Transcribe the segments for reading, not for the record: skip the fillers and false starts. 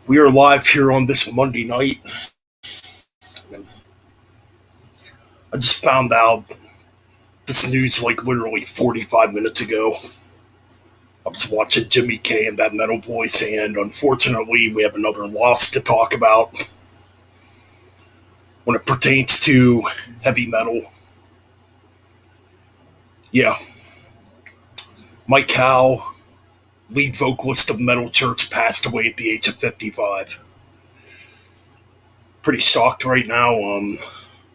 We are live here on this Monday night. I just found out this news like literally 45 minutes ago. I was watching Jimmy K and that metal voice, and unfortunately, we have another loss to talk about when it pertains to heavy metal. Yeah, Mike Howe, lead vocalist of Metal Church, passed away at the age of 55. Pretty shocked right now.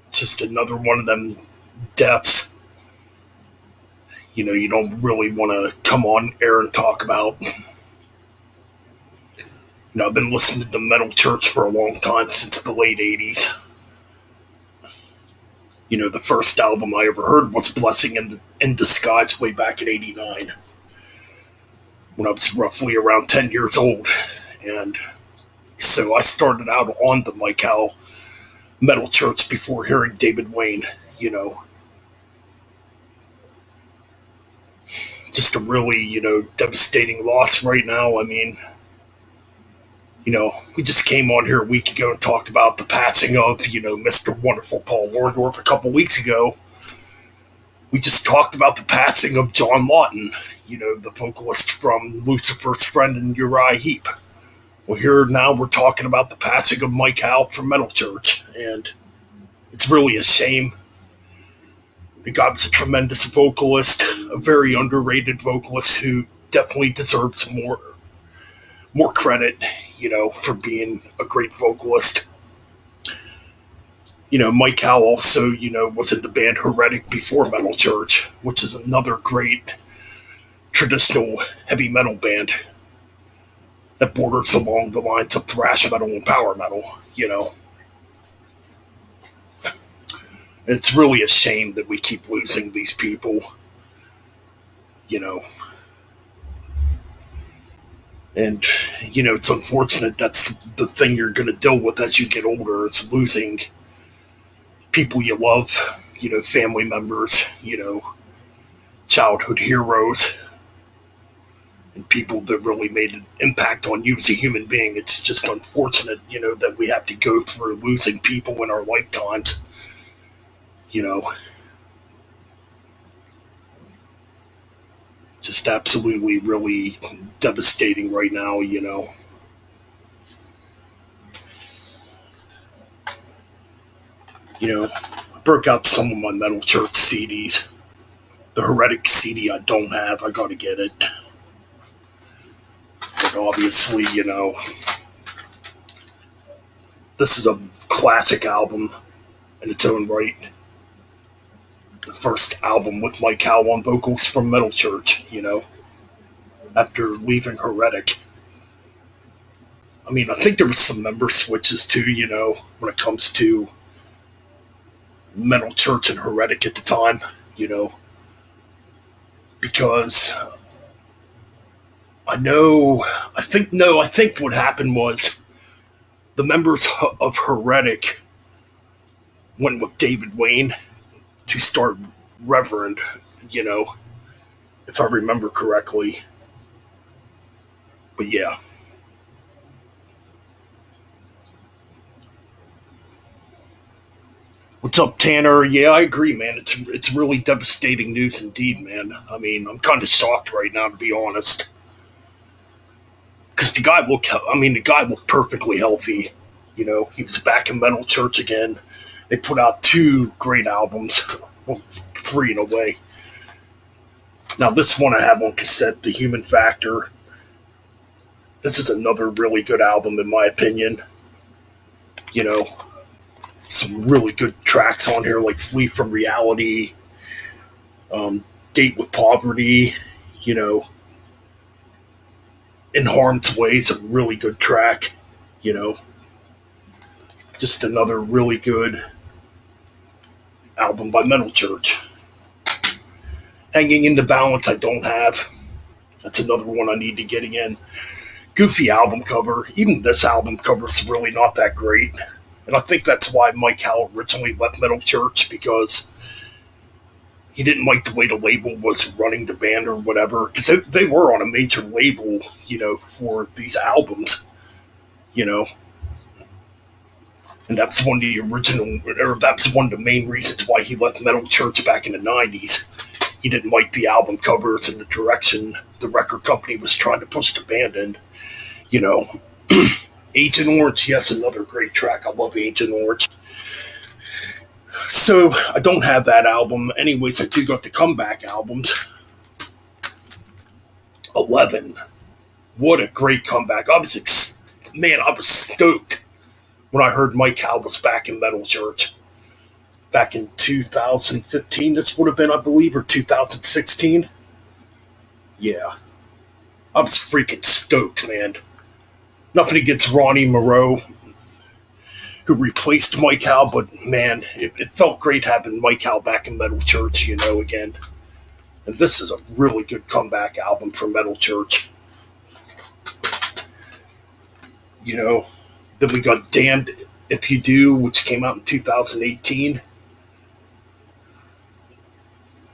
Just another one of them deaths. You don't really want to come on air and talk about. I've been listening to Metal Church for a long time, since the late 80s. The first album I ever heard was Blessing in Disguise way back in 89, when I was roughly around 10 years old. And so I started out on the Mike Howe Metal Church before hearing David Wayne. Just a really, devastating loss right now. We just came on here a week ago and talked about the passing of, Mr. Wonderful Paul Warndorf a couple weeks ago. We just talked about the passing of John Lawton, the vocalist from Lucifer's Friend and R.I.P. Well, here now we're talking about the passing of Mike Howe from Metal Church, and it's really a shame. The guy was a tremendous vocalist, a very underrated vocalist who definitely deserves more credit, for being a great vocalist. Mike Howe also, was in the band Heretic before Metal Church, which is another great traditional heavy metal band that borders along the lines of thrash metal and power metal. It's really a shame that we keep losing these people, And, it's unfortunate that's the thing you're going to deal with as you get older. It's losing people you love, family members, childhood heroes, and people that really made an impact on you as a human being. It's just unfortunate, that we have to go through losing people in our lifetimes. Just absolutely, really devastating right now. I broke out some of my Metal Church CDs. The Heretic CD I don't have, I gotta get it. But obviously, this is a classic album in its own right. The first album with Mike Howe on vocals from Metal Church, after leaving Heretic. I think there was some member switches too, when it comes to Metal Church and Heretic at the time, because I think what happened was the members of Heretic went with David Wayne to start Reverend, if I remember correctly. But yeah. What's up, Tanner? Yeah, I agree, man. It's really devastating news indeed, man. I'm kind of shocked right now, to be honest, because the guy looked perfectly healthy. He was back in Metal Church again. They put out two great albums, well, three in a way. Now, this one I have on cassette, The Human Factor. This is another really good album, in my opinion. Some really good tracks on here, like Flee from Reality, Date with Poverty, In Harm's Way is a really good track, you know. Just another really good album by Metal Church. Hanging in the Balance I don't have. That's another one I need to get again. Goofy album cover. Even this album cover is really not that great. And I think that's why Mike Howe originally left Metal Church, because he didn't like the way the label was running the band or whatever. Because they were on a major label, for these albums. you know, and that's one of the original, or that's one of the main reasons why he left Metal Church back in the '90s. He didn't like the album covers and the direction the record company was trying to push the band in. You know, Agent Orange, yes, another great track. I love Agent Orange. So I don't have that album. Anyways, I do got the comeback albums. 11. What a great comeback. Man, I was stoked when I heard Mike Howe was back in Metal Church. Back in 2015, this would have been, I believe, or 2016. Yeah. I was freaking stoked, man. Nothing against Ronnie Moreau, who replaced Mike Howe, but man, it felt great having Mike Howe back in Metal Church, again. And this is a really good comeback album for Metal Church. Then we got Damned If You Do, which came out in 2018.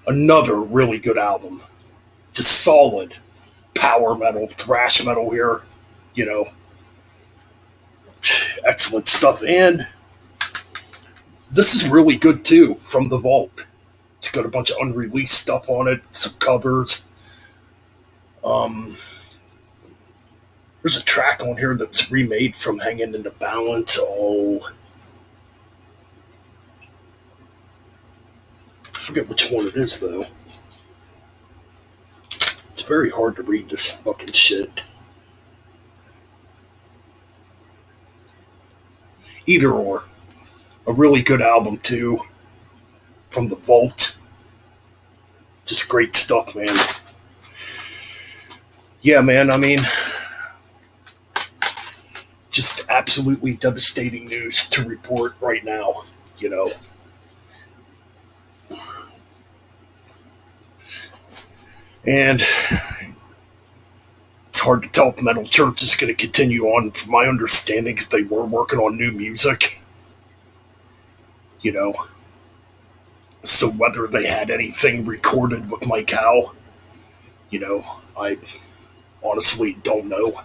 Another really good album. Just solid power metal, thrash metal here. You know, excellent stuff. And this is really good too, From the Vault. It's got a bunch of unreleased stuff on it, some covers. There's a track on here that's remade from Hanging in the Balance. Oh, I forget which one it is though. It's very hard to read this fucking shit. Either or. A really good album too. From the Vault. Just great stuff, man. Yeah, man, I mean, just absolutely devastating news to report right now, And it's hard to tell if Metal Church is going to continue on. From my understanding, because they were working on new music, So whether they had anything recorded with Mike Howe, I honestly don't know.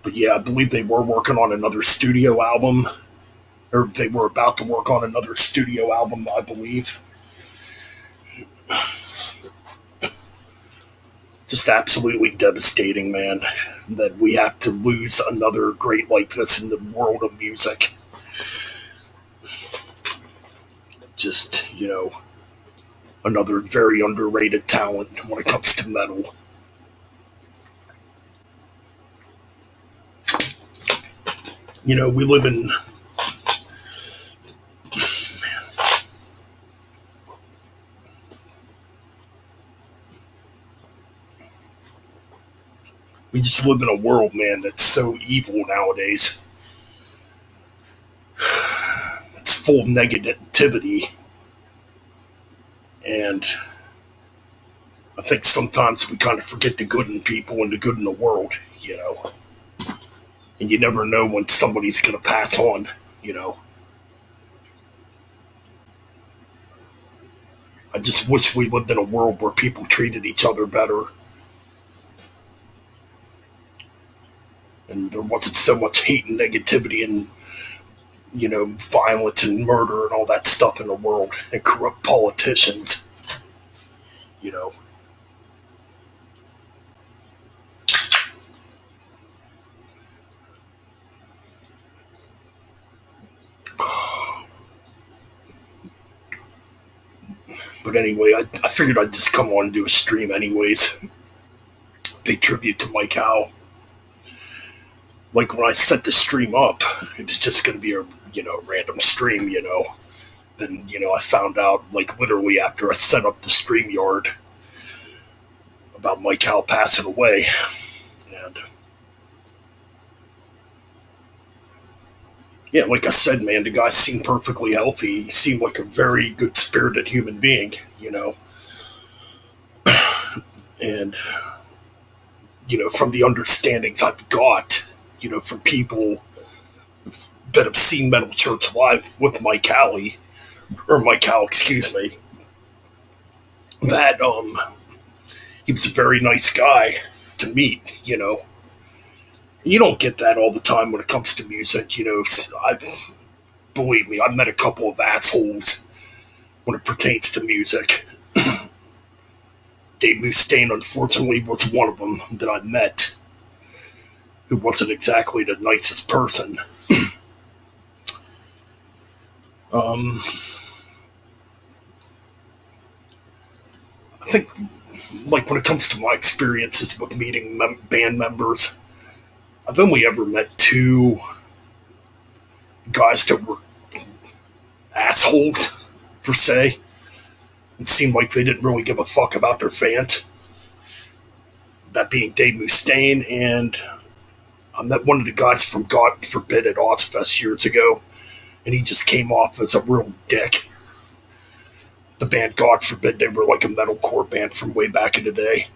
But yeah, I believe they were working on another studio album, or they were about to work on another studio album, I believe. Just absolutely devastating, man, that we have to lose another great like this in the world of music. Just, another very underrated talent when it comes to metal. We live in. We just live in a world, man, that's so evil nowadays. It's full of negativity. And I think sometimes we kind of forget the good in people and the good in the world, And you never know when somebody's going to pass on. I just wish we lived in a world where people treated each other better. And there wasn't so much hate and negativity and, violence and murder and all that stuff in the world. And corrupt politicians, you know. But anyway, I figured I'd just come on and do a stream anyways. Pay tribute to Mike Howe. Like when I set the stream up, it was just going to be a random stream. Then I found out like literally after I set up the stream yard about Mike Howe passing away, and yeah, like I said, man, the guy seemed perfectly healthy. He seemed like a very good spirited human being. And from the understandings I've got, from people that have seen Metal Church live with Mike Howe, excuse me, that he was a very nice guy to meet. You don't get that all the time when it comes to music. Believe me, I've met a couple of assholes when it pertains to music. Dave Mustaine, unfortunately, was one of them that I met, who wasn't exactly the nicest person. Um, I think, like, when it comes to my experiences with meeting band members, I've only ever met two guys that were assholes, per se. It seemed like they didn't really give a fuck about their fans. That being Dave Mustaine, and I met one of the guys from God Forbid at Ozfest years ago, and he just came off as a real dick. The band God Forbid, they were like a metalcore band from way back in the day.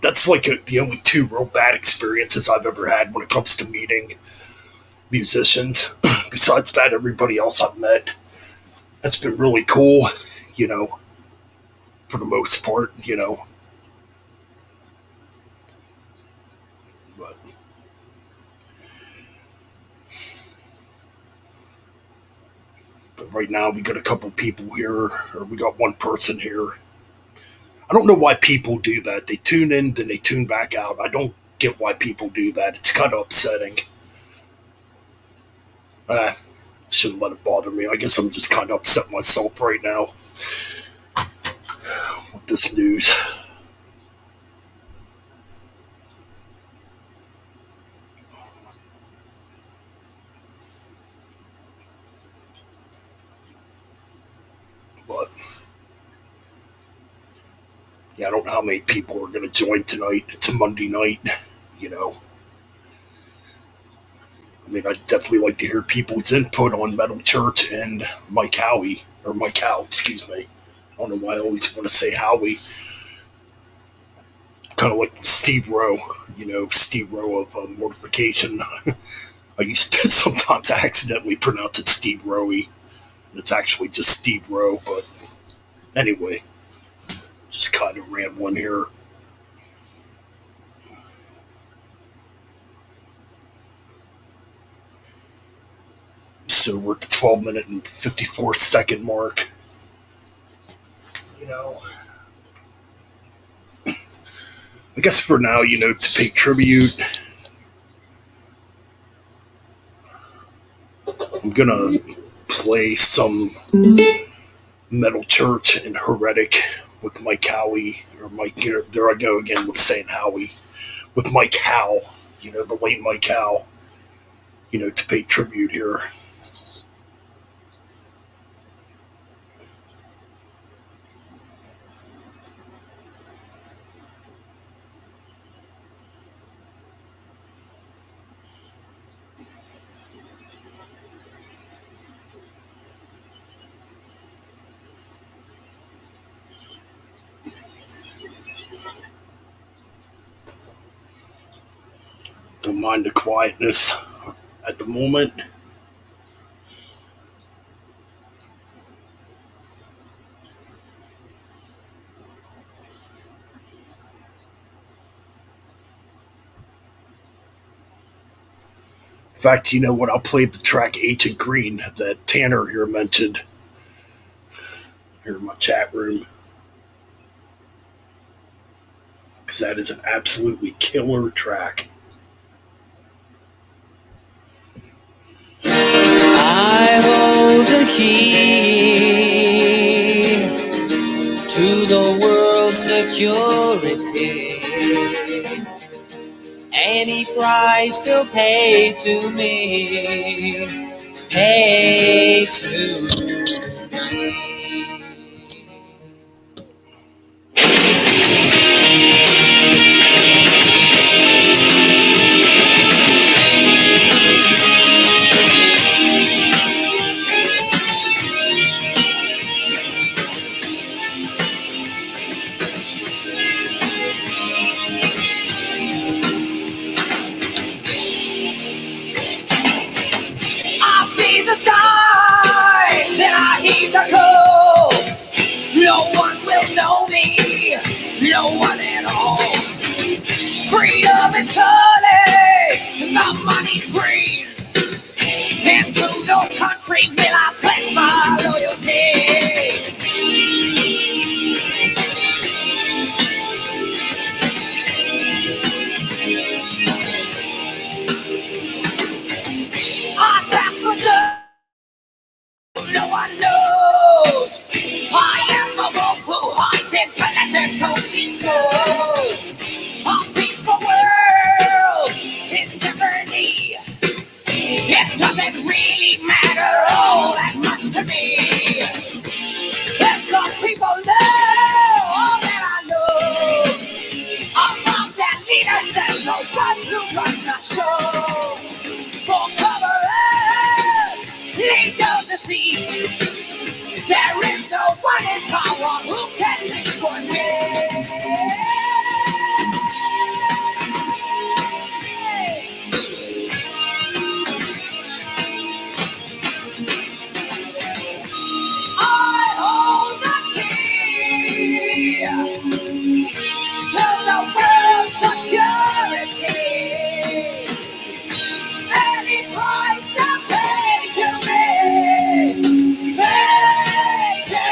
That's like the only two real bad experiences I've ever had when it comes to meeting musicians. Besides that, everybody else I've met, that's been really cool, you know, for the most part. But, but right now, we got a couple people here, or we got one person here. I don't know why people do that. They tune in, then they tune back out. I don't get why people do that. It's kind of upsetting. Uh, shouldn't let it bother me. I guess I'm just kind of upset myself right now with this news. But yeah, I don't know how many people are going to join tonight. It's Monday night, you know. I mean, I'd definitely like to hear people's input on Metal Church and Mike Howie, or Mike Howe, excuse me. I don't know why I always want to say Howie. Kind of like Steve Rowe, Steve Rowe of Mortification. I used to sometimes accidentally pronounce it Steve Rowe. It's actually just Steve Rowe, but anyway, just kind of rambling here. So we're at the 12-minute and 54-second mark. You know, I guess for now, to pay tribute, I'm gonna play some Metal Church and Heretic with Mike Howie, or Mike. There I go again with saying Howie, with Mike Howe. The late Mike Howe. To pay tribute here. Don't mind the quietness at the moment. In fact, you know what? I'll play the track Agent Green that Tanner here mentioned here in my chat room. Because that is an absolutely killer track. I hold the key to the world's security. Any price to pay to me, pay to me. I see the signs and I heed the call. No one will know me, no one at all. Freedom is calling. The money's green. And to no country will I pledge my loyalty. I pass for some, no one knows. I am a wolf who hides in political sheep's clothes. A peaceful world in jeopardy. It doesn't really matter all that much to me. Let some people know all that I know. Among that leaders, there's no one to run the show. For cover, leave your deceit. There is no one in power who can exploit me. I hold the key to the world's security. Any price to pay to me, pay to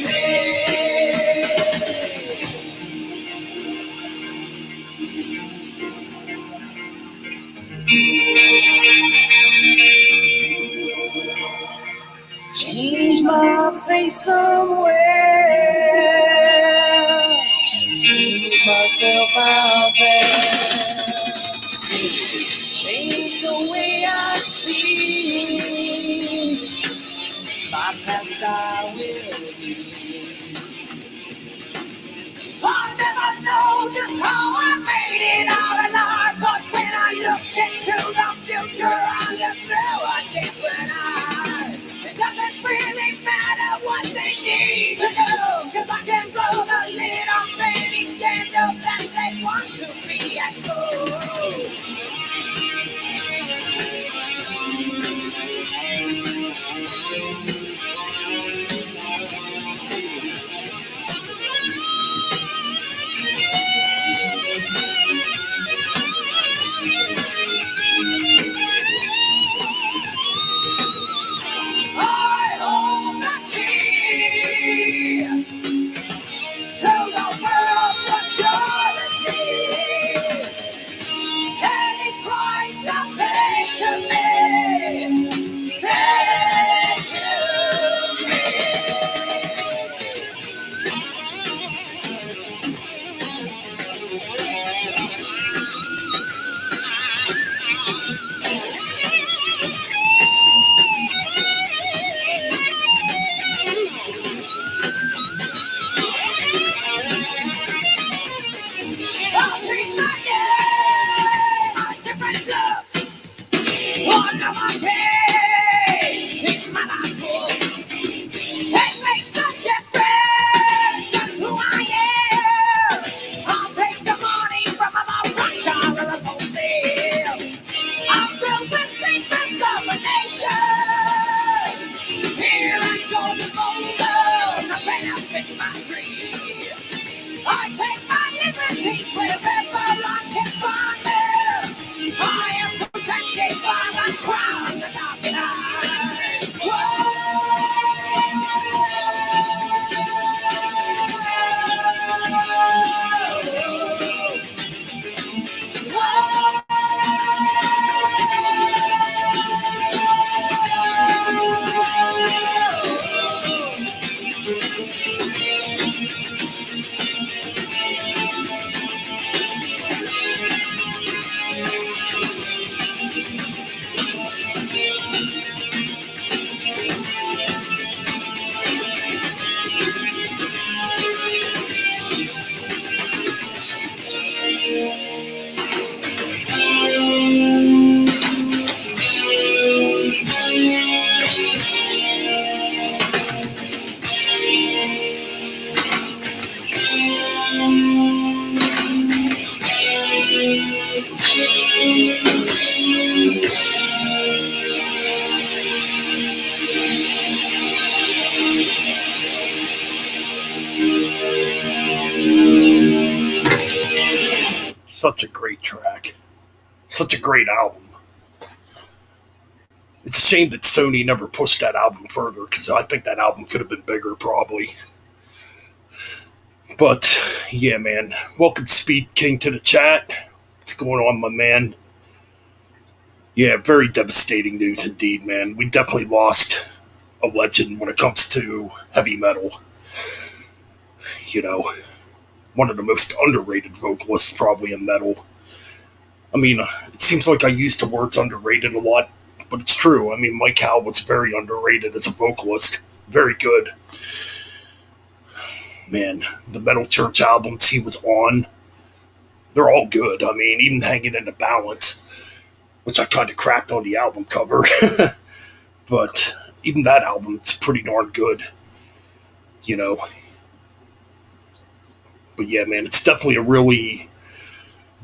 me. Change my face somewhere, lose myself out there. Change the way I speak, my past I will leave. I never know just how I made it out alive, but when I look into the future, I look through a different eye. It doesn't really matter what they need to do, 'cause I can blow the lid off any scandal that they want to be exposed. I hold the key to the world's security. Any price to pay to me, pay to me. I'll change my name, a different look. One of my page in my life book. It makes no difference just who I am. I'll take the money from a Russia or a Brazil. I'm filled with secrets of a nation. Here I join this moment to benefit my creed. I take my liberties wherever I can find them. I am protected by the crown that I've been hiding. Such a great track. Such a great album. It's a shame that Sony never pushed that album further because I think that album could have been bigger, probably. But yeah, man. Welcome, Speed King, to the chat. What's going on, my man? Yeah, very devastating news indeed, man. We definitely lost a legend when it comes to heavy metal. You know, one of the most underrated vocalists probably in metal. I mean, it seems like I use the words underrated a lot, but it's true. I mean, Mike Howe was very underrated as a vocalist. Very good. Man, the Metal Church albums he was on, they're all good. I mean, even Hanging in the Balance, which I kind of crapped on the album cover, but even that album's pretty darn good, you know. But yeah, man, it's definitely a really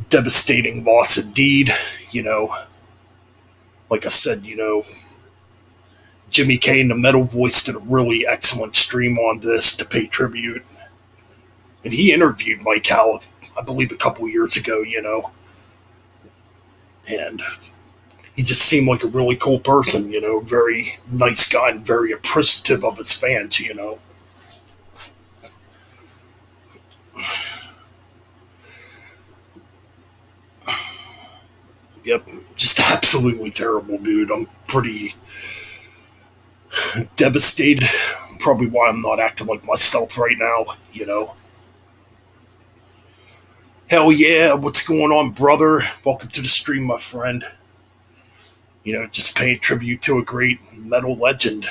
devastating loss indeed, you know. Like I said, Jimmy Kane, the metal voice, did a really excellent stream on this to pay tribute. And he interviewed Mike Howe, I believe, a couple years ago, and he just seemed like a really cool person, very nice guy and very appreciative of his fans. Yep, just absolutely terrible, dude. I'm pretty devastated. Probably why I'm not acting like myself right now. Hell yeah, what's going on, brother? Welcome to the stream, my friend. Just paying tribute to a great metal legend.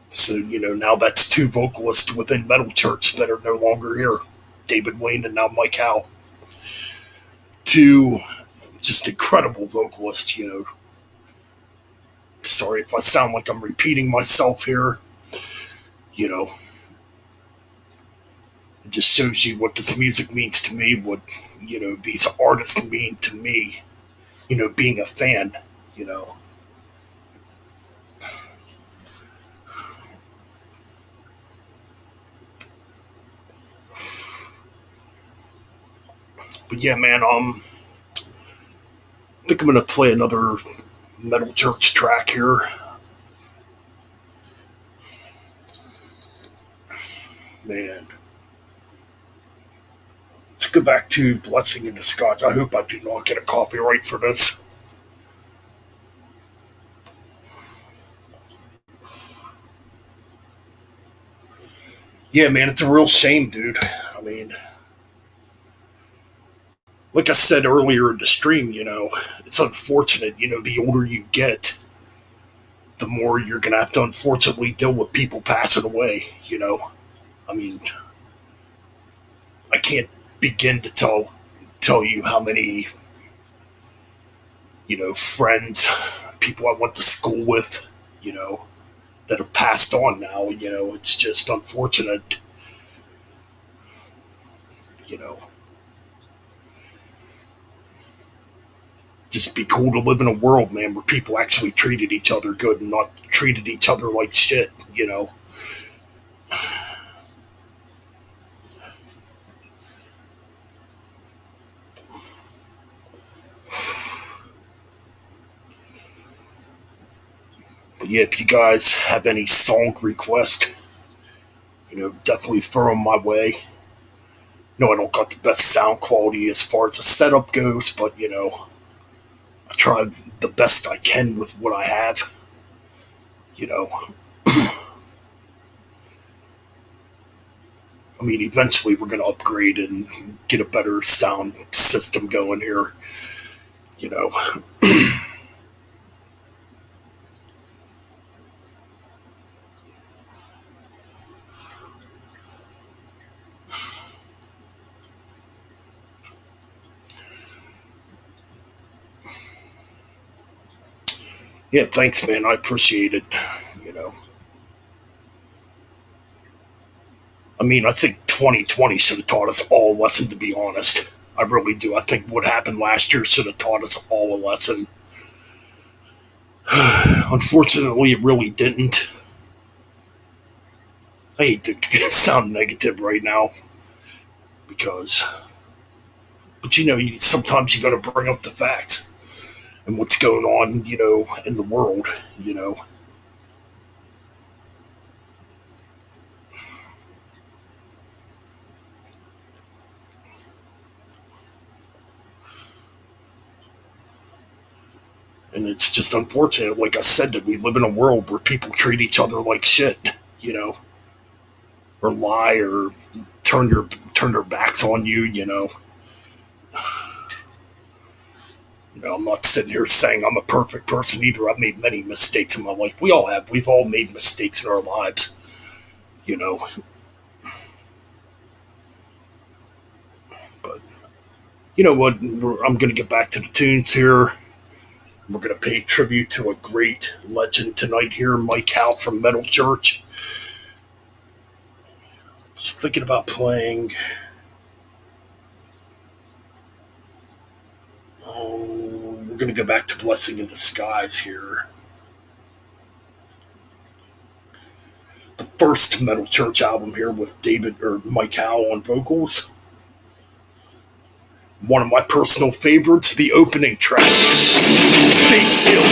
So, now that's two vocalists within Metal Church that are no longer here. David Wayne and now Mike Howe. Two just incredible vocalists. Sorry if I sound like I'm repeating myself here. You know, it just shows you what this music means to me, what, these artists mean to me, being a fan. But yeah, man, I think I'm gonna play another Metal Church track here. Man. Let's go back to Blessing in Disguise. I hope I do not get a copyright for this. Yeah, man, it's a real shame, dude. I mean, like I said earlier in the stream, it's unfortunate, the older you get, the more you're going to have to unfortunately deal with people passing away. I mean, I can't begin to tell you how many, friends, people I went to school with, that have passed on now. It's just unfortunate, you know. Just be cool to live in a world, man, where people actually treated each other good and not treated each other like shit. But yeah, if you guys have any song requests, definitely throw them my way. No, I don't got the best sound quality as far as the setup goes, but I try the best I can with what I have. You know, I mean, eventually we're going to upgrade and get a better sound system going here. You know, yeah, thanks, man. I appreciate it. You know, I mean, I think 2020 should have taught us all a lesson, to be honest. I really do. I think what happened last year should have taught us all a lesson. Unfortunately, it really didn't. I hate to sound negative right now because But sometimes you got to bring up the facts and what's going on, in the world, you know. And it's just unfortunate, like I said, that we live in a world where people treat each other like shit, you know, or lie or turn their backs on you, you know. I'm not sitting here saying I'm a perfect person either. I've made many mistakes in my life. We all have. We've all made mistakes in our lives, you know. But you know what? I'm going to get back to the tunes here. We're going to pay tribute to a great legend tonight here, Mike Howe from Metal Church. I was thinking about playing. Oh, we're going to go back to Blessing in Disguise here. The first Metal Church album here with Mike Howe on vocals. One of my personal favorites, the opening track, Fake Hill.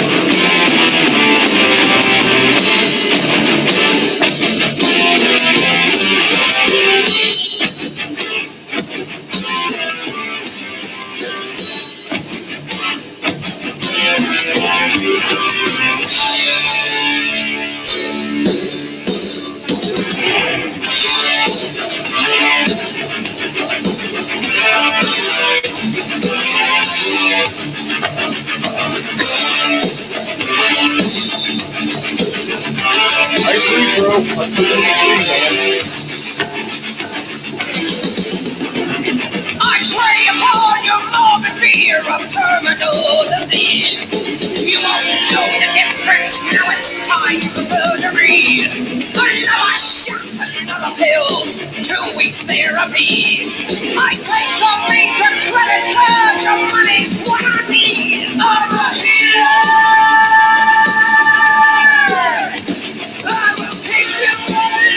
I agree, bro. I totally agree, man. I prey upon your morbid fear of terminal disease. You won't know the difference now. It's time for surgery. Another shot, another pill, 2 weeks therapy. I take the major credit card. Your money's what I need. I'm a healer. I will take you away.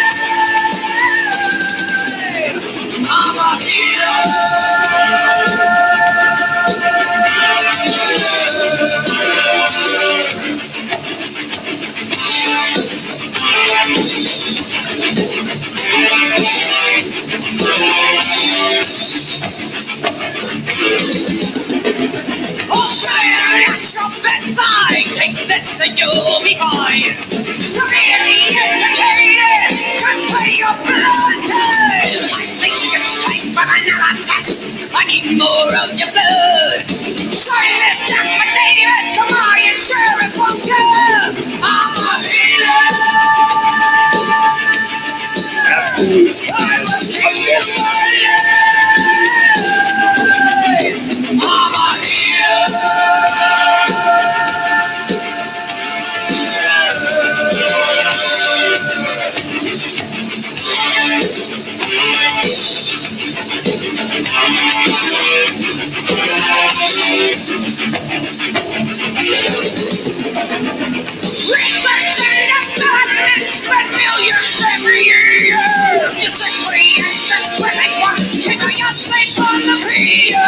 I'm a healer. At your bedside, take this and you'll be fine. Severely educated, can pay your blood test. I think it's time for another test. I need more of your blood. Sign this affidavit so my insurance won't come. I'm a healer. Absolutely. I will take you away. I'm a healer. Researching the government spend millions every year. You simply ain't the living one, keeping us safe on the pier.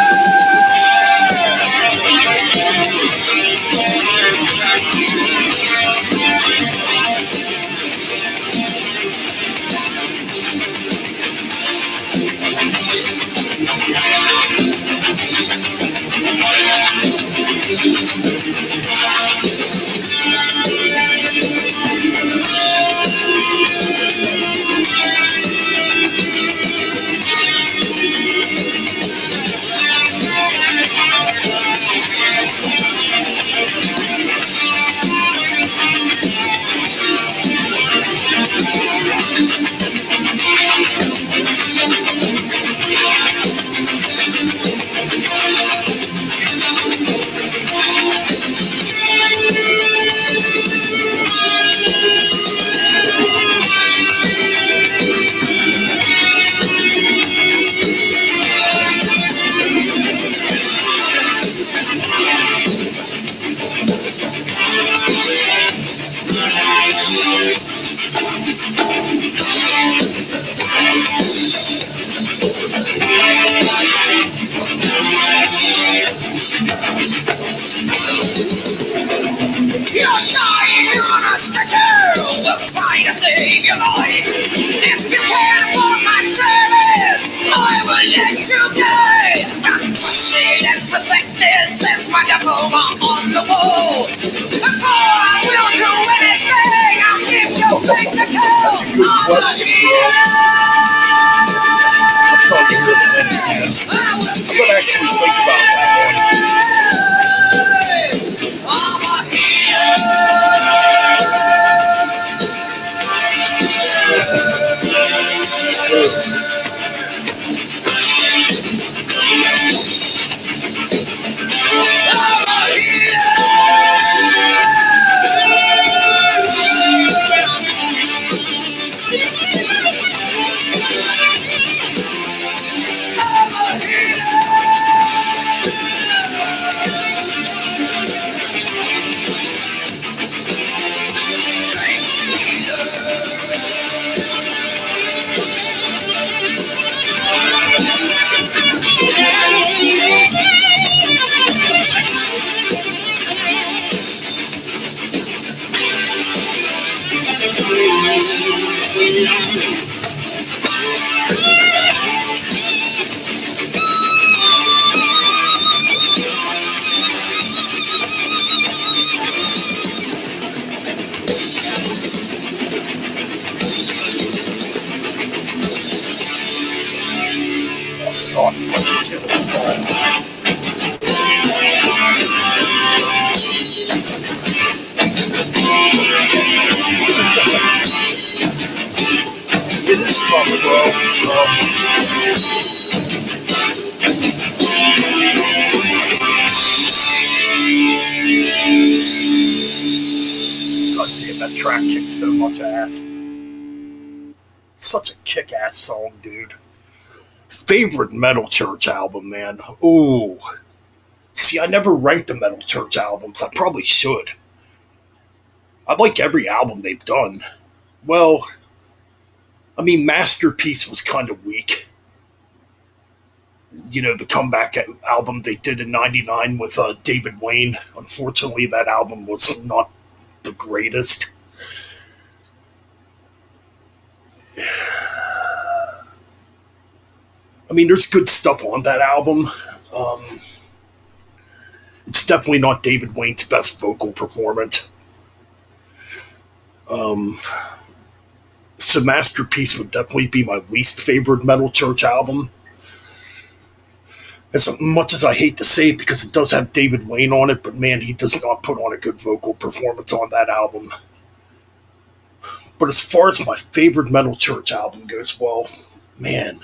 save your life. If you can't afford my service, I will let you die. I'm trusted and respected since my diploma on the wall. Before I will do anything, I'll give you faith to go. That's a good question, bro. I'll tell you here in a minute, man. I'm gonna actually think about that one. God, such a killer song. It is tough, bro. God damn, that track kicks so much ass. Such a kick-ass song, dude. Favorite Metal Church album, man. Ooh. See, I never ranked the Metal Church albums. I probably should. I like every album they've done. Well, I mean, Masterpiece was kind of weak. You know, the comeback album they did in '99 with David Wayne. Unfortunately, that album was not the greatest. I mean, there's good stuff on that album. Um, it's definitely not David Wayne's best vocal performance. Um, so Masterpiece would definitely be my least favorite Metal Church album. As much as I hate to say it, because it does have David Wayne on it, but man, he does not put on a good vocal performance on that album. But as far as my favorite Metal Church album goes, well, man,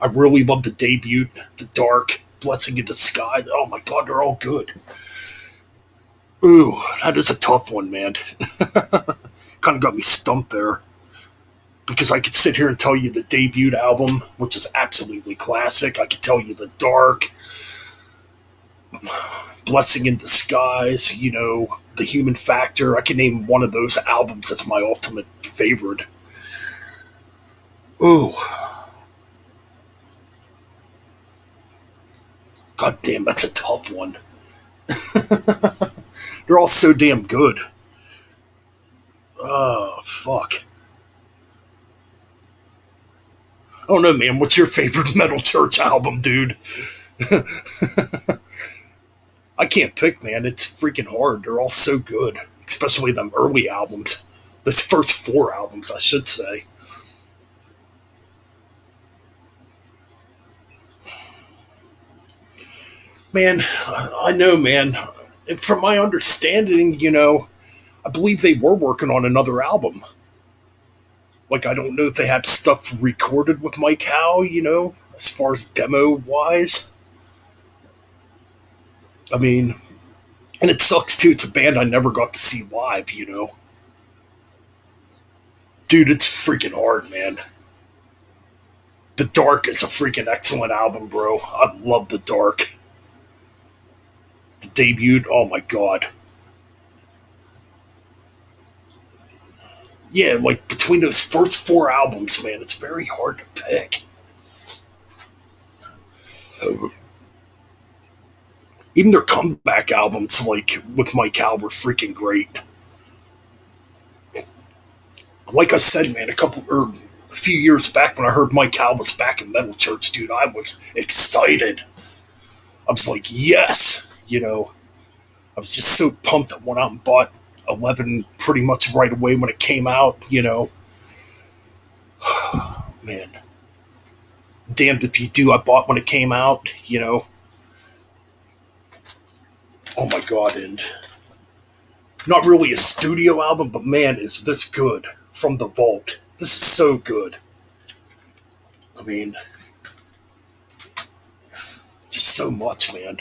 I really love the debut, The Dark, Blessing in Disguise. Oh my god, they're all good. Ooh, that is a tough one, man. Kind of got me stumped there. Because I could sit here and tell you the debut album, which is absolutely classic. I could tell you The Dark, Blessing in Disguise, you know, The Human Factor. I can name one of those albums that's my ultimate favorite. Ooh. God damn, that's a tough one. They're all so damn good. Oh, fuck. I don't know, man. What's your favorite Metal Church album, dude? I can't pick, man. It's freaking hard. They're all so good, especially them early albums. Those first four albums, I should say. Man, I know, man. And from my understanding, you know, I believe they were working on another album. Like, I don't know if they have stuff recorded with Mike Howe, you know, as far as demo wise. I mean, and it sucks too. It's a band I never got to see live, you know. Dude, it's freaking hard, man. The Dark is a freaking excellent album, bro. I love The Dark. The debut, oh my god. Yeah, like between those first four albums, man, it's very hard to pick. Even their comeback albums, like with Mike Howe, were freaking great. Like I said, man, a few years back when I heard Mike Howe was back in Metal Church, dude, I was excited. I was like, yes, I was just so pumped. I went out and bought 11 pretty much right away when it came out. Man, damned if you do. I bought when it came out. Oh my god, and not really a studio album, but man, is this good from the vault. This is so good. I mean, just so much, man.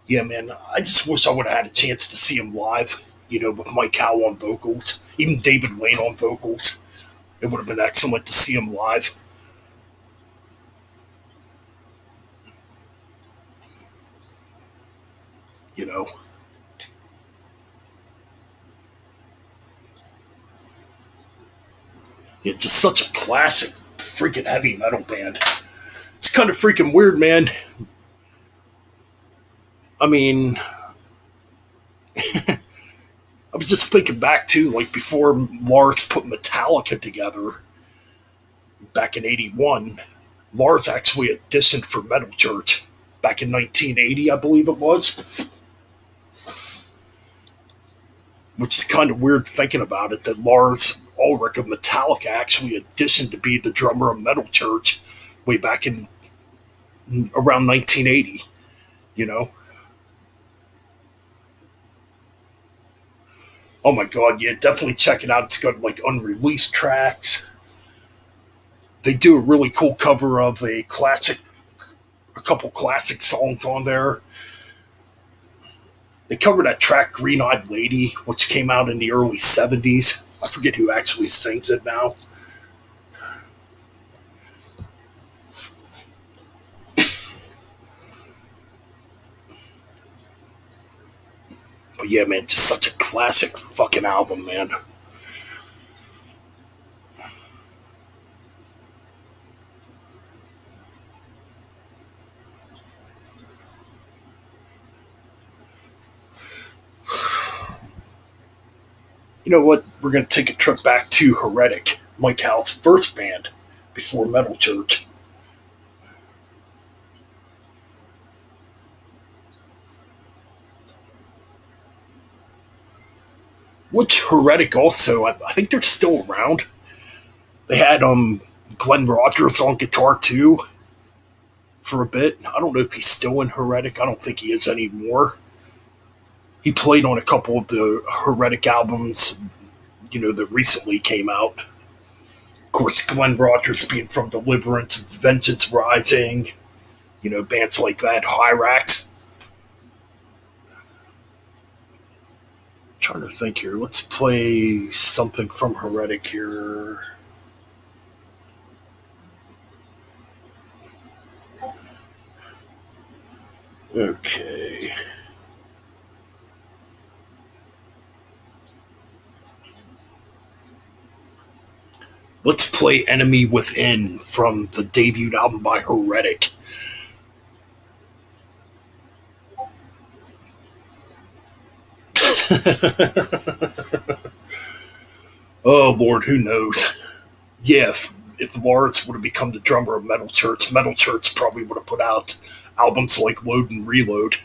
Yeah, man, I just wish I would have had a chance to see him live, with Mike Howe on vocals, even David Wayne on vocals. It would have been excellent to see him live. You know, it's just such a classic freaking heavy metal band. It's kind of freaking weird, man. I mean, I was just thinking back to like before Lars put Metallica together back in '81. Lars actually auditioned for Metal Church back in 1980, I believe it was. Which is kind of weird thinking about it that Lars Ulrich of Metallica actually auditioned to be the drummer of Metal Church way back in around 1980. You know, oh my god, yeah, definitely check it out. It's got like unreleased tracks. They do a really cool cover of a couple classic songs on there. They covered that track "Green Eyed Lady," which came out in the early '70s. I forget who actually sings it now. But yeah, man, just such a classic fucking album, man. You know what? We're gonna take a trip back to Heretic, Mike Howe's first band before Metal Church. Which Heretic also, I think they're still around. They had Glenn Rogers on guitar too for a bit. I don't know if he's still in Heretic. I don't think he is anymore. He played on a couple of the Heretic albums, that recently came out. Of course, Glenn Rogers being from Deliverance, Vengeance Rising, bands like that, Hyrax. Trying to think here. Let's play something from Heretic here. Okay. Let's play Enemy Within from the debut album by Heretic. Oh, Lord, who knows? Yeah, if Lawrence would have become the drummer of Metal Church probably would have put out albums like Load and Reload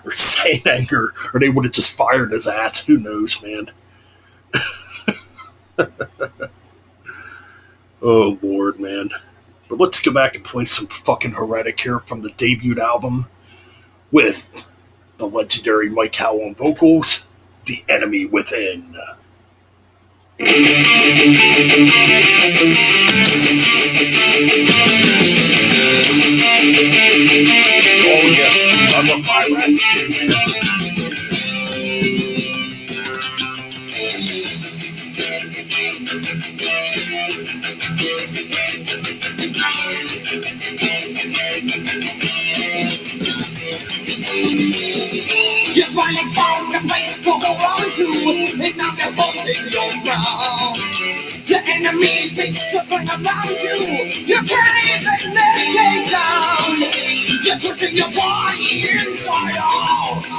or Saint Anger, or they would have just fired his ass. Who knows, man? Oh, Lord, man. But let's go back and play some fucking Heretic here from the debut album with the legendary Mike Howe on vocals, The Enemy Within. Oh, yes, dude, I love Hyrax too, You finally found a place to hold on to, and now they're holding your ground. Your enemies keep circling around you. You can't even make it down. You're twisting your body inside out.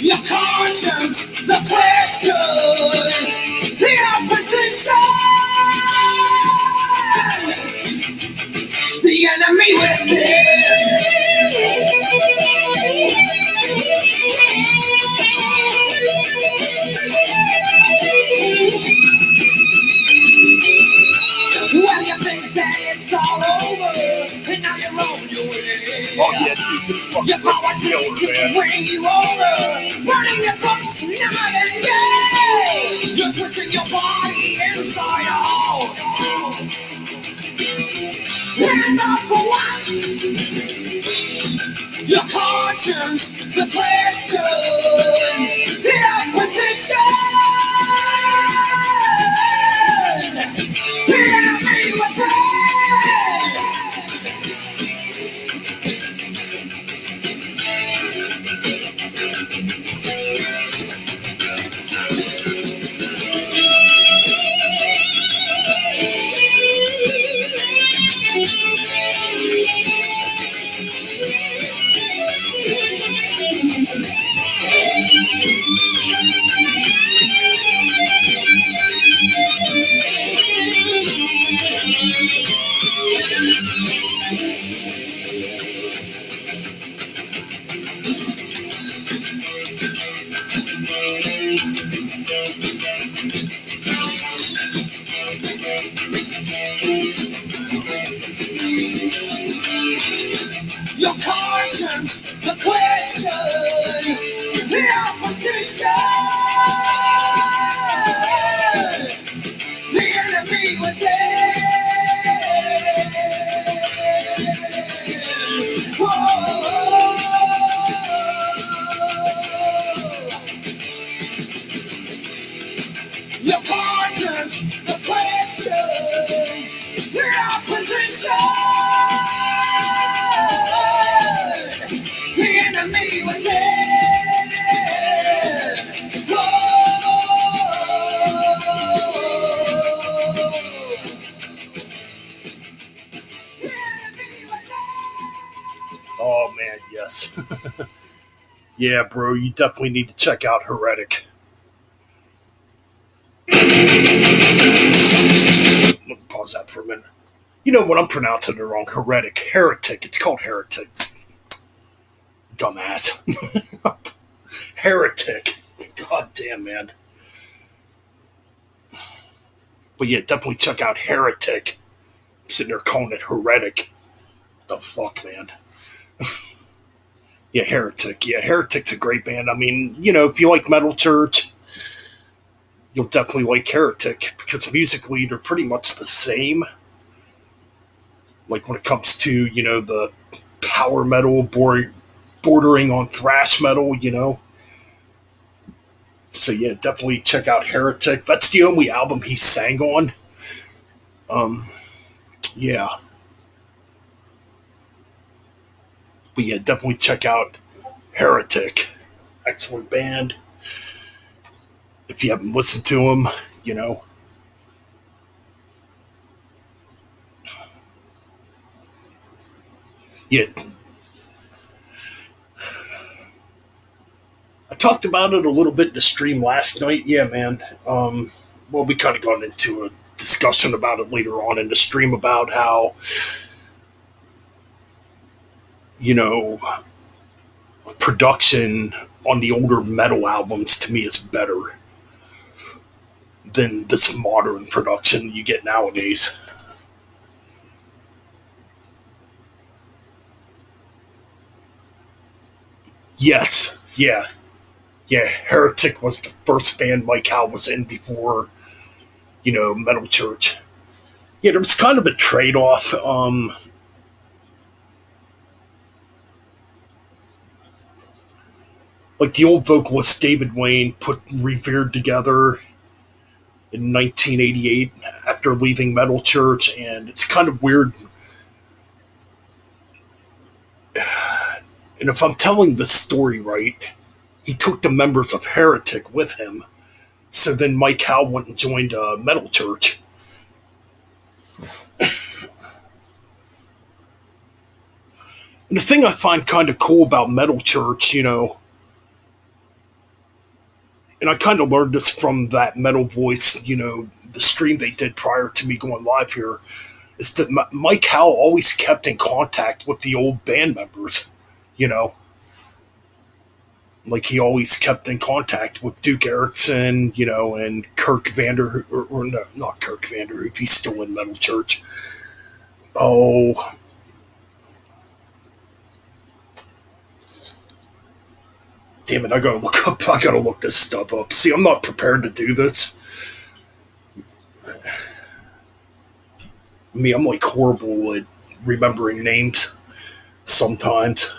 Your conscience, the question, the opposition, the enemy within. Well, you think that it's all over, and now you're on your way. Oh yeah, dude, this fucking Your Rick is politics killer, keep man. winning you over, burning your books night and day. You're twisting your body inside out. And all for what? Your conscience, the question, the opposition, the enemy your conscience, the question, the opposition, the enemy within. Whoa. Your conscience, the question, the opposition, the enemy within. Oh man, yes. Yeah, bro, you definitely need to check out Heretic. Let me pause that for a minute. You know what? I'm pronouncing it wrong. Heretic. It's called Heretic. Dumbass. Heretic. God damn, man. But yeah, definitely check out Heretic. I'm sitting there calling it Heretic. The fuck, man. Yeah, Heretic. Yeah, Heretic's a great band. I mean, if you like Metal Church, you'll definitely like Heretic because musically they're pretty much the same. Like when it comes to, the power metal bordering on thrash metal. So yeah, definitely check out Heretic. That's the only album he sang on. Um, yeah. But yeah, definitely check out Heretic. Excellent band. If you haven't listened to him, you know. Yeah, I talked about it a little bit in the stream last night. Yeah, man. Well, we kind of got into a discussion about it later on in the stream about how, you know, production on the older metal albums to me is better than this modern production you get nowadays. Yes, yeah, yeah. Heretic was the first band Mike Howe was in before, Metal Church. Yeah, there was kind of a trade off. Like the old vocalist David Wayne put Revered together in 1988 after leaving Metal Church, and it's kind of weird. And if I'm telling the story right, he took the members of Heretic with him. So then Mike Howe went and joined Metal Church. And the thing I find kind of cool about Metal Church, And I kind of learned this from that Metal Voice, the stream they did prior to me going live here, is that Mike Howe always kept in contact with the old band members, you know, like he always kept in contact with Duke Erickson, and Kirk Vander, or no, not Kirk Vanderhoop, he's still in Metal Church. Oh, damn it! I gotta look this stuff up. See, I'm not prepared to do this. I'm like horrible at remembering names sometimes.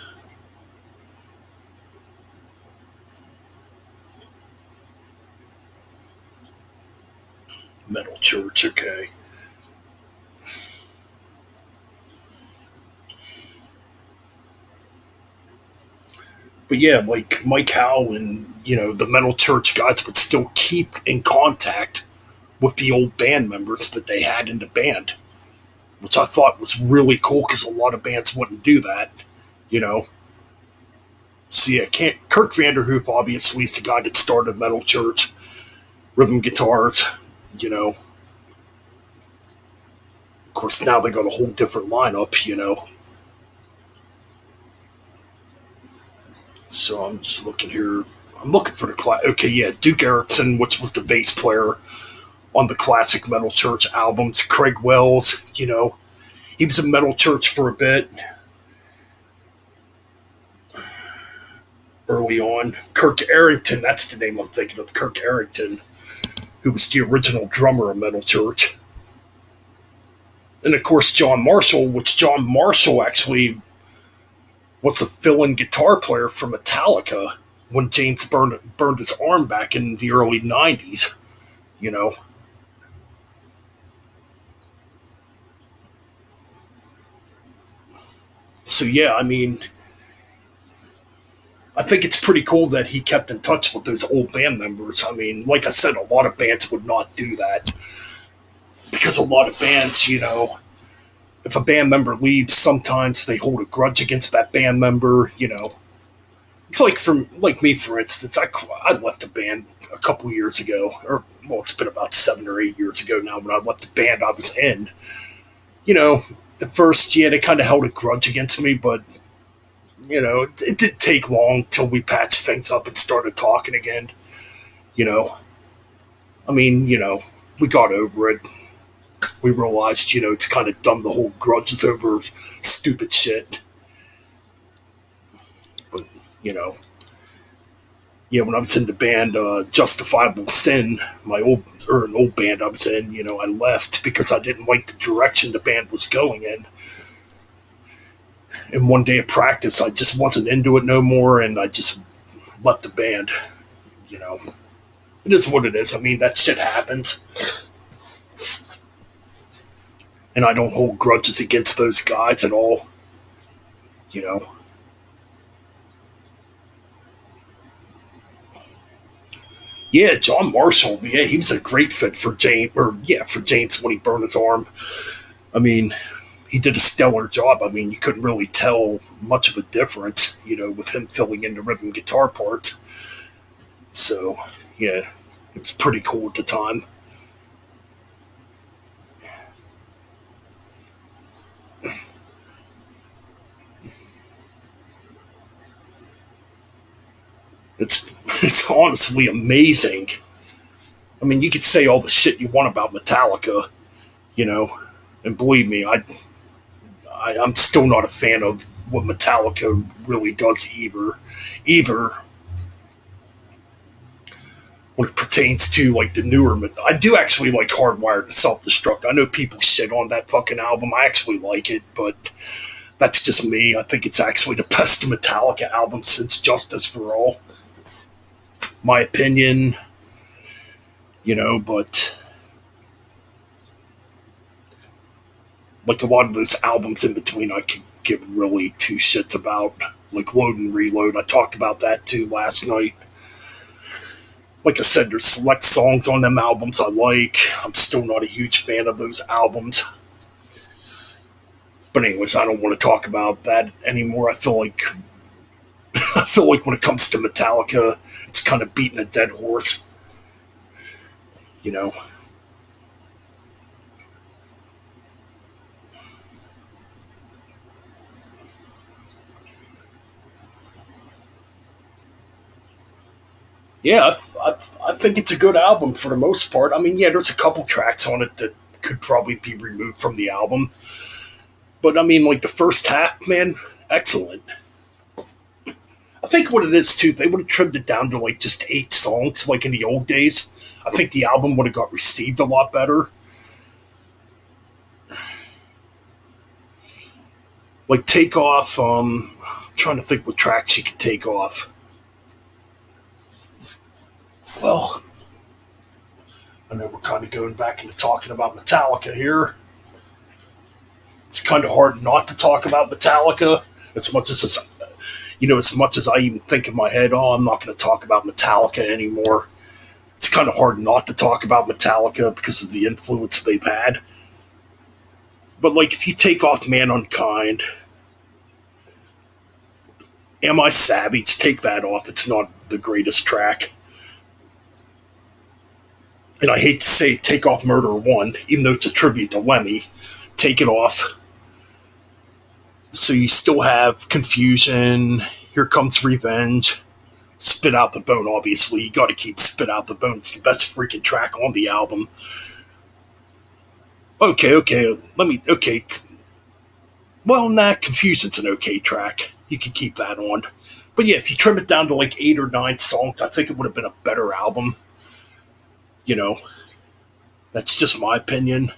Metal Church, okay. But yeah, like Mike Howe and the Metal Church guys would still keep in contact with the old band members that they had in the band, which I thought was really cool because a lot of bands wouldn't do that, you know. So yeah, can't Kirk Vanderhoof obviously is the guy that started Metal Church, rhythm guitars, you know. Of course, now they got a whole different lineup. So I'm just looking here. I'm looking for the class. Okay, yeah, Duke Erickson, which was the bass player on the classic Metal Church albums. Craig Wells, he was in Metal Church for a bit early on. Kirk Arrington, that's the name I'm thinking of. Kirk Arrington, who was the original drummer of Metal Church. And of course, John Marshall, which John Marshall actually was a fill-in guitar player for Metallica when James burned his arm back in the early '90s. You know, so yeah, I think it's pretty cool that he kept in touch with those old band members. Like I said, a lot of bands would not do that because a lot of bands, if a band member leaves, sometimes they hold a grudge against that band member. It's like me, for instance. I left the band a couple years ago, or well, it's been about 7 or 8 years ago now. When I left the band I was in, you know, at first, yeah, they kind of held a grudge against me, but it didn't take long till we patched things up and started talking again. You know, we got over it. We realized, it's kind of dumb to hold grudges over stupid shit. But, you know, yeah, when I was in the band Justifiable Sin, an old band I was in, I left because I didn't like the direction the band was going in. And one day of practice, I just wasn't into it no more, and I just left the band. You know, it is what it is. That shit happens, and I don't hold grudges against those guys at all. You know, yeah, John Marshall. Yeah, he was a great fit for James, for James when he burned his arm. I mean, he did a stellar job. You couldn't really tell much of a difference, with him filling in the rhythm guitar parts. So, yeah, it was pretty cool at the time. It's it's honestly amazing. You could say all the shit you want about Metallica, you know, and believe me, I'm still not a fan of what Metallica really does either when it pertains to like the newer. I do actually like Hardwired to Self Destruct. I know people shit on that fucking album. I actually like it, but that's just me. I think it's actually the best Metallica album since Justice for All. My opinion, but like a lot of those albums in between, I could give really two shits about. Like Load and Reload, I talked about that too last night. Like I said, there's select songs on them albums I like. I'm still not a huge fan of those albums. But anyways, I don't want to talk about that anymore. I feel like feel like when it comes to Metallica, it's kind of beating a dead horse. You know. Yeah, I think it's a good album for the most part. I mean, yeah, there's a couple tracks on it that could probably be removed from the album, but I mean, like the first half, man, excellent. I think what it is too, they would have trimmed it down to like just 8 songs, like in the old days. I think the album would have got received a lot better. Like take off. Trying to think what tracks you could take off. Well, I know we're kind of going back into talking about Metallica here. It's kind of hard not to talk about Metallica as much as as much as I even think in my head, oh, I'm not going to talk about Metallica anymore. It's kind of hard not to talk about Metallica because of the influence they've had. But like, if you take off Man Unkind, Am I Savage, take that off. It's not the greatest track. And I hate to say take off Murder One, even though it's a tribute to Lemmy. Take it off. So you still have Confusion, Here Comes Revenge, Spit Out the Bone, obviously. You gotta keep Spit Out the Bone. It's the best freaking track on the album. Okay. Well, nah, Confusion's an okay track. You can keep that on. But yeah, if you trim it down to like 8 or 9 songs, I think it would have been a better album. You know, that's just my opinion.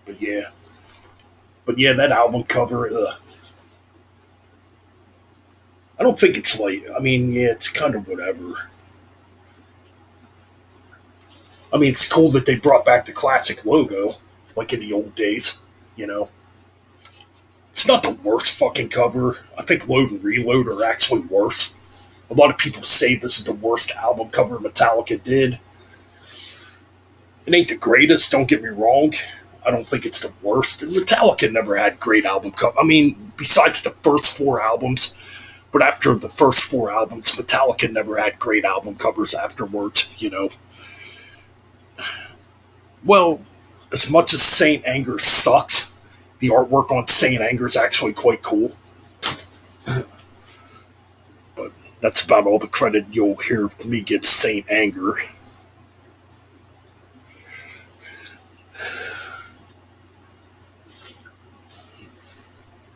But yeah. But yeah, that album cover, I don't think it's like, I mean, yeah, it's kind of whatever. I mean, it's cool that they brought back the classic logo, like in the old days, you know. It's not the worst fucking cover. I think Load and Reload are actually worse. A lot of people say this is the worst album cover Metallica did. It ain't the greatest, don't get me wrong. I don't think it's the worst. And Metallica never had great album cover. I mean, besides the first 4 albums, but after the first 4 albums, Metallica never had great album covers afterwards, you know. Well, as much as Saint Anger sucks, the artwork on Saint Anger is actually quite cool. But that's about all the credit you'll hear me give Saint Anger.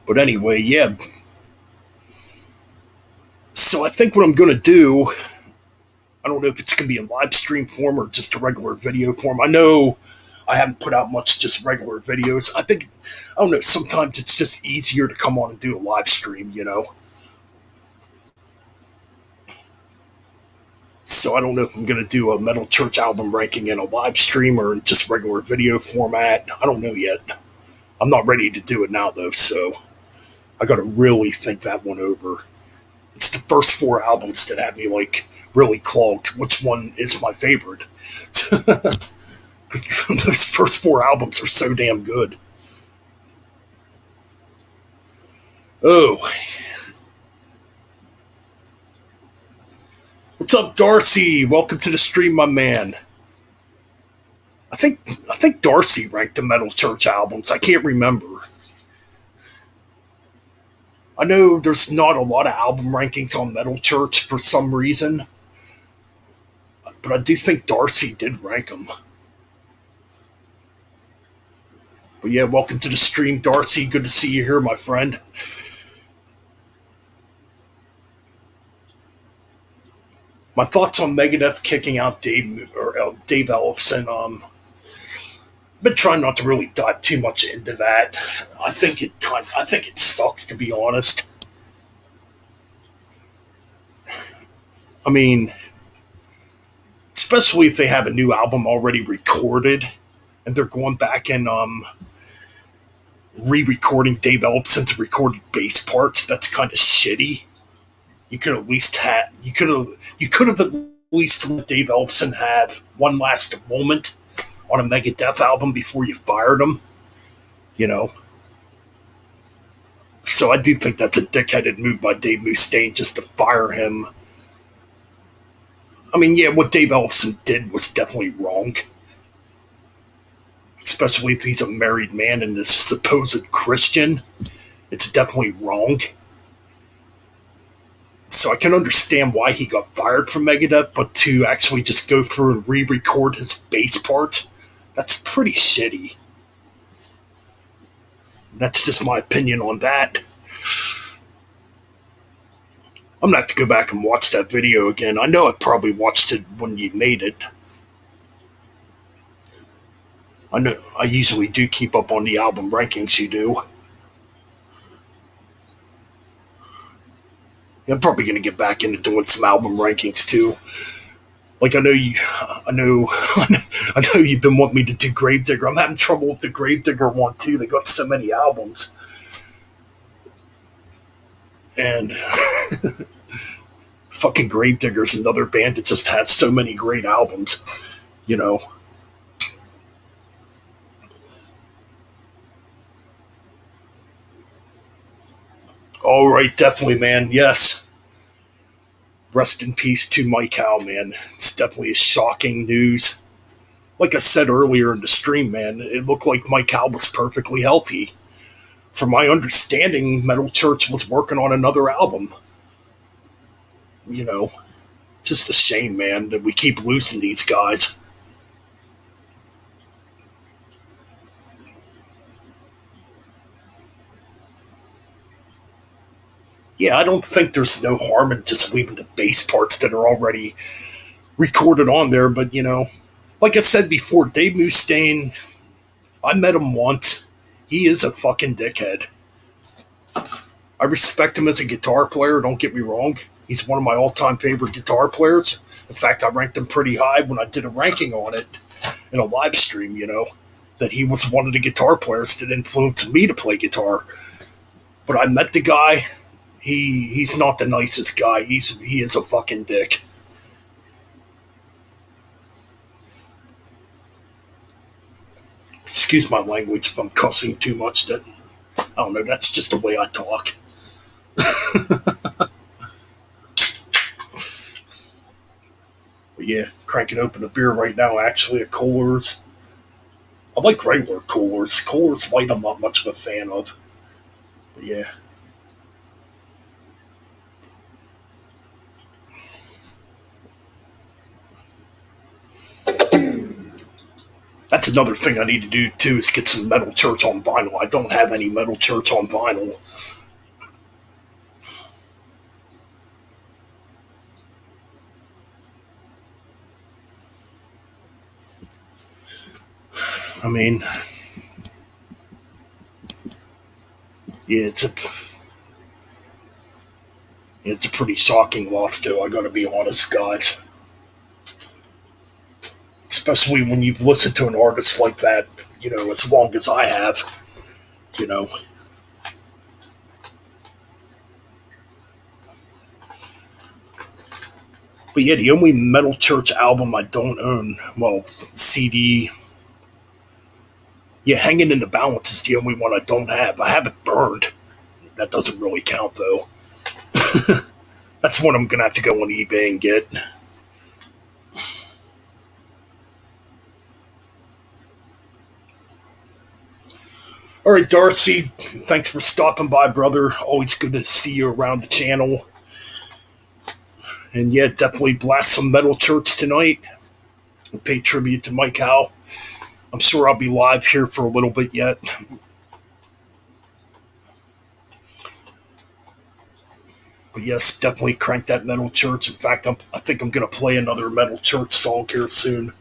But anyway, yeah. So I think what I'm going to do, I don't know if it's going to be in live stream form or just a regular video form. I know I haven't put out much just regular videos. I don't know, sometimes it's just easier to come on and do a live stream, you know? So I don't know if I'm going to do a Metal Church album ranking in a live stream or in just regular video format. I don't know yet. I'm not ready to do it now, though, so I got to really think that one over. It's the first 4 albums that have me, like, really clogged. Which one is my favorite? Because those first 4 albums are so damn good. Oh, what's up, Darcy? Welcome to the stream, my man. I think Darcy ranked the Metal Church albums. I can't remember. I know there's not a lot of album rankings on Metal Church for some reason, but I do think Darcy did rank them. But yeah, welcome to the stream, Darcy. Good to see you here, my friend. My thoughts on Megadeth kicking out Dave Ellefson. Been trying not to really dive too much into that. I think it sucks, to be honest. I mean, especially if they have a new album already recorded and they're going back and re-recording Dave Ellefson's recorded bass parts. That's kind of shitty. You could have at least let Dave Ellefson have one last moment on a Megadeth album before you fired him. You know, So I do think that's a dickheaded move by Dave Mustaine just to fire him. I mean, yeah, what Dave Ellefson did was definitely wrong, especially if he's a married man and is supposed Christian. It's definitely wrong. So I can understand why he got fired from Megadeth, but to actually just go through and re-record his bass parts, that's pretty shitty. That's just my opinion on that. I'm gonna have to go back and watch that video again. I know I probably watched it when you made it. I know I usually do keep up on the album rankings you do. I'm probably gonna get back into doing some album rankings too. Like I know, I know you've been wanting me to do Gravedigger. I'm having trouble with the Gravedigger one too. They got so many albums, and fucking Gravedigger's another band that just has so many great albums. You know. All right, definitely, man. Yes. Rest in peace to Mike Howe, man. It's definitely shocking news. Like I said earlier in the stream, man, it looked like Mike Howe was perfectly healthy. From my understanding, Metal Church was working on another album. You know, just a shame, man, that we keep losing these guys. Yeah, I don't think there's no harm in just leaving the bass parts that are already recorded on there, but like I said before, Dave Mustaine, I met him once. He is a fucking dickhead. I respect him as a guitar player, don't get me wrong. He's one of my all time favorite guitar players. In fact, I ranked him pretty high when I did a ranking on it in a live stream, that he was one of the guitar players that influenced me to play guitar. But I met the guy. He's not the nicest guy. He is a fucking dick. Excuse my language if I'm cussing too much. That I don't know. That's just the way I talk. But yeah, cranking open a beer right now. Actually, a Coolers. I like regular Coolers. Coolers Light, I'm not much of a fan of. But yeah. That's another thing I need to do too is get some Metal Church on vinyl. I don't have any Metal Church on vinyl. I mean, yeah, it's a pretty shocking loss too. I gotta be honest, guys. Especially when you've listened to an artist like that, as long as I have, you know. But yeah, the only Metal Church album I don't own, well, CD, yeah, Hanging in the Balance is the only one I don't have. I have it burned. That doesn't really count though. That's one I'm gonna have to go on eBay and get. All right, Darcy, thanks for stopping by, brother. Always good to see you around the channel. And yeah, definitely blast some Metal Church tonight and pay tribute to Mike Howe. I'm sure I'll be live here for a little bit yet. But yes, definitely crank that Metal Church. In fact, I think I'm going to play another Metal Church song here soon,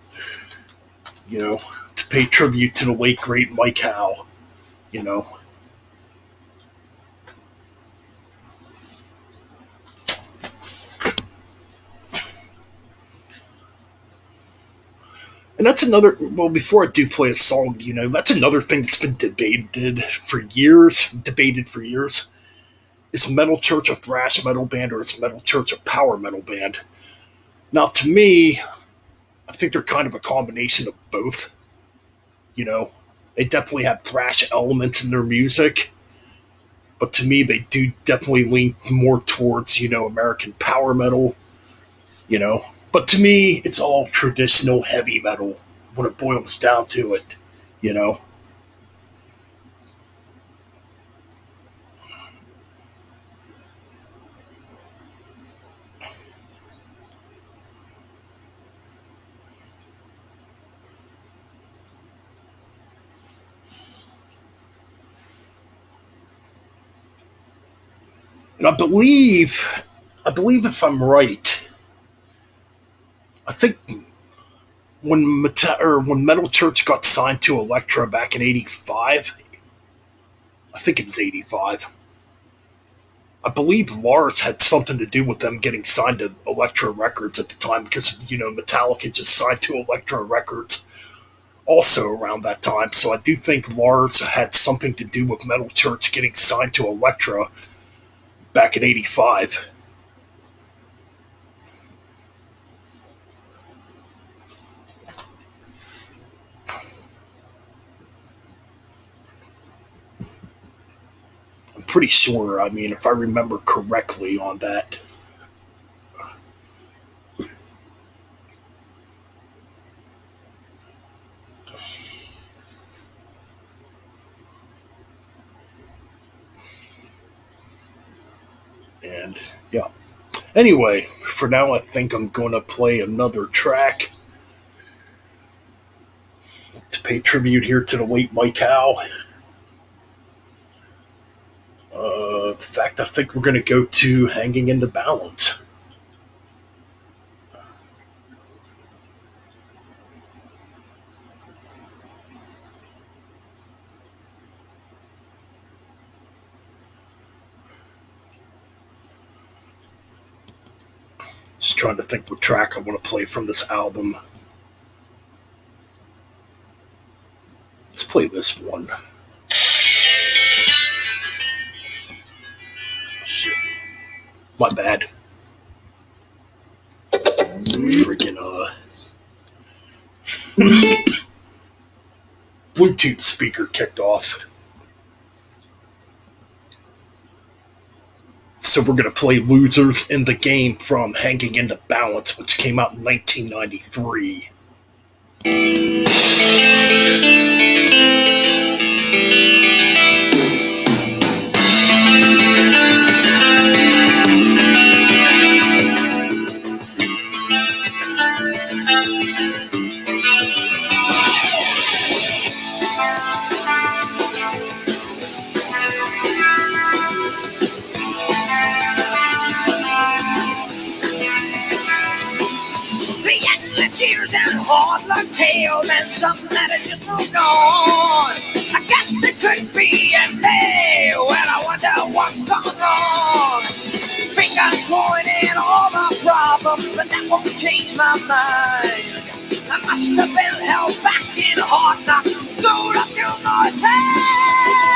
to pay tribute to the late, great Mike Howe, you know. And that's another, well, before I do play a song, that's another thing that's been debated for years. Is Metal Church a thrash metal band or is Metal Church a power metal band? Now, to me, I think they're kind of a combination of both. You know, they definitely have thrash elements in their music, but to me, they do definitely lean more towards, American power metal, you know. But to me, it's all traditional heavy metal when it boils down to it, you know. And I believe if I'm right, I think when Metal Church got signed to Elektra back in '85, I think it was '85. I believe Lars had something to do with them getting signed to Elektra Records at the time because Metallica just signed to Elektra Records also around that time. So I do think Lars had something to do with Metal Church getting signed to Elektra back in '85. I'm pretty sure. I mean, if I remember correctly on that. And yeah. Anyway, for now, I think I'm going to play another track to pay tribute here to the late Mike Howe. In fact, I think we're going to go to Hanging in the Balance. Just trying to think what track I want to play from this album. Let's play this one. Shit. My bad. Freaking Bluetooth speaker kicked off. So we're going to play Losers in the Game from Hanging in the Balance, which came out in 1993. The endless years and hard luck tales and something that had just moved on. I guess it could be a day when I wonder what's gone wrong. Fingers pouring in all the problems, but that won't change my mind. I must have been held back in hard knocks, screwed up your more time.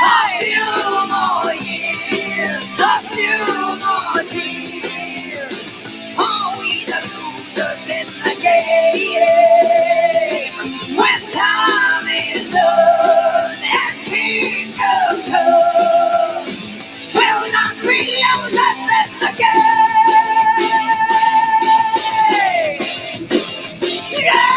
A few more years, a few more years. Are we the losers in the game? When time is done and kingdom comes, we'll not be losers in the game. Yeah.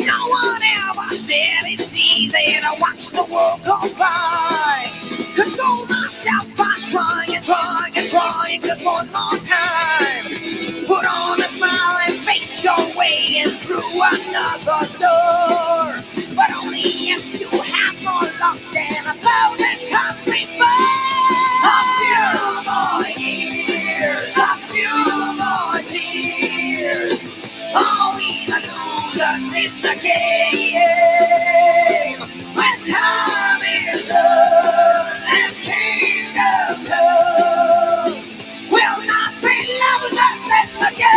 No one ever said it's easy to watch the world go by. Console myself by trying just one more time. Put on a smile and make your way in through another door. But only if you have more luck than 1,000 comes before. A few more years, a few more years. Are we the losers in the game? When time is done and kingdom comes, we'll not be losers in the game.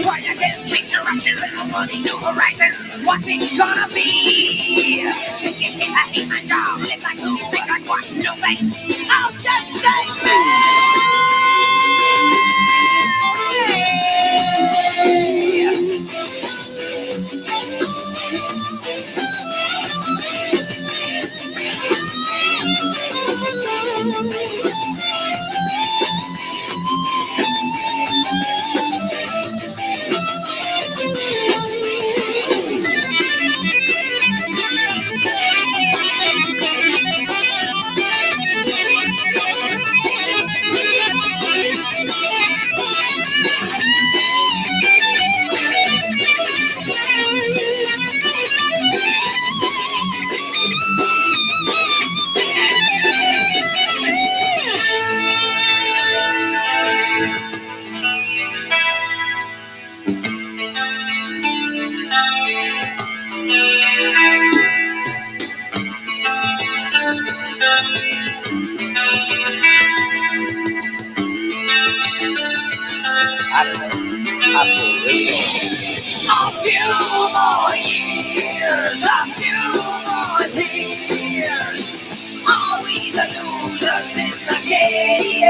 Try again, change direction, little money, new horizon. What's it gonna be? Take it, I hate my job, live like who? Think I want no thanks. I'll just stay I don't know. I feel really low. A few more years, a few more years. Are we the losers in the game?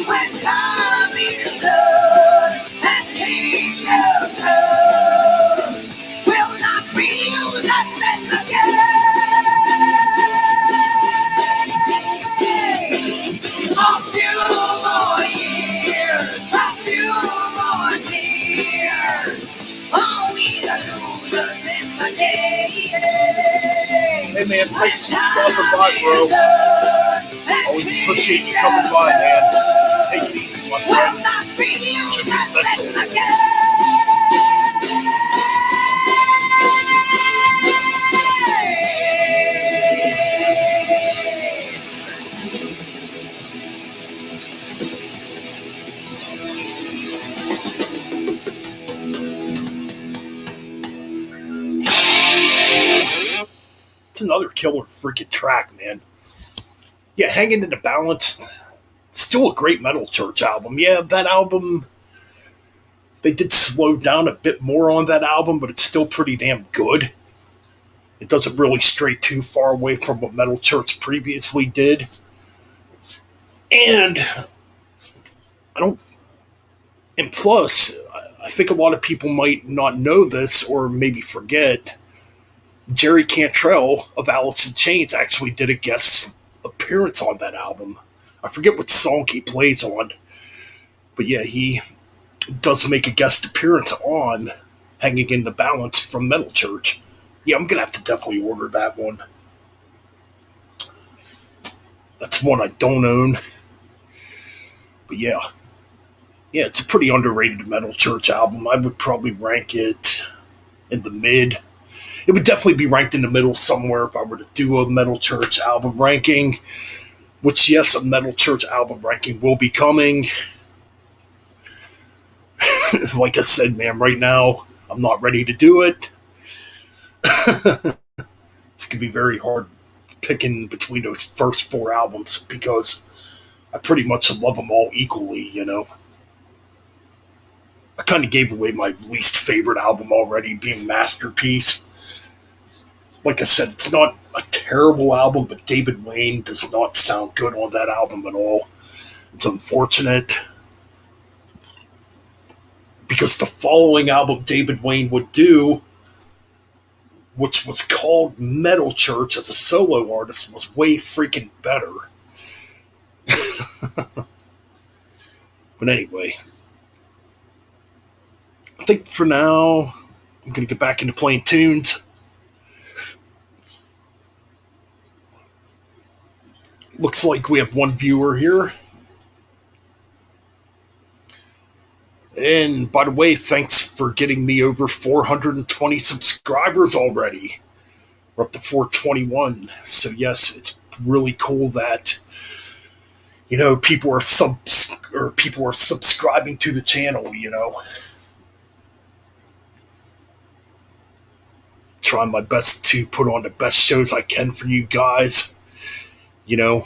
When time is done and kingdom comes, we'll not be losers in the game. A few more years, a few more years. Are we the losers in the game? Hey man, thanks for stopping by, bro. Always appreciate you coming by, man. Just take it easy, my friend. Keep it mental. It's another killer freaking track, man. Yeah, Hanging in the Balance, still a great Metal Church album. Yeah, that album, they did slow down a bit more on that album, but it's still pretty damn good. It doesn't really stray too far away from what Metal Church previously did. And I don't, and plus, I think a lot of people might not know this or maybe forget. Jerry Cantrell of Alice in Chains actually did a guest appearance on that album. I forget what song he plays on, but yeah, he does make a guest appearance on Hanging in the Balance from Metal Church. Yeah, I'm gonna have to definitely order that one. That's one I don't own, but yeah, it's a pretty underrated Metal Church album. I would probably rank it in the mid. It would definitely be ranked in the middle somewhere if I were to do a Metal Church album ranking. Which, yes, a Metal Church album ranking will be coming. Like I said, man, right now I'm not ready to do it. It's gonna be very hard picking between those first four albums because I pretty much love them all equally. I kind of gave away my least favorite album already, being Masterpiece. Like I said, it's not a terrible album, but David Wayne does not sound good on that album at all. It's unfortunate because the following album David Wayne would do, which was called Metal Church as a solo artist, was way freaking better. But anyway, I think for now, I'm going to get back into playing tunes. Looks like we have one viewer here. And by the way, thanks for getting me over 420 subscribers already. We're up to 421. So yes, it's really cool that people are people are subscribing to the channel. trying my best to put on the best shows I can for you guys. You know,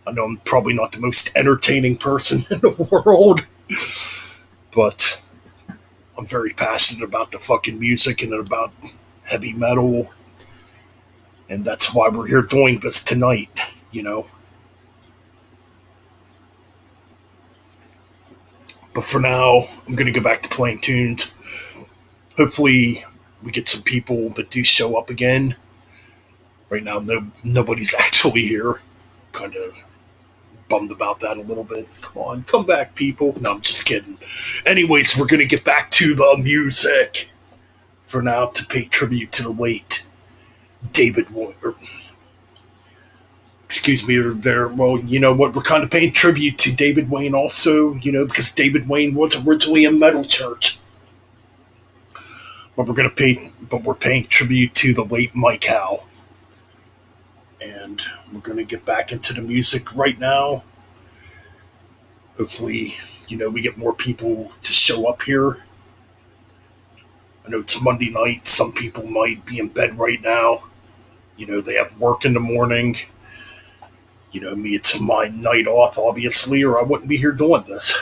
I know I'm probably not the most entertaining person in the world, but I'm very passionate about the fucking music and about heavy metal, and that's why we're here doing this tonight, you know. But for now, I'm going to go back to playing tunes. Hopefully, we get some people that do show up again. Right now, nobody's actually here. Kind of bummed about that a little bit. Come on, come back, people. No, I'm just kidding. Anyways, we're going to get back to the music for now to pay tribute to the late David Wayne. Excuse me, there. Well, you know what? We're kind of paying tribute to David Wayne also, you know, because David Wayne was originally a metal church. But we're paying tribute to the late Mike Howe. And we're going to get back into the music right now. Hopefully, you know, we get more people to show up here. I know it's Monday night. Some people might be in bed right now. You know, they have work in the morning. You know, me, it's my night off, obviously, or I wouldn't be here doing this.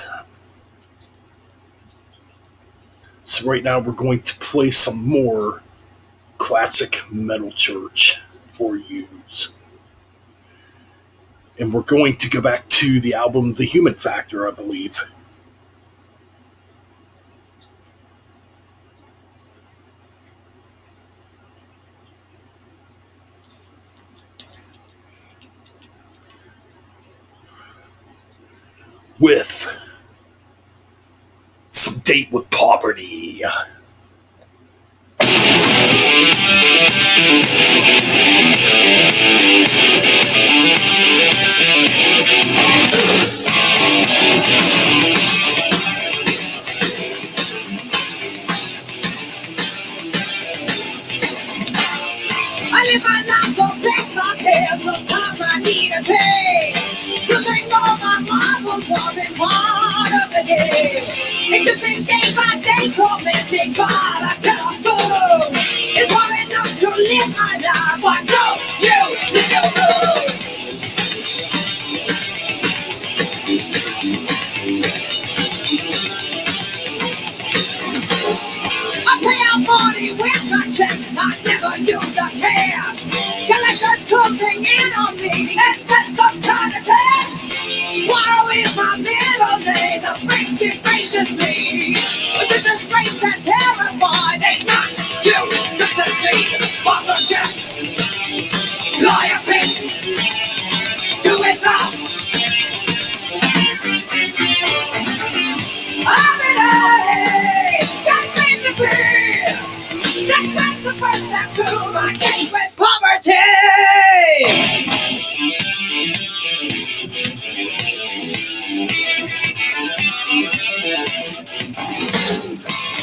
So right now we're going to play some more classic metal church for you. And we're going to go back to the album The Human Factor, I believe. With some Date with Poverty. I live my life so fast I can. Sometimes I need a change. You think all my marbles wasn't part of the game. It's just been day by day tormenting God. I tell a fool it's hard enough to live my life. Why don't you live your road? I pay out money with my check. I never use the cash. Collectors closing in on me, and that's some kind of test. Borrow is my middle name. The bricks get graciously. But this is race that terrified. They not you succeed. Boss or chef, lawyer pit, do it all. I'm in a just make me feel. Just like the first step to my gate with poverty.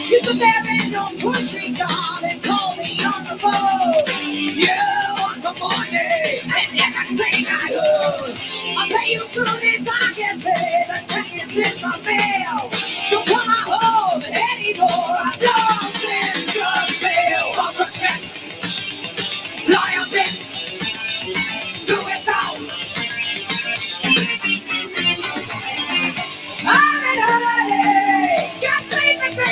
Used to bury no country job and call me on the phone. You want the money and everything I own. I'll pay you soon as I get paid. The check is in my mail. Don't come home anymore. I'm lost in the mail. Off a check, lie a bit, do it all. I'm in a holiday, just leave me be.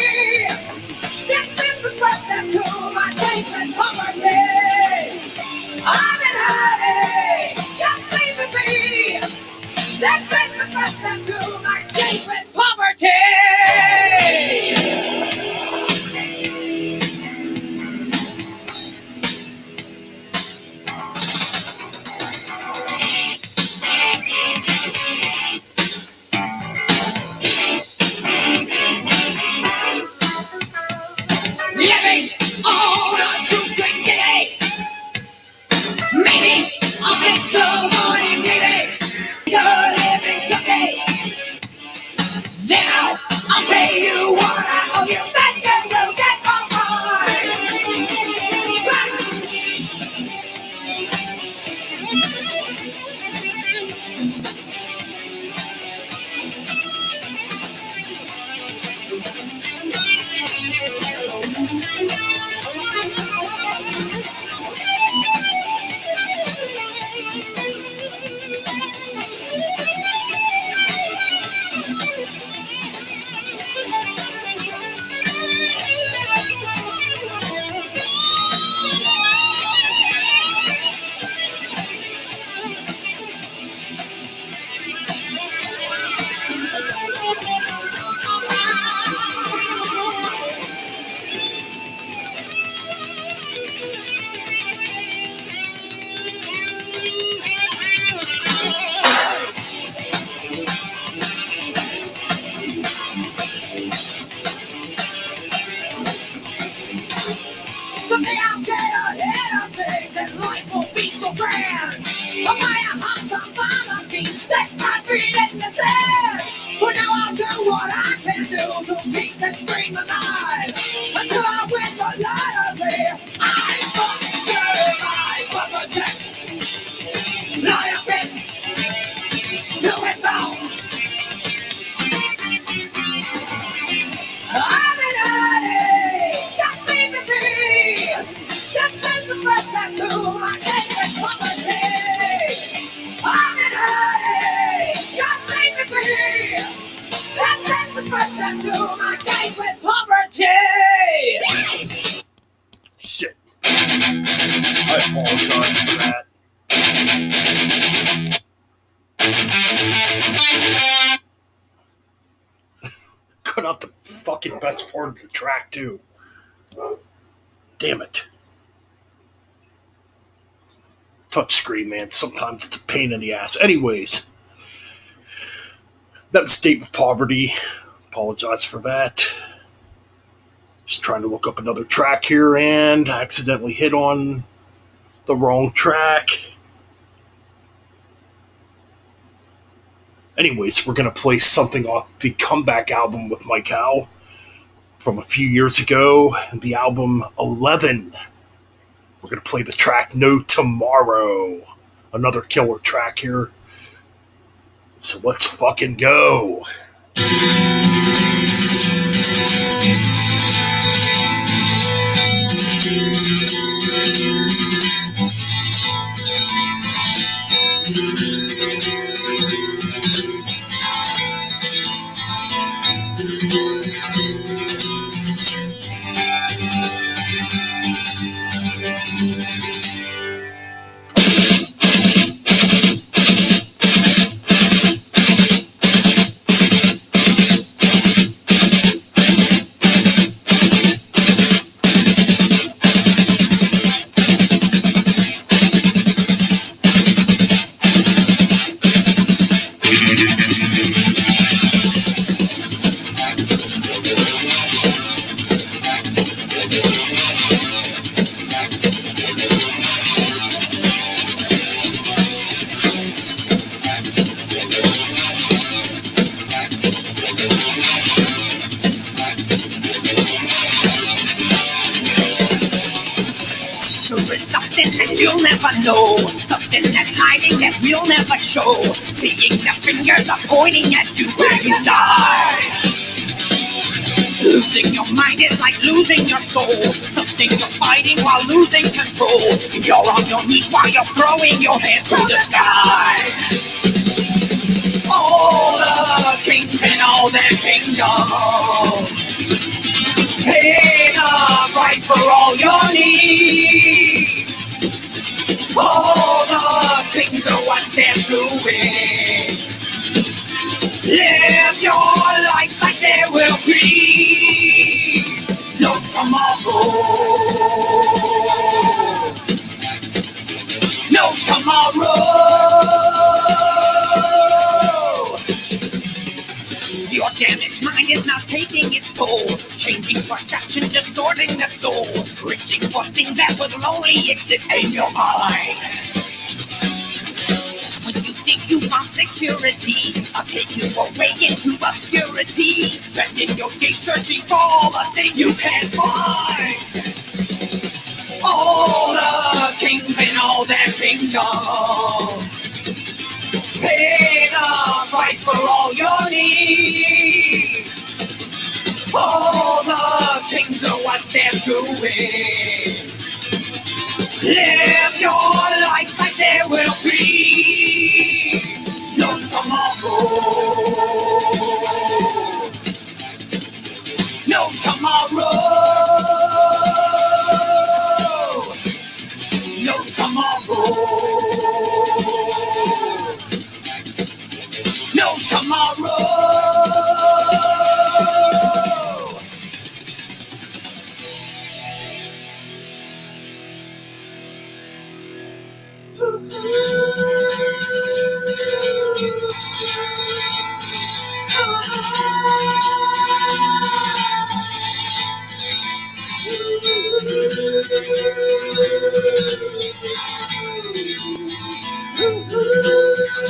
This is the first step to my faith and poverty. I'm in a holiday, just leave me be. This is the first step to my faith and poverty. Living on a shoestring day. Maybe I'll make some money, maybe you're living someday. Then I'll pay you what I owe you. Then you will get some monkeys, stick my feet in the sand. For now I'll do what I can do to keep the dream alive. Until I win the lottery, I must survive. But the check, lie a bit, do it now. I'm an addict, just leave me be. Just take the first tattoo, I can't get poverty. I'm an addict, just leave me be. Just take the first tattoo, I can't with poverty. Shit. I apologize for that. Cut out the fucking best part of the track, too. Damn it. Touchscreen, man. Sometimes it's a pain in the ass. Anyways, that was State with Poverty. Apologize for that. Just trying to look up another track here and accidentally hit on the wrong track. Anyways, we're going to play something off the Comeback album with Mike Howe from a few years ago, the album 11. We're going to play the track No Tomorrow. Another killer track here. So let's fucking go. You'll never know something that's hiding that we'll never show. Seeing the fingers are pointing at you where you die. Losing your mind is like losing your soul. Something you're fighting while losing control. You're on your knees while you're throwing your hands through the sky. All the kings and all their kingdoms pay the price for all your needs. All the things are what they're doing. Live your life like there will be no tomorrow. No tomorrow. Your damaged mind is now taking its toll, changing perception, distorting the soul, reaching for things that would only exist in your mind. Just when you think you found security, I'll take you away into obscurity, spending your days searching for all the things you can't find. All the kings and all their kingdoms pay the price for all your needs. All the things are what they're doing. Live your life like there will be no tomorrow. No tomorrow. No tomorrow. No tomorrow. All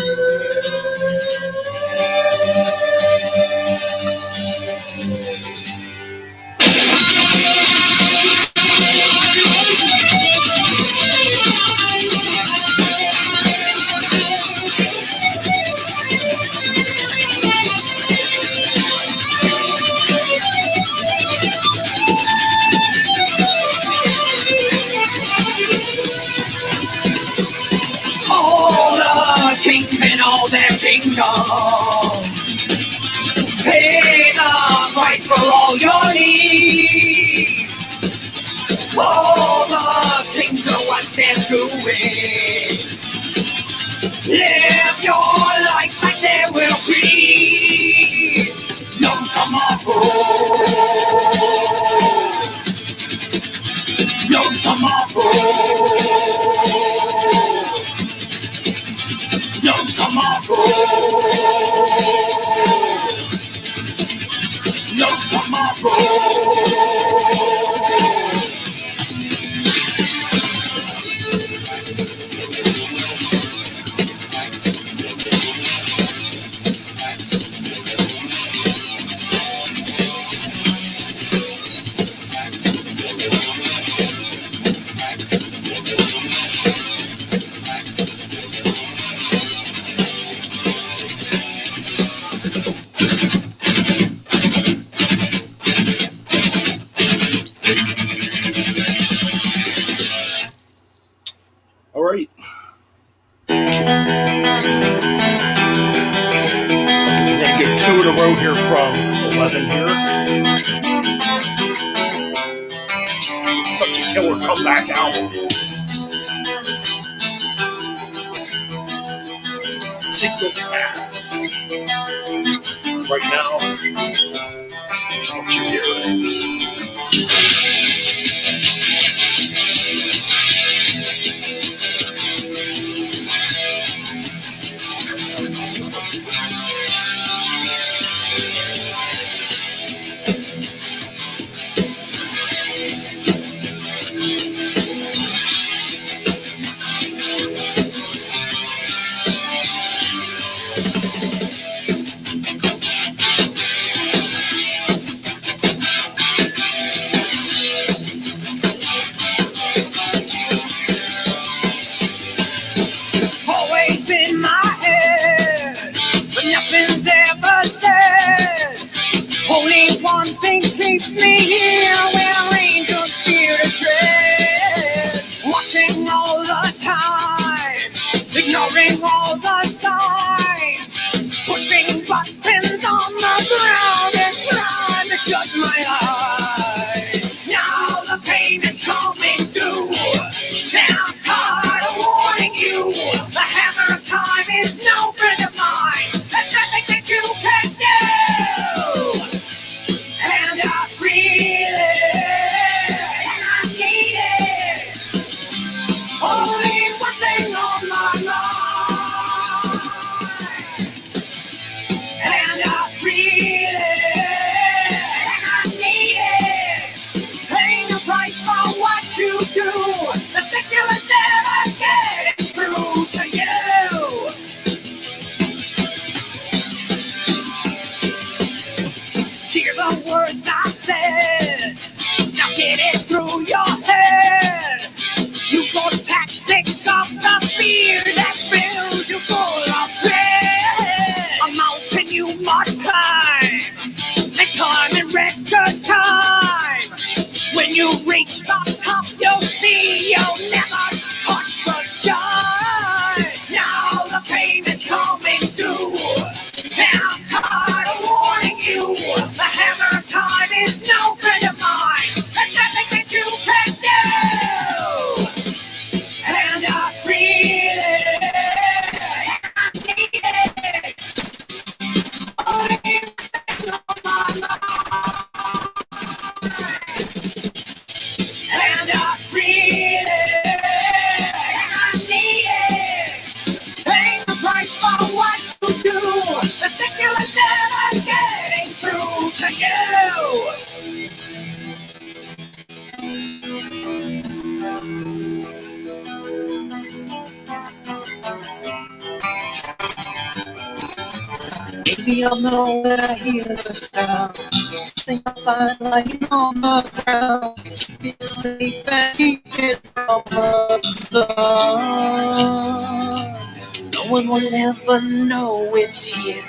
the kings and all their kingdom pay the price for all your needs. All the kings know what they're doing. Live your life like there will be no tomorrow. No tomorrow. No tomorrow. No tomorrow. All right. We're going to get two in a row here from 11 here. Such a killer comeback album. Secret Path. Right now, just want you hear it. Always in my head, but nothing's ever said. Only one thing keeps me here, where angels fear to tread. Watching all the time, ignoring all the signs, pushing buttons on the ground and trying to shut my eyes. Now the pain is coming through, and I'm tired of warning you. The hammer of time is no friend of mine. There's nothing that you can do. And I feel it, and I need it. Only one thing on my mind. And I feel it, and I need it. Paying the price for what you do. The signal is never getting through to you. Hear the words I said. Now get it through your head. Use your tactics of the fear that fills you full of dread. A mountain you must climb, and climb in record time. When you reach the top, you'll see you'll never touch the sky. Now the pain is coming through, and I'm tired of warning you. The hammer of time is no friend of mine. There's nothing that you can do. And I feel it, and I need it. Only thing on my mind. And I feel it, and I need it. Paying the price for what you do. The signal is never getting through to Maybe I'll know when I hear the sound. Something I find lying on the ground. Keep it safe and keep it from the sun. No one will ever know it's here.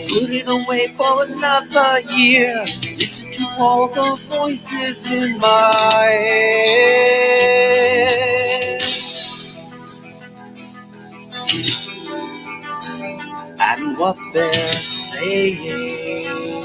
Put it away for another year. Listen to all the voices in my head and what they're saying.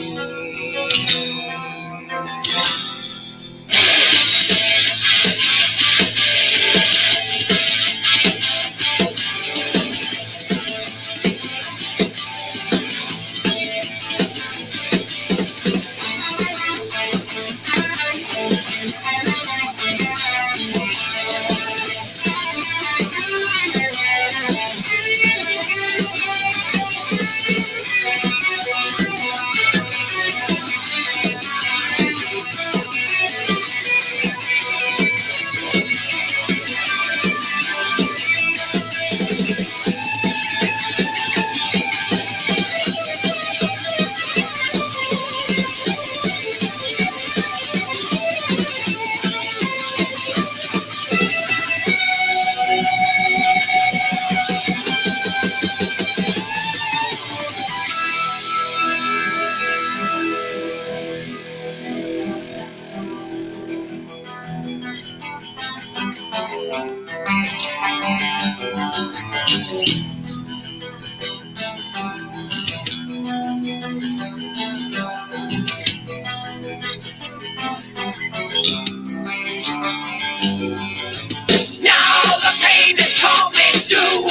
Now the pain is coming due.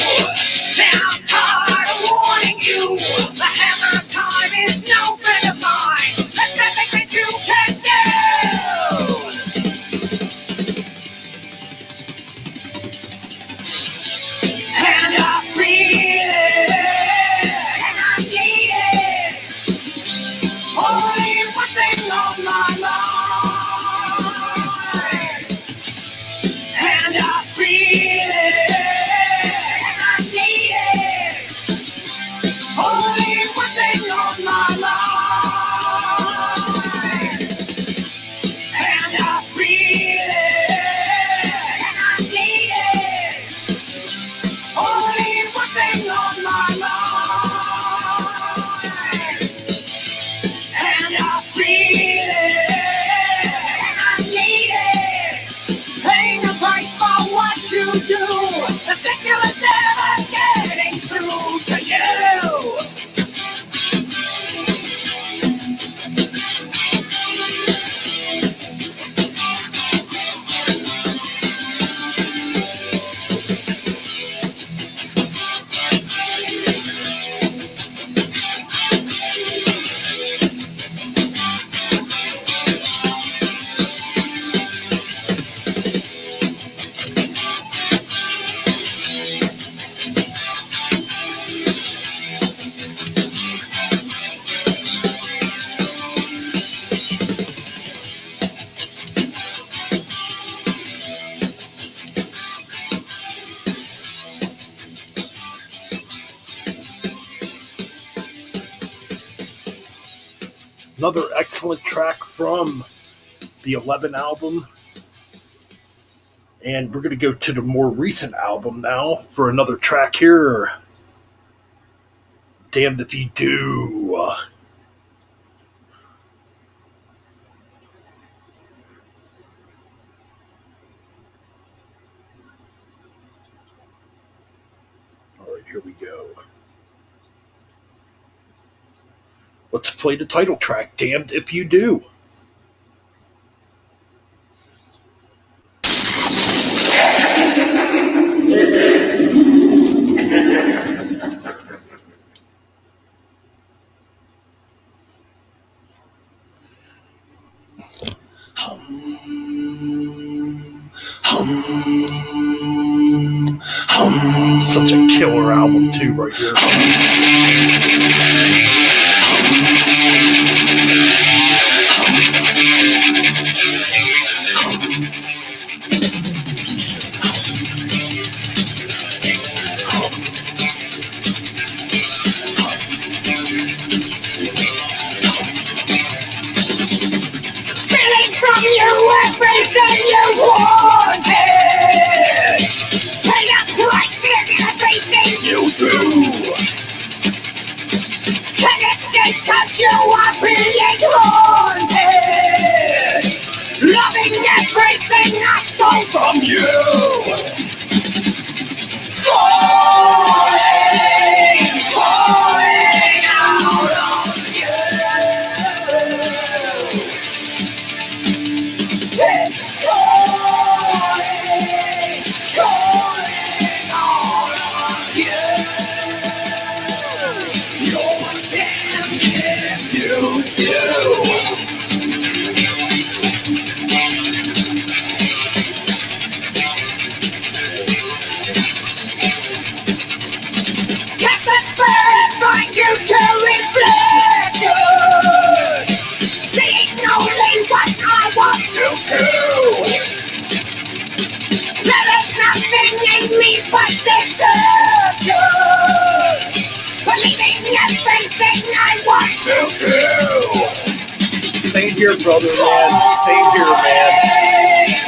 Now I'm tired of warning you. The hammer of time is no friend of mine. There's nothing that you can do. And I feel it, and I need it. Only one thing on my mind. And I feel it, and I need it. Only one thing on my mind. And I feel it, and I need it. Only one thing on my mind. And I feel it, and I need it. Paying the price for what you do. The signal is never getting through to you. Another excellent track from the 11 album. And we're going to go to the more recent album now for another track here. Damned If You Do. All right, here we go. Let's play the title track, Damned If You Do. Such a killer album, too, right here. because you are being haunted. Loving everything I stole from you. Falling, falling out of you. It's calling, calling all of you. You're damned if you do. Cast the spirit, find you to reflection. Seeing only what I want to do. There is nothing in me but deception. Believing everything I want to do. Same here, brother, man. Same here, man.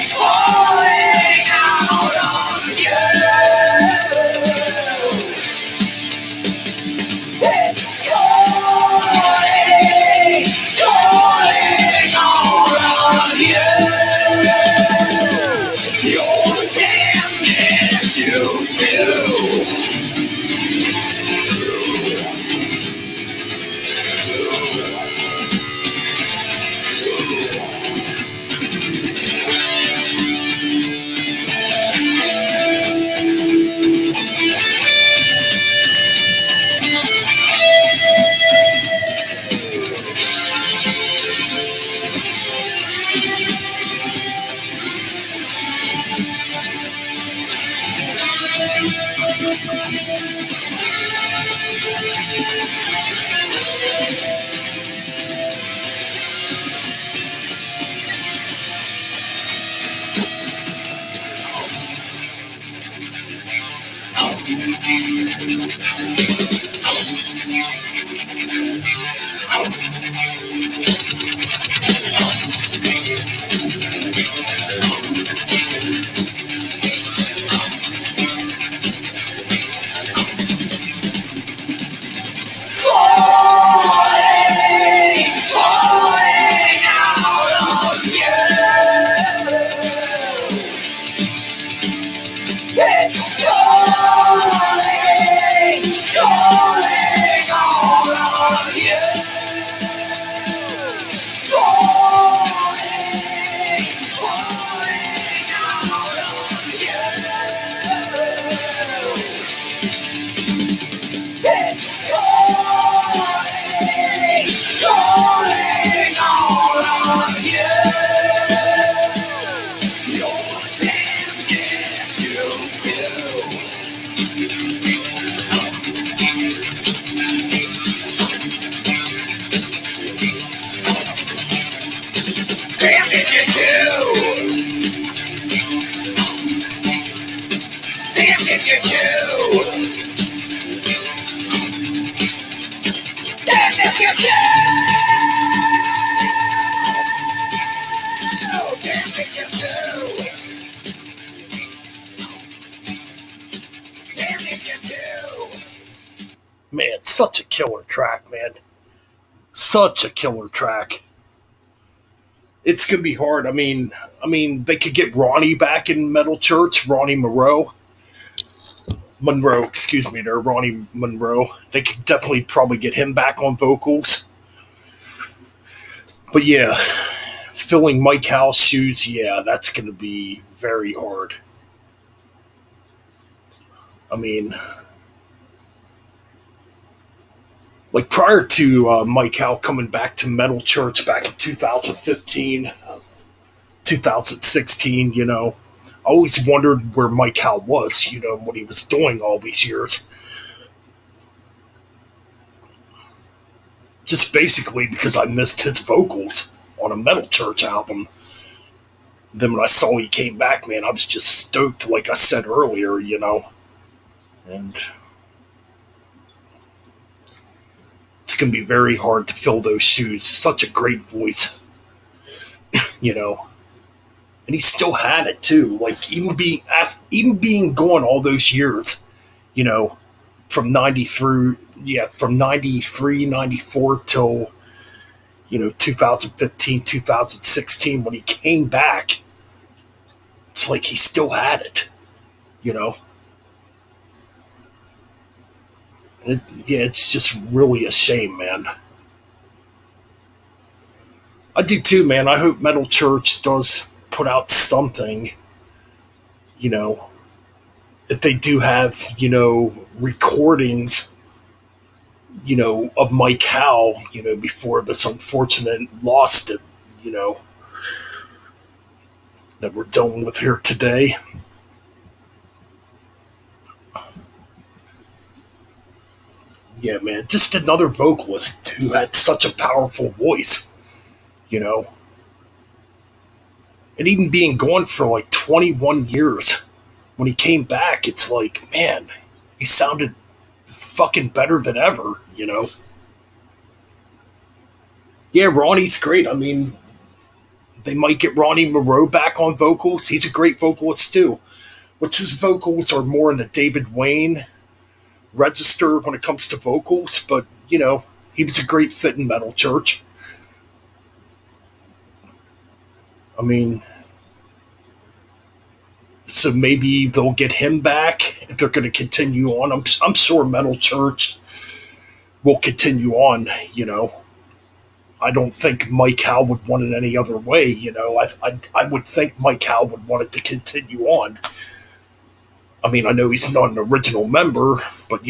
Falling out of you. It's calling, calling all of you. You're damned if you do. Falling, falling out of you. It's calling, calling all of you. Falling, falling out of you. It's calling, calling all of you. You're damned if you do. Damned if you do. Damned if you do. Damned if you do. Damned if you do. Damned if you do. Man, such a killer track, man. Such a killer track. It's gonna be hard. They could get Ronnie back in Metal Church. Ronnie Monroe, excuse me, there, Ronnie Monroe. They could definitely probably get him back on vocals. But yeah, filling Mike Howe's shoes, yeah, that's gonna be very hard. I mean, like prior to Mike Howe coming back to Metal Church back in 2015, 2016, I always wondered where Mike Howe was, what he was doing all these years. Just basically because I missed his vocals on a Metal Church album. Then when I saw he came back, man, I was just stoked, like I said earlier. And it's going to be very hard to fill those shoes. Such a great voice, you know. And he still had it too. Like even being gone all those years, you know, from 90 through, yeah, from 93, 94 till, 2015, 2016, when he came back, it's like he still had it, you know? Yeah, it's just really a shame, man. I do too, man. I hope Metal Church does put out something, you know, if they do have, recordings, of Mike Howe, before this unfortunate loss that, you know, that we're dealing with here today. Yeah, man, just another vocalist who had such a powerful voice, you know, and even being gone for like 21 years, when he came back, it's like, man, he sounded fucking better than ever, you know? Yeah, Ronnie's great. I mean, they might get Ronnie Moreau back on vocals. He's a great vocalist too, which his vocals are more in the David Wayne register when it comes to vocals, but, he was a great fit in Metal Church. I mean, so maybe they'll get him back if they're going to continue on. I'm sure Metal Church will continue on, I don't think Mike Howe would want it any other way. I would think Mike Howe would want it to continue on. I mean, I know he's not an original member, but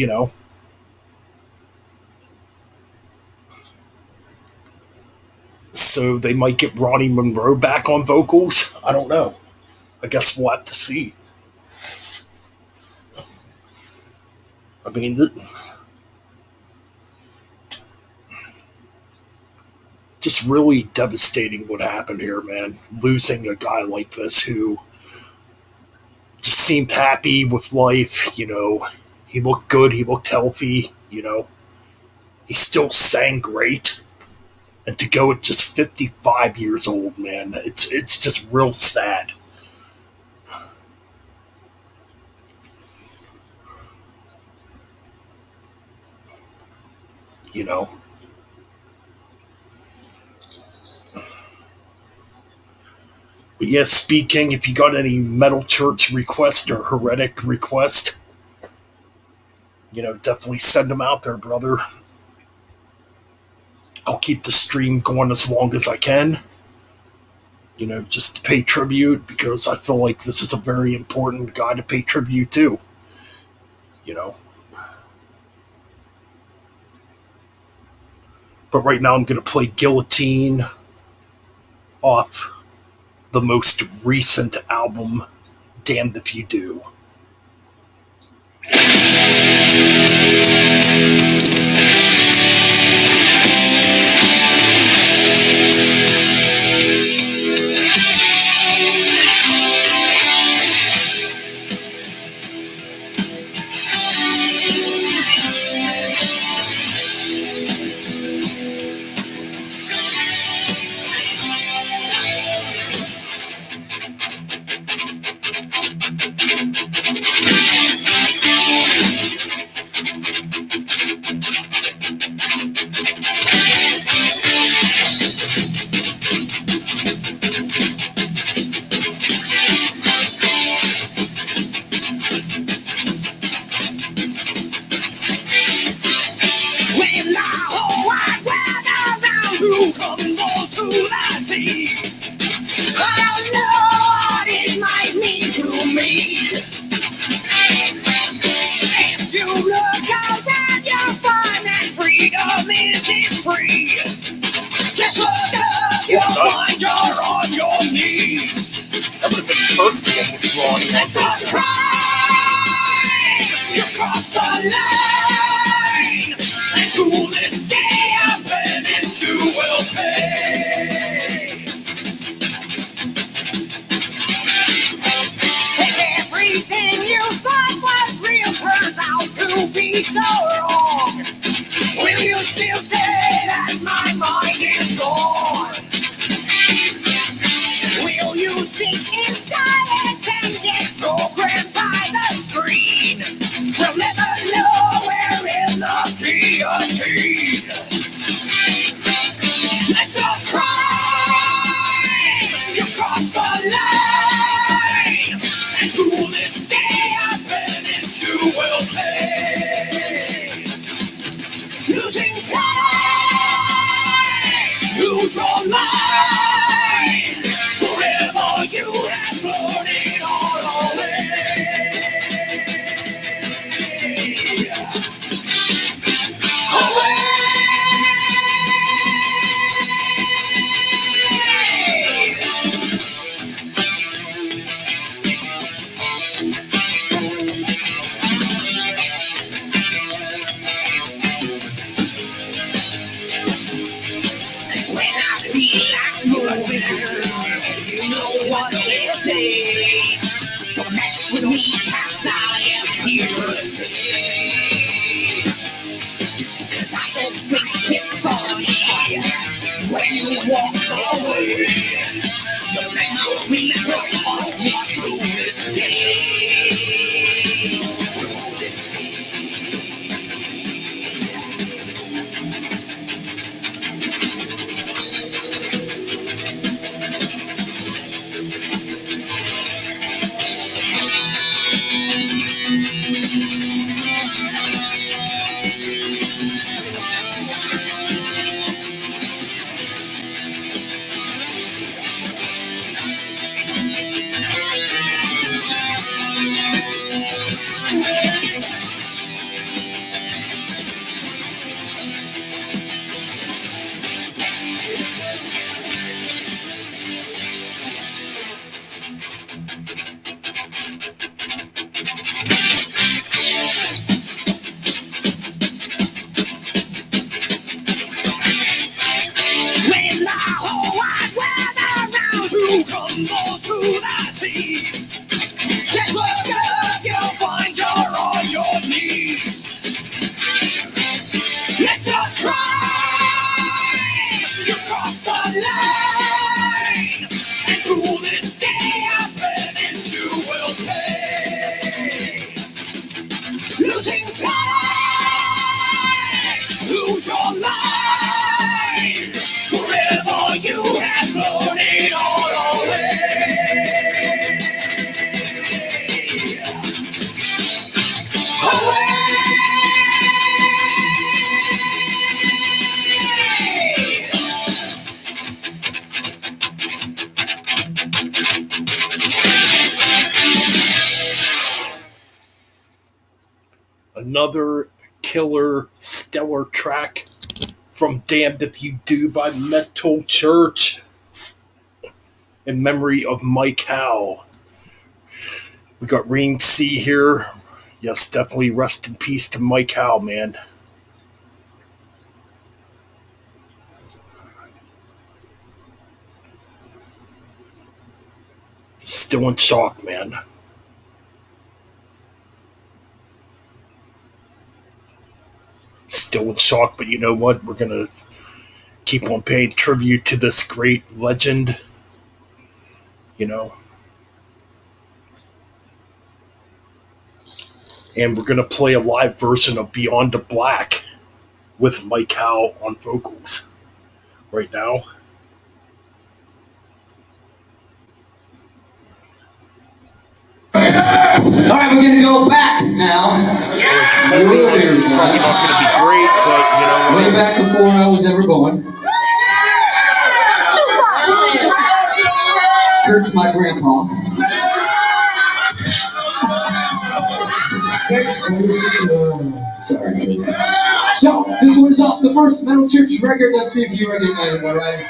so they might get Ronnie Monroe back on vocals. I don't know. I guess we'll have to see. I mean, just really devastating what happened here, man. Losing a guy like this who just seemed happy with life, He looked good, he looked healthy, He still sang great. And to go at just 55 years old, man, it's just real sad. You know. But yes, speaking, if you got any Metal Church request or Heretic request, definitely send them out there, brother. I'll keep the stream going as long as I can, just to pay tribute, because I feel like this is a very important guy to pay tribute to, you know. But right now I'm going to play Guillotine off the most recent album, Damned If You Do. First one would be Ronnie on vocals. You crossed the line, and to this day I'm penance you will pay. If everything you thought was real turns out to be so wrong, will you still say that my mind is gone? Will you sit in silence and get programmed by the screen? We'll never know where guillotine. It's a crime. You crossed the line, and to this day I've been in you will pay. Losing time, lose your mind. Forever you have blown it all away. Cause when I feel like moving, you know what they say. Don't mess with me, cause I am here to stay. Cause I don't think it's funny when you walk away. The memory of what to this day. To this day. When the whole wide world around you crumbles to the sea, just look up, you'll find you're on your knees. It's a crime, you crossed the line, and through this day I've been and you will pay. Losing time, lose your mind. Forever you have blown it all away. Another killer, stellar track from Damned If You Do by Metal Church in memory of Mike Howe. We got Rain C here. Yes, definitely rest in peace to Mike Howe, man. Still in shock, man. Still in shock, but you know what? We're going to keep on paying tribute to this great legend. You know. And we're going to play a live version of Beyond the Black with Mike Howe on vocals right now. Alright, we're gonna go back now. It's probably not going to be great, but you know. Way back before I was ever born. Kurt's my grandpa. Sorry. So, this one's off the first Metal Church record. Let's see if you recognize it, alright?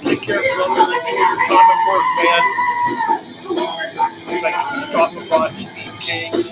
Take care, brother. Enjoy your time at work, man. Thanks for stopping by, Speed King.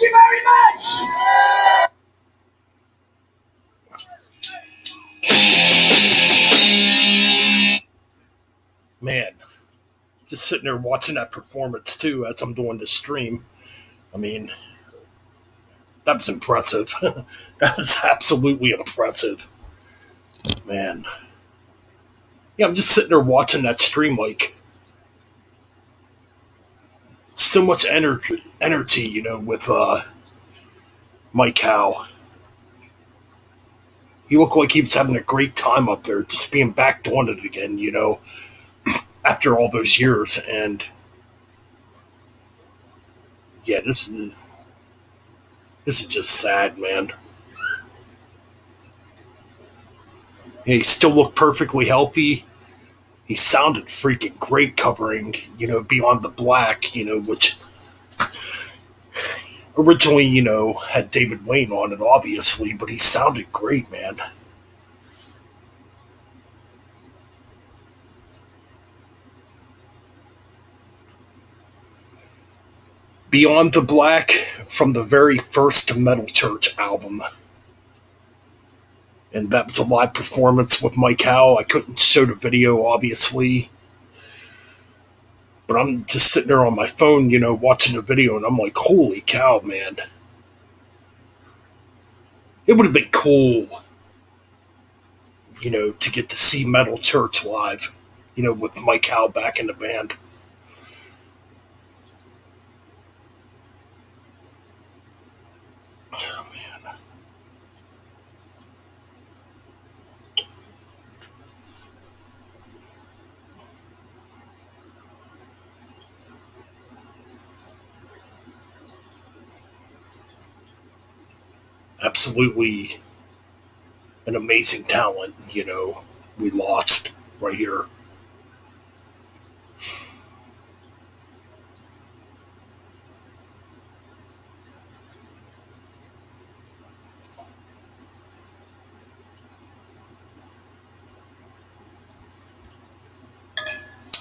you very much. Man, just sitting there watching that performance too as I'm doing the stream. I mean, that was impressive. That was absolutely impressive, man. Yeah, I'm just sitting there watching that stream, like so much energy, with Mike Howe. He looked like he was having a great time up there, just being back doing it again, after all those years. And yeah, this is just sad, man. Yeah, he still looked perfectly healthy. He sounded freaking great covering, Beyond the Black, which originally, had David Wayne on it, obviously, but he sounded great, man. Beyond the Black from the very first Metal Church album. And that was a live performance with Mike Howe. I couldn't show the video, obviously, but I'm just sitting there on my phone, watching the video, and I'm like, holy cow, man. It would have been cool, to get to see Metal Church live, with Mike Howe back in the band. Oh, man. Absolutely an amazing talent, we lost right here.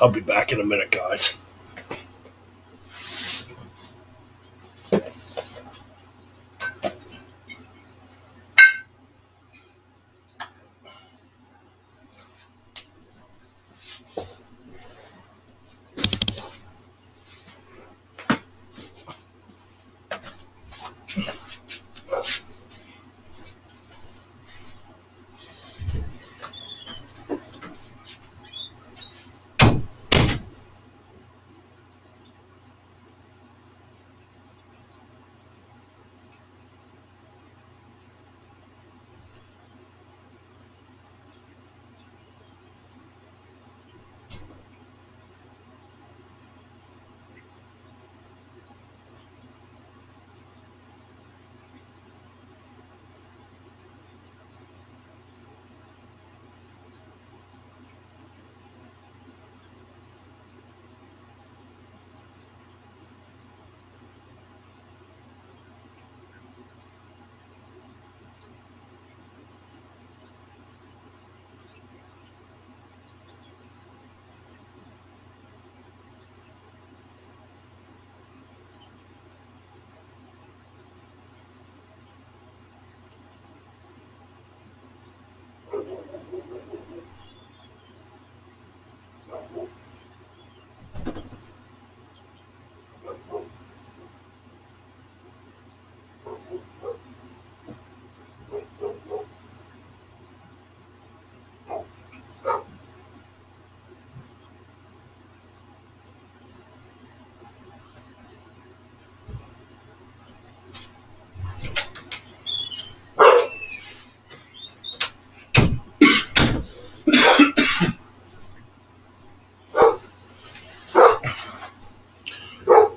I'll be back in a minute, guys.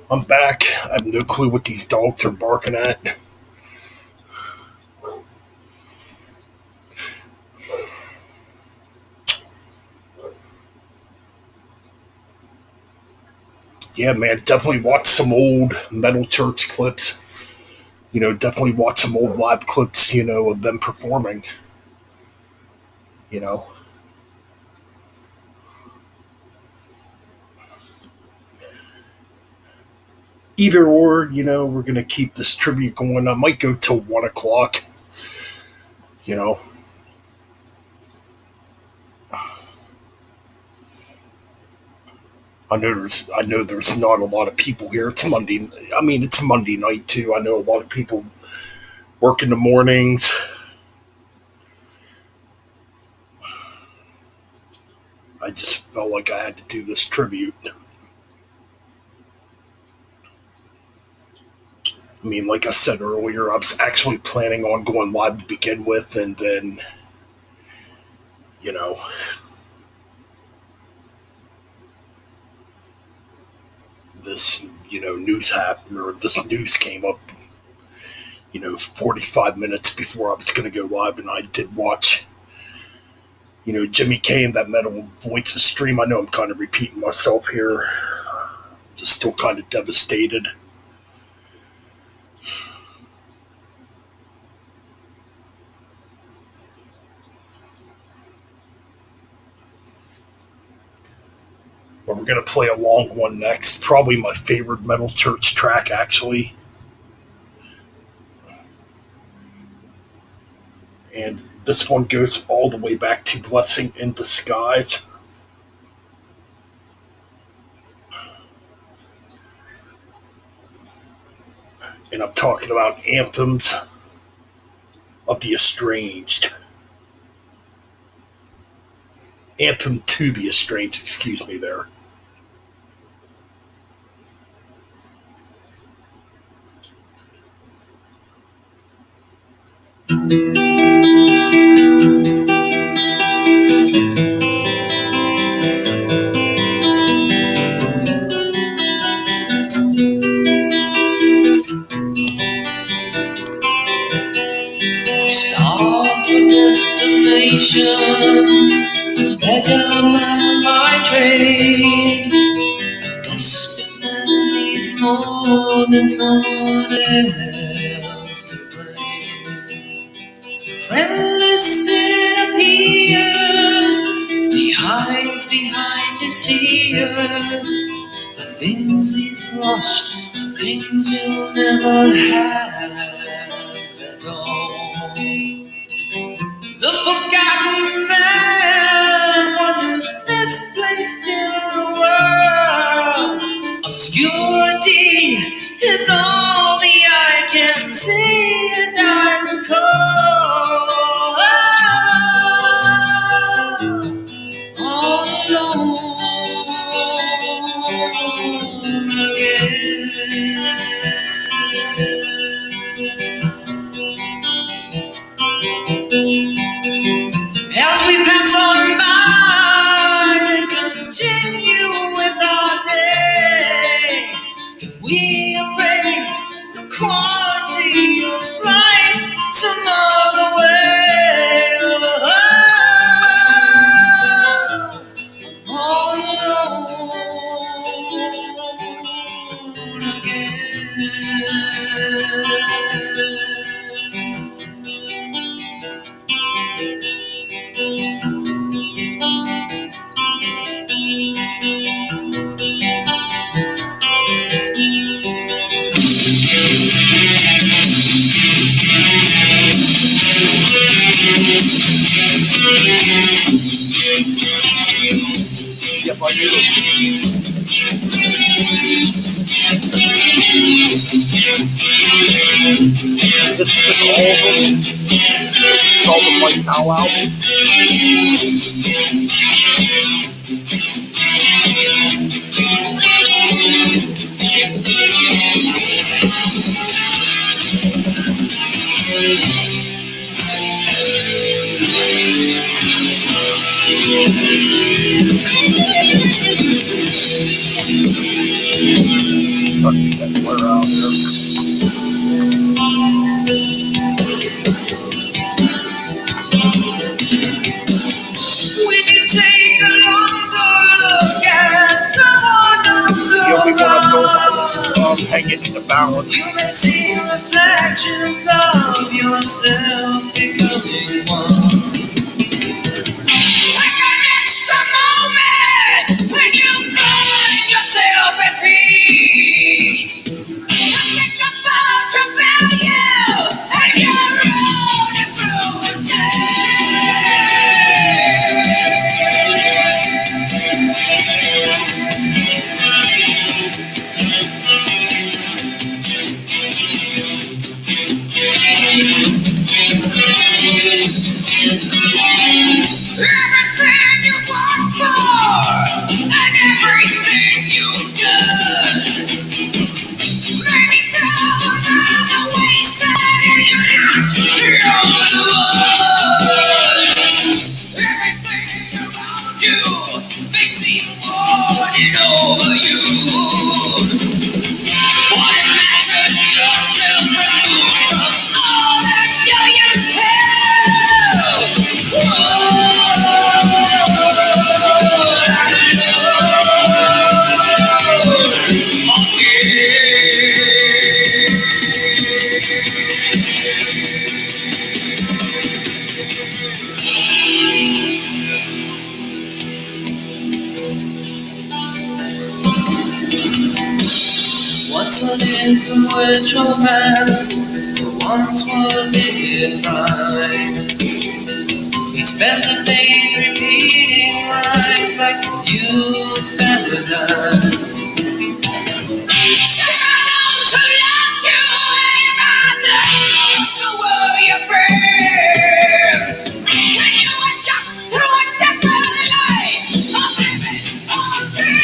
I'm back. I have no clue what these dogs are barking at. Yeah, man, definitely watch some old Metal Church clips. Definitely watch some old live clips, of them performing. You know, Either or, we're gonna keep this tribute going. I might go till 1 o'clock. You know, I know there's not a lot of people here. It's Monday. I mean, it's Monday night too. I know a lot of people work in the mornings. I just felt like I had to do this tribute. I mean, like I said earlier, I was actually planning on going live to begin with, and then, you know, this, news happened, or this news came up, 45 minutes before I was going to go live, and I did watch, Jimmy Kane, that Metal Voices stream. I know I'm kind of repeating myself here. Just still kind of devastated. But we're going to play a long one next. Probably my favorite Metal Church track, actually. And this one goes all the way back to Blessing in Disguise. And I'm talking about Anthems of the Estranged. Anthem to the Estranged, excuse me there. Start your destination, beggar man by trade. Desperate man needs more than someone else to blame. Friendless it appears, he hides behind his tears. The things he's lost, the things he'll never have at all. The forgotten man wanders misplaced in the world. Obscurity is all the eye can see, and I recall all alone again. As we pass on by and continue with our day, can we embrace the quality of life some other way? All alone again. Yep, I do. This is an album. It's called the Mike Howe album. That wear out there. We can take a longer look at someone The only one I don't have is hanging in the balance. You may see reflections of yourself becoming one. Take an extra moment when you find yourself at peace. man who once was in his prime. He spent his days repeating lines like you spent the night. Shadows who loved you and others who were your friends. When you were just through a different life, living on the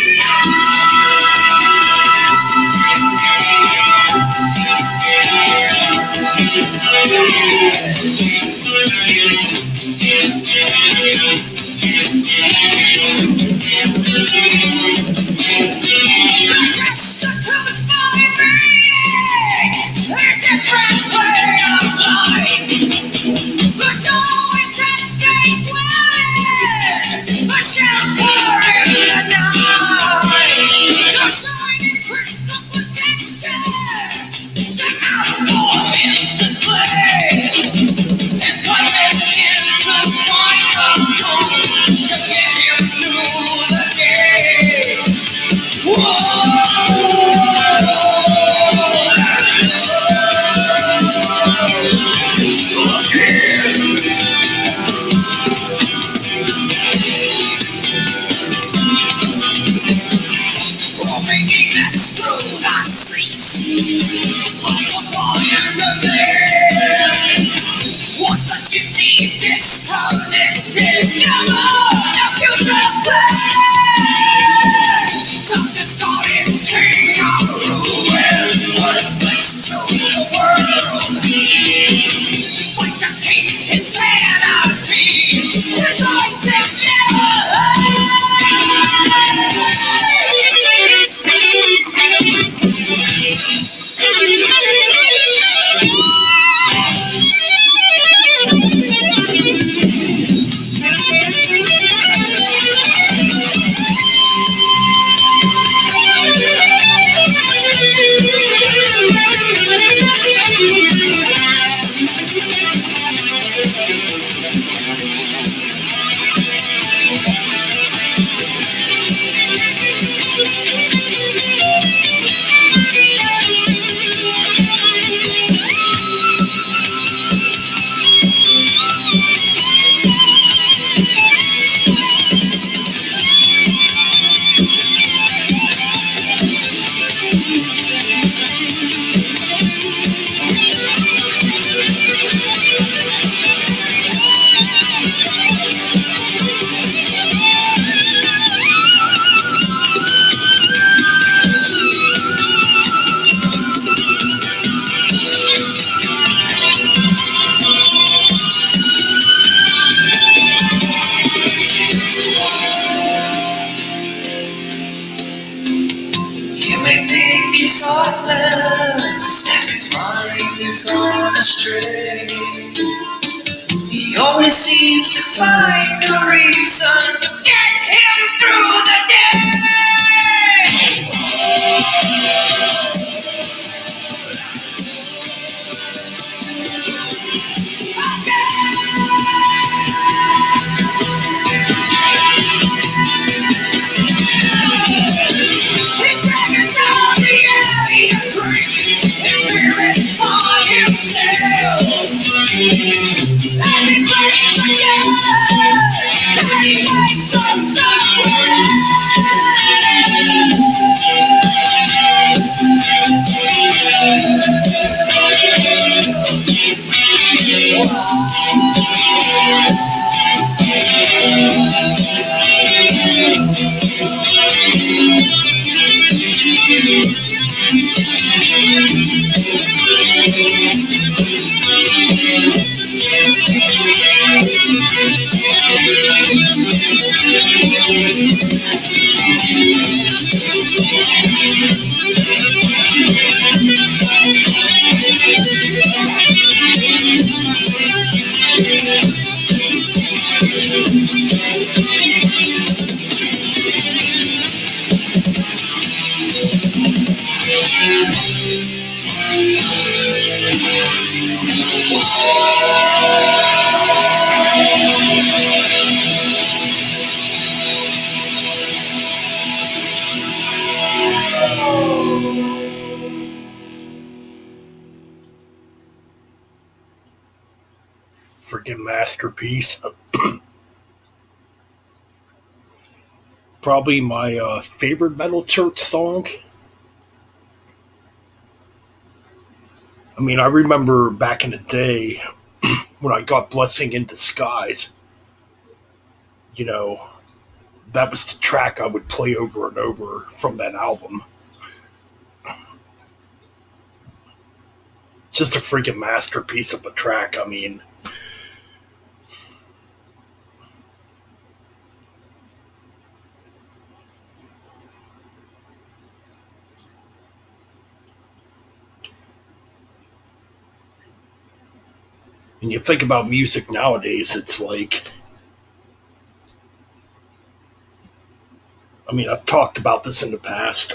seems to find a reason to get him through the He's dragging down the alley to drink his spirits by himself. And he plays again, and he wakes up somewhere. Freaking masterpiece. Probably my favorite Metal Church song. I mean, I remember back in the day when I got Blessing in Disguise, you know, that was the track I would play over and over from that album. It's just a freaking masterpiece of a track. I mean, and you think about music nowadays, it's like, I mean, I've talked about this in the past.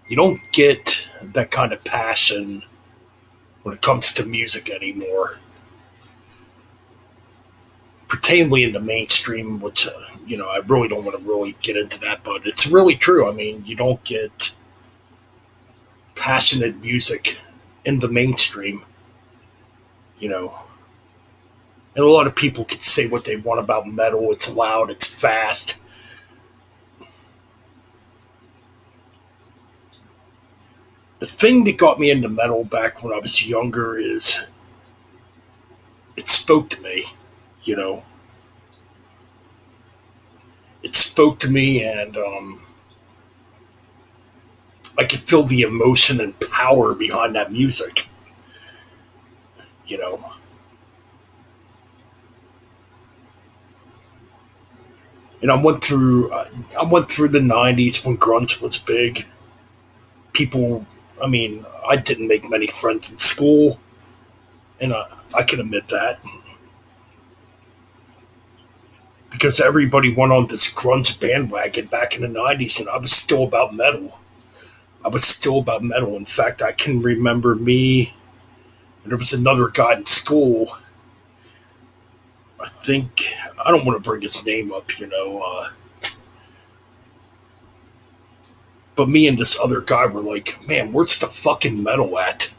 You don't get that kind of passion when it comes to music anymore, pertainly in the mainstream, which, I really don't want to really get into that, but it's really true. I mean, you don't get passionate music in the mainstream, you know. And a lot of people can say what they want about metal. It's loud, it's fast. The thing that got me into metal back when I was younger is it spoke to me, you know. It spoke to me, and I could feel the emotion and power behind that music, you know. And I went through the '90s when grunge was big. People, I mean, I didn't make many friends in school, and I can admit that because everybody went on this grunge bandwagon back in the '90s, and I was still about metal. I was still about metal. In fact, I can remember me, and there was another guy in school. I think I don't want to bring his name up, but me and this other guy were like, "Man, where's the fucking metal at?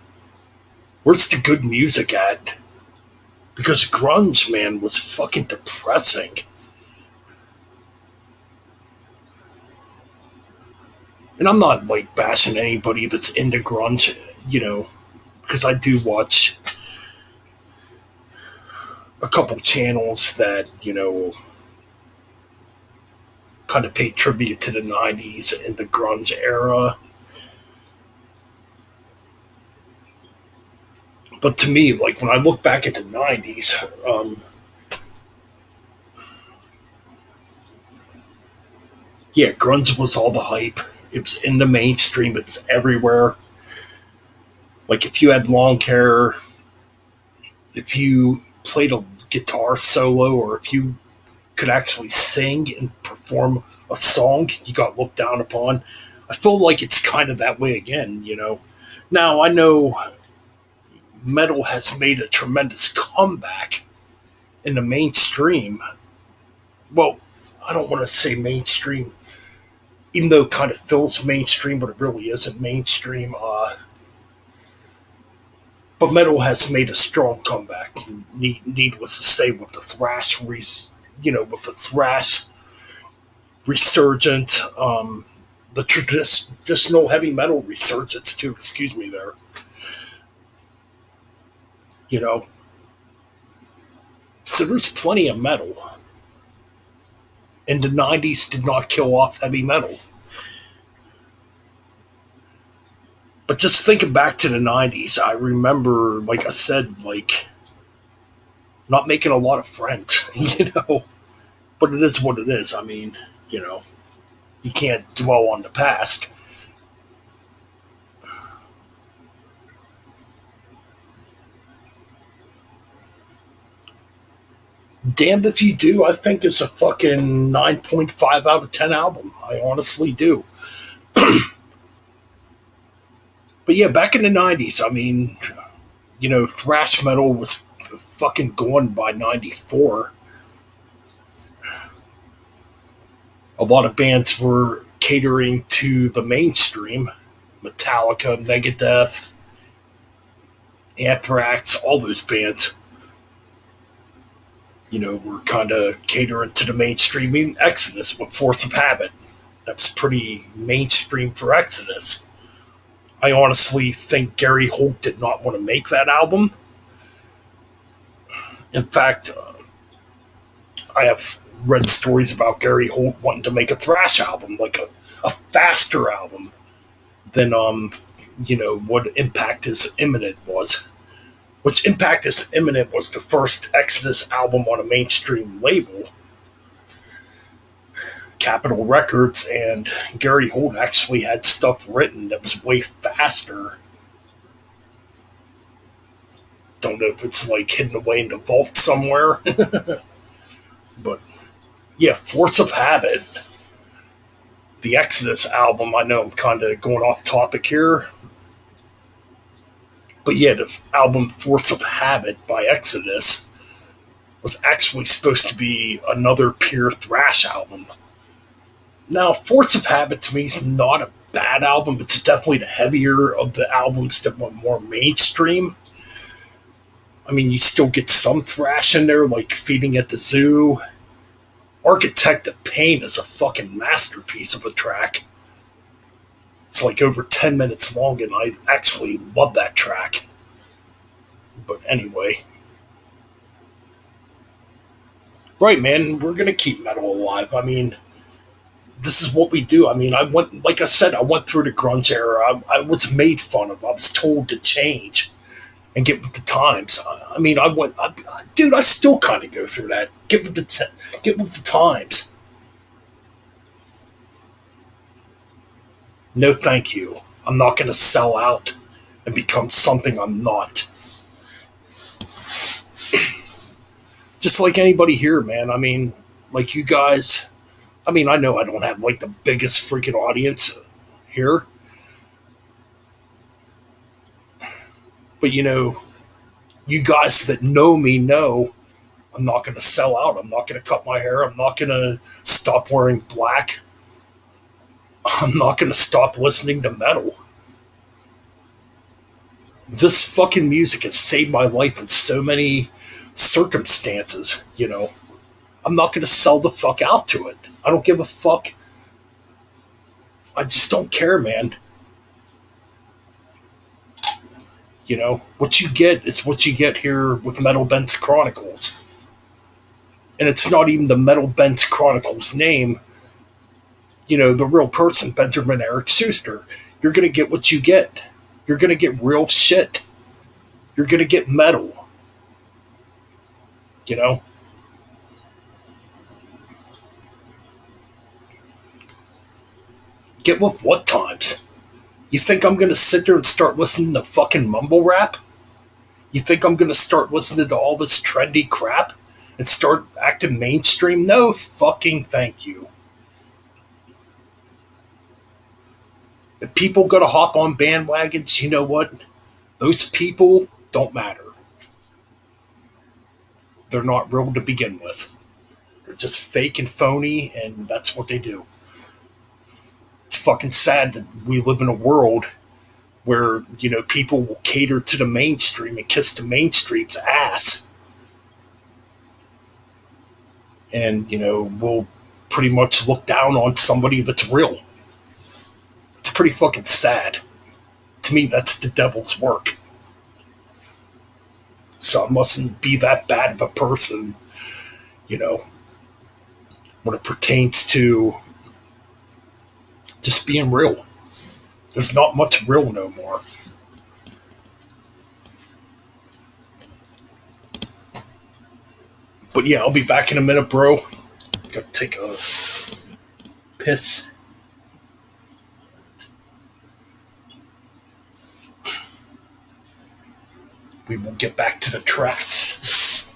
Where's the good music at?" Because grunge, man, was fucking depressing. And I'm not like bashing anybody that's into grunge, you know, because I do watch a couple channels that, kind of pay tribute to the '90s and the grunge era. But to me, like when I look back at the '90s, yeah, grunge was all the hype. It was in the mainstream. It was everywhere. Like if you had long hair, if you played a guitar solo, or if you could actually sing and perform a song, you got looked down upon. I feel like it's kind of that way again, you know. Now I know metal has made a tremendous comeback in the mainstream. Well, I don't want to say mainstream, even though it kind of feels mainstream, but it really isn't mainstream. But metal has made a strong comeback. Needless to say, with the with the thrash resurgent, the traditional heavy metal resurgence too. Excuse me, there. You know, so there's plenty of metal, and the '90s did not kill off heavy metal. But just thinking back to the '90s, I remember, like I said, like not making a lot of friends, But it is what it is. I mean, you know, you can't dwell on the past. Damned if you do. I think it's a fucking 9.5 out of 10 album. I honestly do. But yeah, back in the 90s, I mean, thrash metal was fucking gone by 94. A lot of bands were catering to the mainstream. Metallica, Megadeth, Anthrax, all those bands, were kind of catering to the mainstream. I mean, Exodus with Force of Habit. That was pretty mainstream for Exodus. I honestly think Gary Holt did not want to make that album. In fact, I have read stories about Gary Holt wanting to make a thrash album, like a faster album than what Impact is Imminent was. Which Impact is Imminent was the first Exodus album on a mainstream label, Capitol Records, and Gary Holt actually had stuff written that was way faster. Don't know if it's like hidden away in the vault somewhere. But yeah, Force of Habit, the Exodus album. I know I'm kind of going off topic here, but yeah, the album Force of Habit by Exodus was actually supposed to be another pure thrash album. Now, Force of Habit to me is not a bad album. It's definitely the heavier of the albums that went more mainstream. I mean, you still get some thrash in there, like Feeding at the Zoo. Architect of Pain is a fucking masterpiece of a track. It's like over 10 minutes long, and I actually love that track. But anyway. Right, man, we're going to keep metal alive. I mean, this is what we do. I mean, like I said, I went through the grunge era. I was made fun of. I was told to change and get with the times. I mean, dude, I still kind of go through that. Get with the times. No, thank you. I'm not going to sell out and become something I'm not. Just like anybody here, man. I mean, like you guys. I mean, I know I don't have like the biggest freaking audience here. But you guys that know me know I'm not going to sell out. I'm not going to cut my hair. I'm not going to stop wearing black. I'm not going to stop listening to metal. This fucking music has saved my life in so many circumstances, I'm not going to sell the fuck out to it. I don't give a fuck. I just don't care, man. What you get is what you get here with Metal Bent's Chronicles. And it's not even the Metal Bent's Chronicles name. The real person, Benjamin Eric Schuster. You're going to get what you get. You're going to get real shit. You're going to get metal. Get with what times? You think I'm going to sit there and start listening to fucking mumble rap? You think I'm going to start listening to all this trendy crap and start acting mainstream? No fucking thank you. If people got to hop on bandwagons, you know what? Those people don't matter. They're not real to begin with. They're just fake and phony, and that's what they do. It's fucking sad that we live in a world where, people will cater to the mainstream and kiss the mainstream's ass. And, will pretty much look down on somebody that's real. It's pretty fucking sad. To me, that's the devil's work. So I mustn't be that bad of a person, when it pertains to just being real. There's not much real no more. But yeah, I'll be back in a minute, bro. Gotta take a piss. We will get back to the tracks.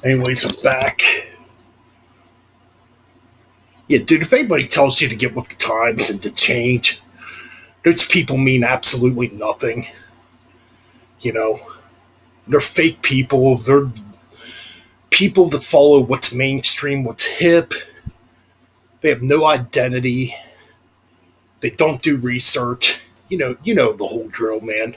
Anyways, I'm back. Yeah, dude, if anybody tells you to get with the times and to change, those people mean absolutely nothing. You know, they're fake people. They're people that follow what's mainstream, what's hip. They have no identity. They don't do research. You know the whole drill, man.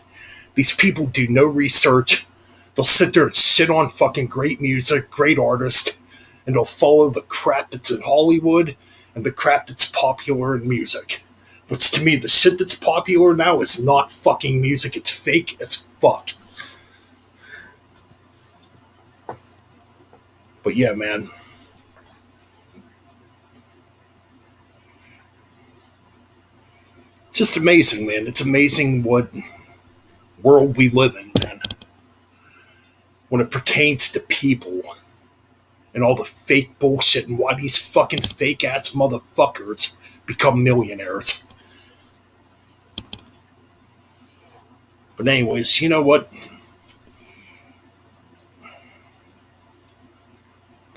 These people do no research. They'll sit there and shit on fucking great music, great artists, and they'll follow the crap that's in Hollywood and the crap that's popular in music. Which to me, the shit that's popular now is not fucking music. It's fake as fuck. But yeah, man. It's just amazing, man. It's amazing what world we live in, man. When it pertains to people and all the fake bullshit and why these fucking fake ass motherfuckers become millionaires. But anyways, you know what?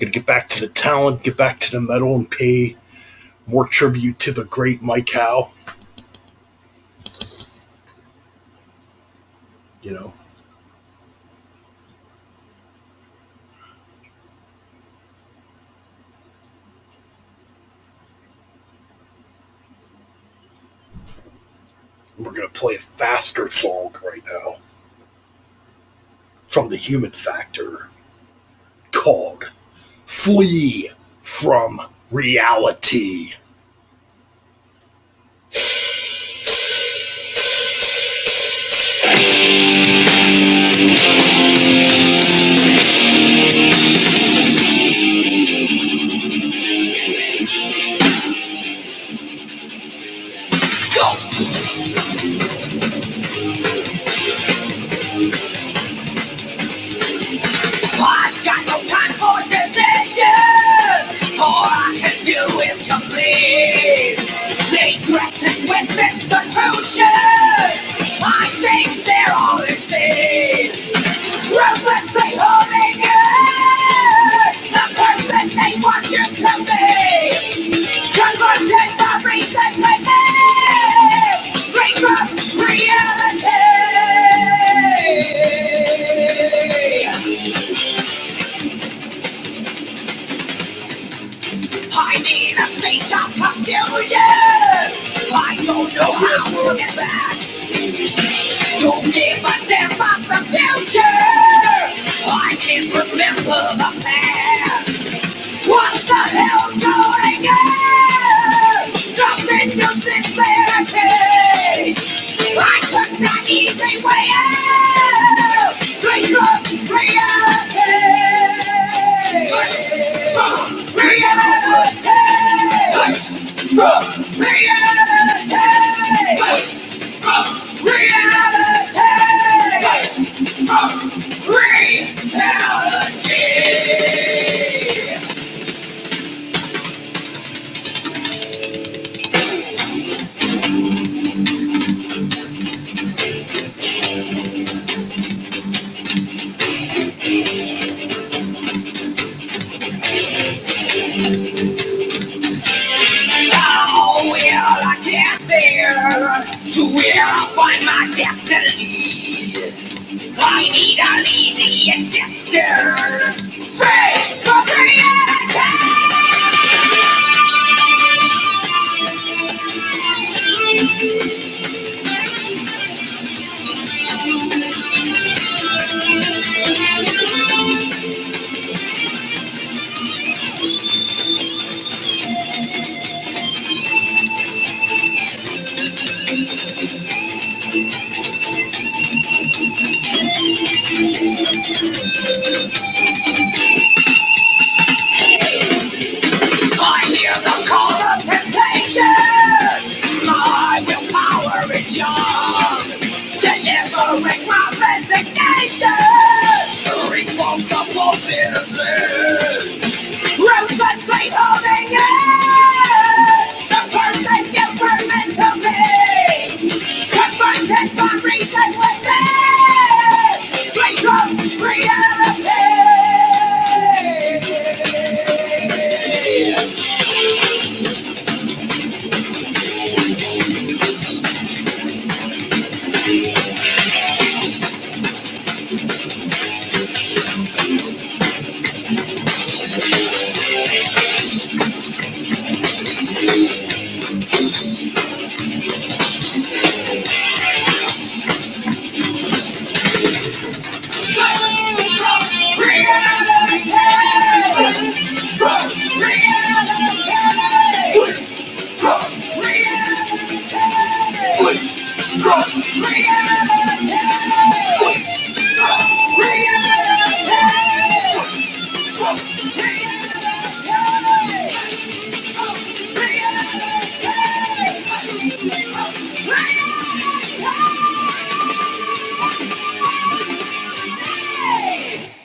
Gonna get back to the talent, get back to the metal, and pay more tribute to the great Mike Howe. You know, we're gonna play a faster song right now from the Human Factor called "Flee from Reality." I've got no time for decisions. All I can do is complete. They threaten with institution. I think they're all insane. Ruthlessly holding it. The person they want you to be. Converted by reason within. Straight from reality. I need a state of confusion. I don't know how to get back. Don't give a damn about the future. I can't remember the past. What the hell's going on? Something to sincerity. I took the easy way out. Straight from reality. Reality! How will I get there? To where I'll find my destiny. I need an easy existence. Free from reality. I hear the call of temptation. My willpower is young. Delivering my resignation. A responsible citizen. Ruthlessly holding it. The person you permit.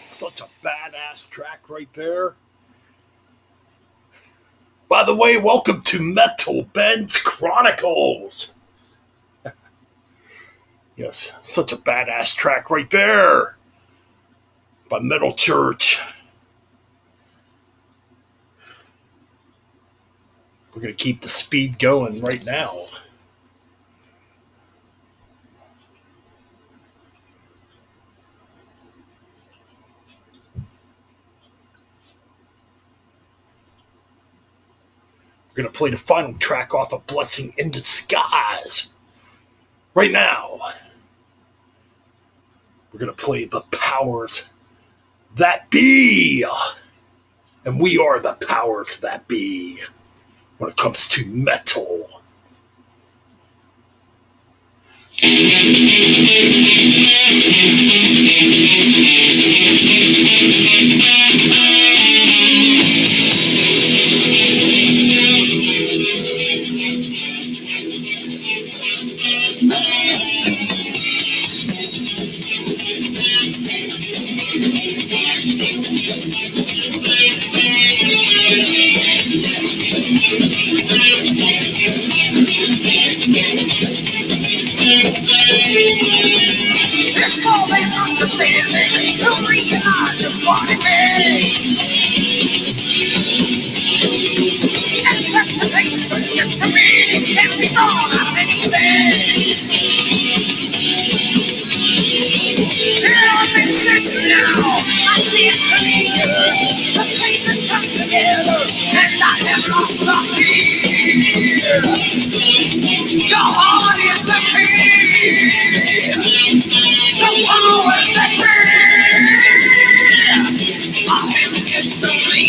Such a badass track right there. By the way, welcome to Metal Ben's Chronicles. Yes, such a badass track right there by Metal Church. We're going to keep the speed going right now. We're going to play the final track off of Blessing in Disguise. Right now, we're going to play the powers that be. And we are the powers that be when it comes to metal. It's more than understanding to realize just what it means. Interpretation and the meanings can be drawn out of anything. Here on this section now, I see it clear. The pieces come together, and I have lost the fear. The heart is the key. The power is the key. I have it to me.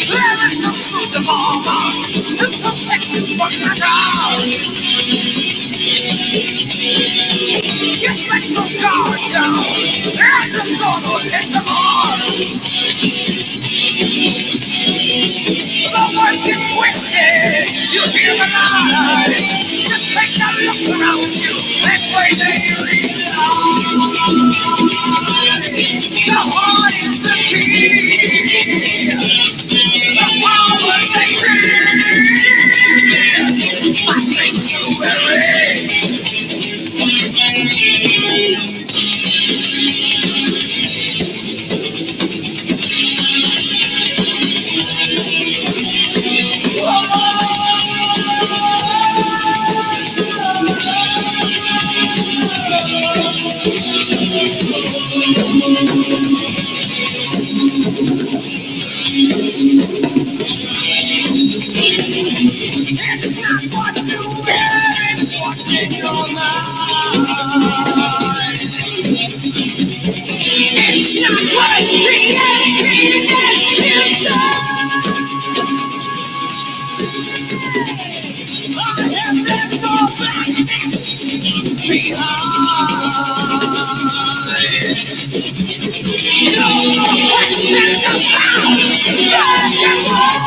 There is no suit of armor to protect you from the dark. Just let your guard down, and the sword will hit the mark. The words get twisted, you hear the lie. Just take a look around you and pray they realize. The heart is the key. The power they bring. My sanctuary. It's not what you wear, it's what's in your mind. It's not what reality is inside. I have left all blackness behind. No more question about black and white.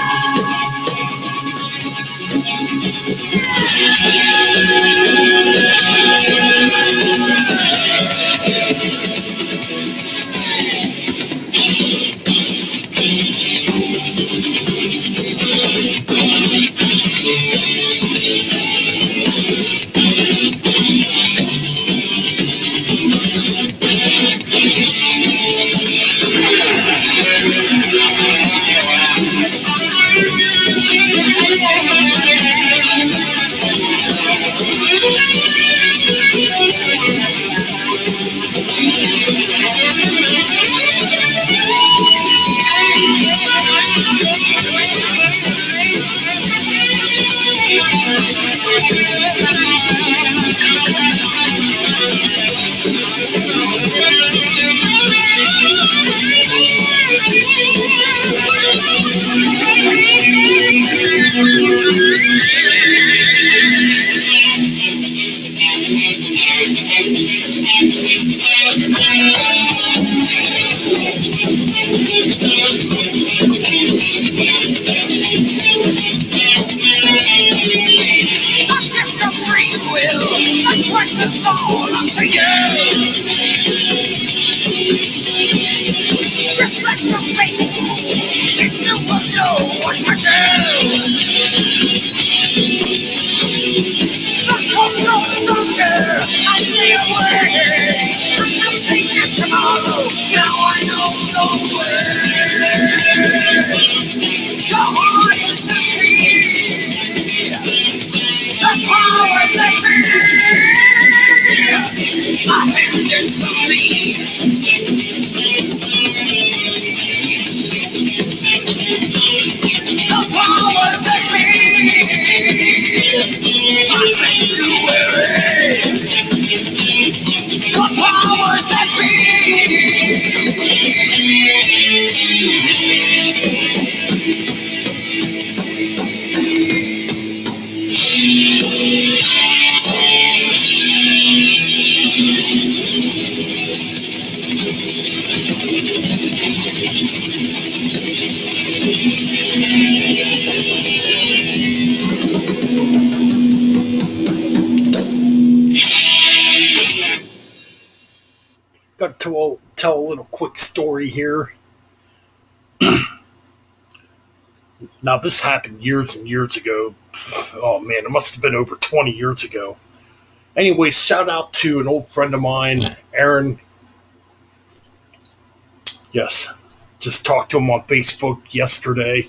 gift of free will, the choice is all up to you. Just let your faith, and you will know what to do. The coast grows stronger, I stay away. I'm thinking tomorrow, now I know the way. The heart is the key, the power is the key. I hand it to me. The power is the key. My sanctuary. The power is the Got to tell a little quick story here. Now, this happened years and years ago. Oh man, it must have been over 20 years ago. Anyway, shout out to an old friend of mine, Aaron. Yes, just talked to him on Facebook yesterday.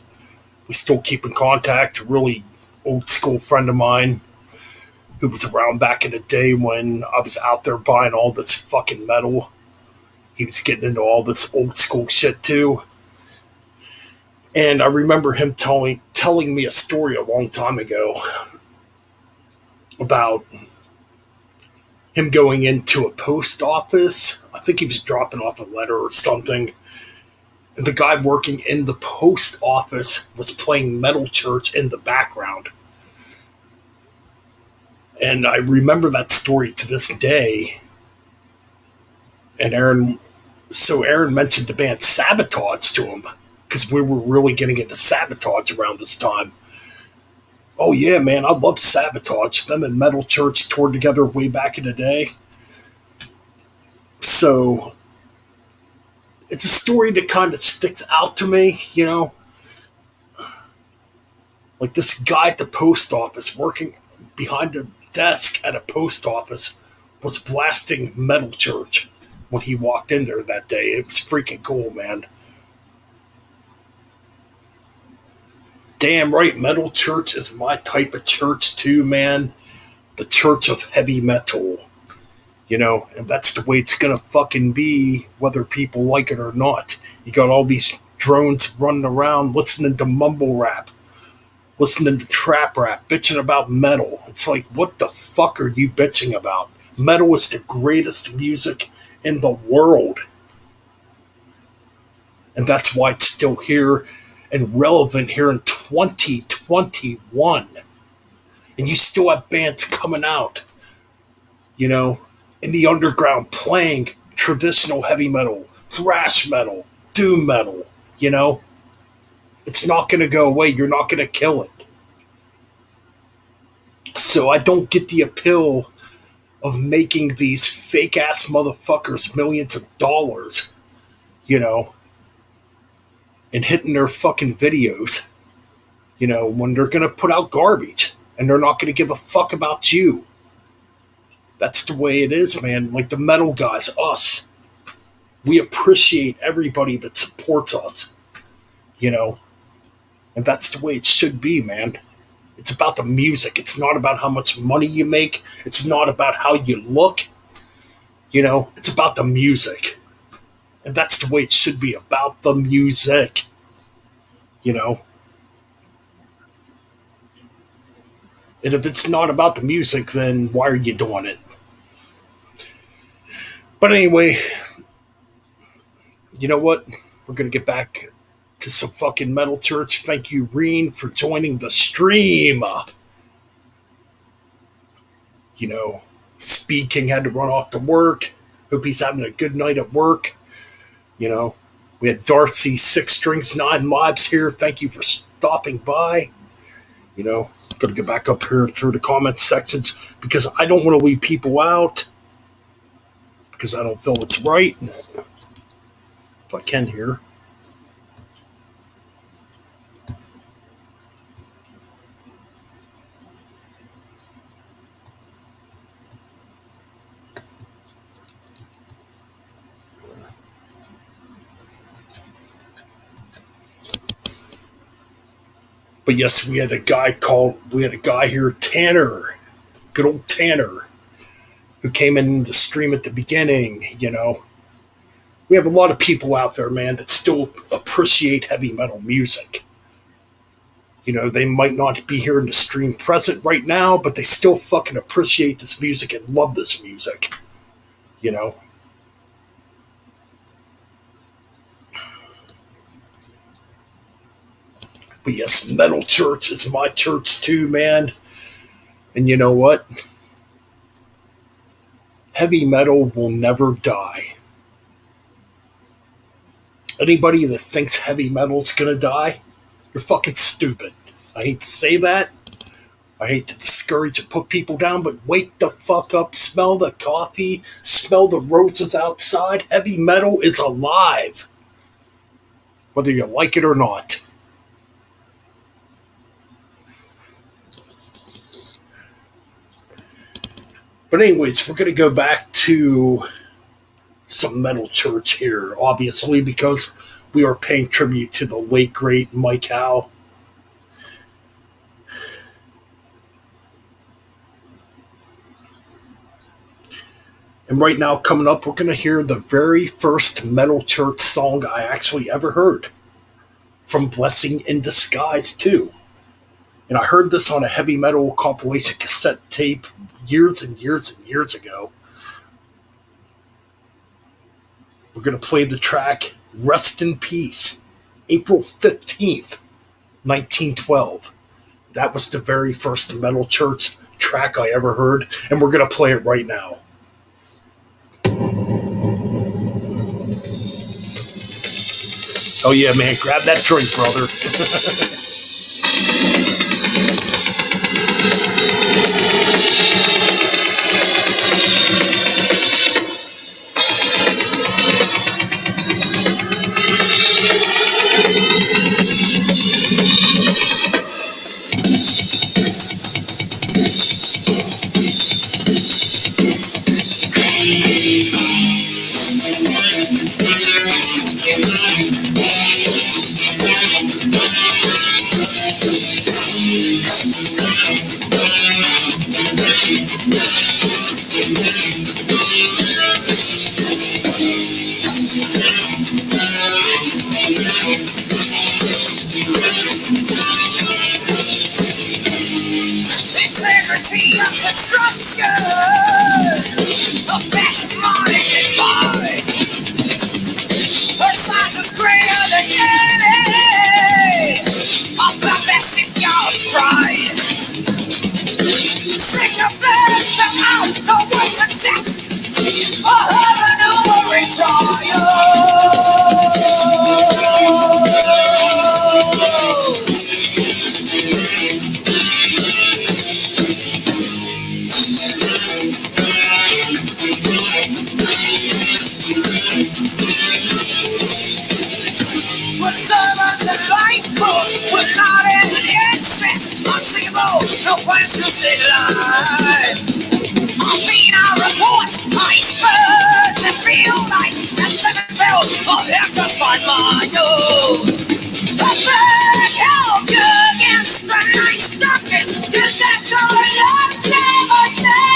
We still keep in contact. A really old school friend of mine who was around back in the day when I was out there buying all this fucking metal. He was getting into all this old school shit too. And I remember him telling me a story a long time ago about him going into a post office. I think he was dropping off a letter or something. And the guy working in the post office was playing Metal Church in the background. And I remember that story to this day. And Aaron mentioned the band Sabotage to him because we were really getting into Sabotage around this time. Oh yeah, man, I love Sabotage. Them and Metal Church toured together way back in the day. So it's a story that kind of sticks out to me, you know? Like this guy at the post office working behind a desk at a post office was blasting Metal Church when he walked in there that day. It was freaking cool, man. Damn right, Metal Church is my type of church too, man. The church of heavy metal. You know, and that's the way it's gonna fucking be, whether people like it or not. You got all these drones running around listening to mumble rap, listening to trap rap, bitching about metal. It's like, what the fuck are you bitching about? Metal is the greatest music in the world. And that's why it's still here and relevant here in 2021. And you still have bands coming out, you know, in the underground playing traditional heavy metal, thrash metal, doom metal, you know. It's not going to go away. You're not going to kill it. So I don't get the appeal of making these fake ass motherfuckers millions of dollars, you know, and hitting their fucking videos, you know, when they're going to put out garbage and they're not going to give a fuck about you. That's the way it is, man. Like the metal guys, us, we appreciate everybody that supports us, you know, and that's the way it should be, man. It's about the music. It's not about how much money you make. It's not about how you look. You know, it's about the music. And that's the way it should be, about the music. You know? And if it's not about the music, then why are you doing it? But anyway, you know what? We're going to get back to some fucking metal church. Thank you, Reen, for joining the stream. You know, Speed King had to run off to work. Hope he's having a good night at work. You know, we had Darcy, 6strings9lives here. Thank you for stopping by. You know, got to get back up here through the comment sections because I don't want to leave people out because I don't feel it's right. If I can here. But yes, we had a guy here, Tanner, good old Tanner, who came in the stream at the beginning. You know, we have a lot of people out there, man, that still appreciate heavy metal music. You know, they might not be here in the stream present right now, but they still fucking appreciate this music and love this music. You know, but yes, Metal Church is my church too, man. And you know what? Heavy metal will never die. Anybody that thinks heavy metal's gonna die, you're fucking stupid. I hate to say that. I hate to discourage and put people down, but wake the fuck up, smell the coffee, smell the roses outside. Heavy metal is alive. Whether you like it or not. But anyways, we're going to go back to some metal church here, obviously, because we are paying tribute to the late, great Mike Howe. And right now, coming up, we're going to hear the very first metal church song I actually ever heard from Blessing in Disguise, too. And I heard this on a heavy metal compilation cassette tape years and years and years ago. We're going to play the track Rest in Peace, April 15th, 1912. That was the very first metal church track I ever heard, and we're going to play it right now. Oh yeah, man, grab that drink, brother. Integrity of construction, the best money can buy. Her size is greater than any about that shipyard's pride. Signifies the out, the word success, a heaven over trial. With servants and lifeboats, with not as incense, unseeable, no plans to stay alive. I'll be our reports, icebergs and field ice, and 7 bells of them just by my nose. The bird held you against the night's darkness, disaster love's never died.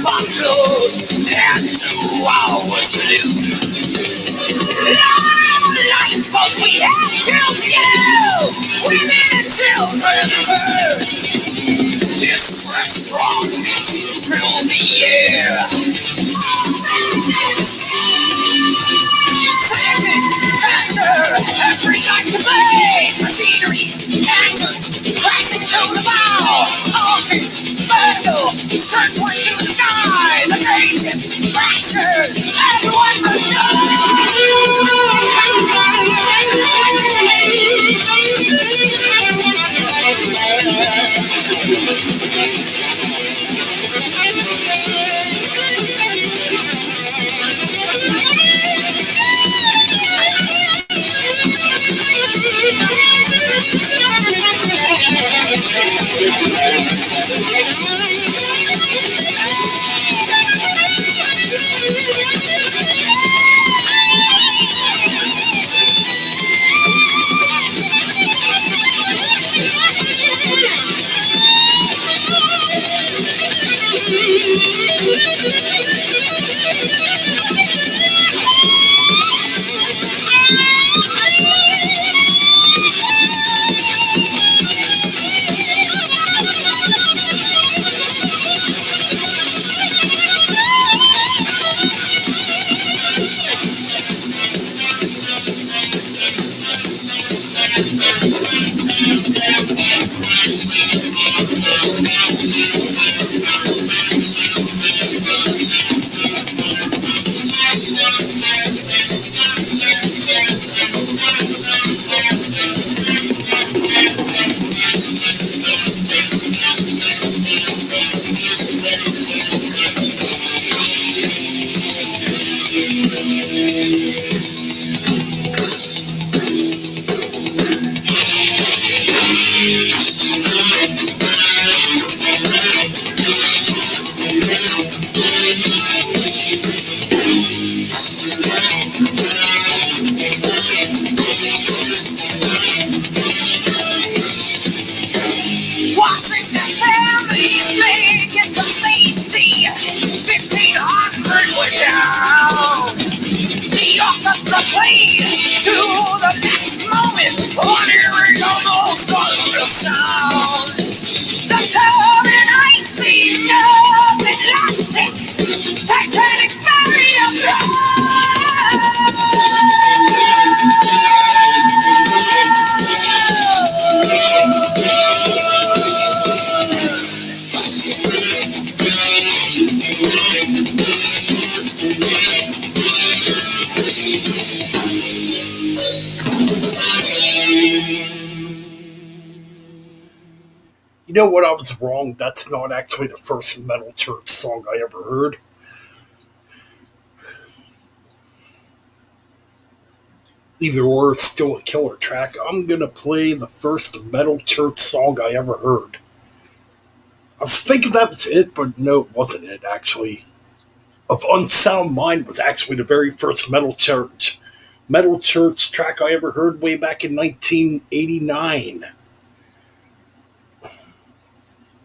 my blood and 2 hours to live. Long life, but we have to go. Women and children first. This fresh rockets fill the air. Taking faster, every night to play. Machinery, engines, crashing through the bow. Honking, vertical, circling through the sky. The nation fractured, everyone must watching the families make it to safety. 1,500 were down. The orchestra played to the next moment. One hearing almost all the sound. The cold and icy nothing lasting. Titanic barrier You know what? I was wrong. That's not actually the first Metal Church song I ever heard. Either or, it's still a killer track. I'm gonna play the first Metal Church song I ever heard. I was thinking that was it, but no, it wasn't it, actually. Of Unsound Mind was actually the very first Metal Church track I ever heard way back in 1989.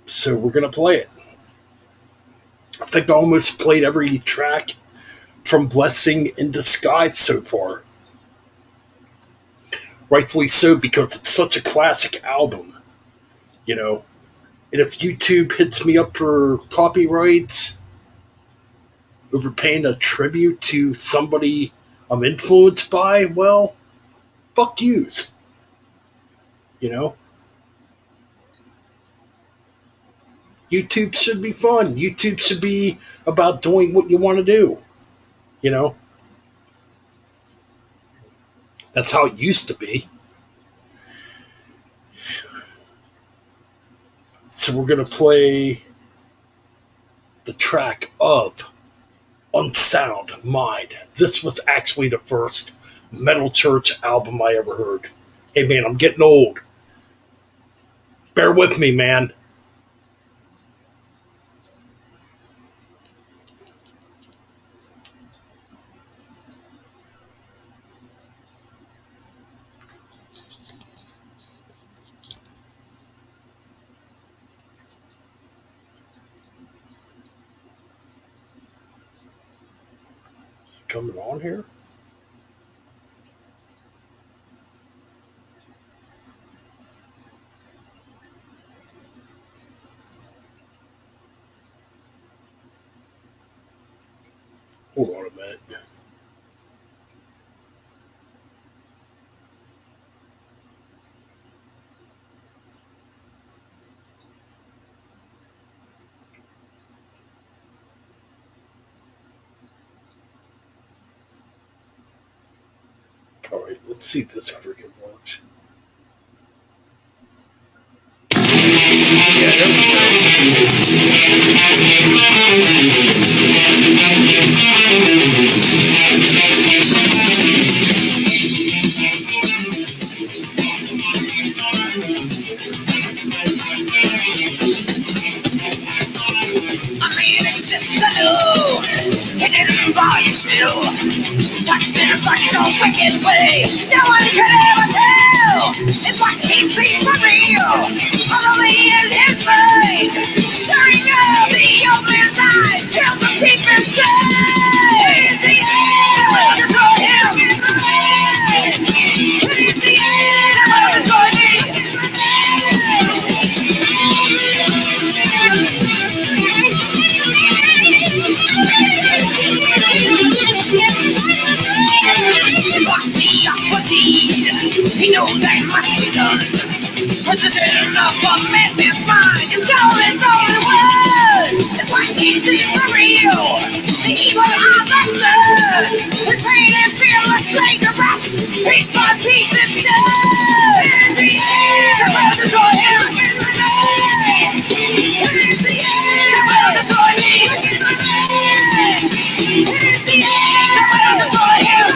So we're gonna play it. I think I almost played every track from Blessing in Disguise so far. Rightfully so, because it's such a classic album, you know. And if YouTube hits me up for copyrights over paying a tribute to somebody I'm influenced by, well, fuck yous, you know. YouTube should be fun. YouTube should be about doing what you want to do, you know. That's how it used to be. So we're going to play the track of Unsound Mind. This was actually the first Metal Church album I ever heard. Hey man, I'm getting old. Bear with me, man. Coming on here? Hold on a minute. All right, let's see if this freaking works. Yeah, there I mean, it's just a new, hidden by you. Touch this like a wicked way. No one could ever tell. It's like he sees for real. Only in his mind. Staring out the old man's eyes. Tells him deep inside. It is the end. I will destroy him. It is the end. I will destroy me. He knows that must be done. Precision of a madman's mind is all his only word. It's like he sees for real. The evil of the sun. With pain and fearless dangerous. Piece by piece is done. In the end, I will destroy him. In the end, I will destroy me. In the end, I will destroy him.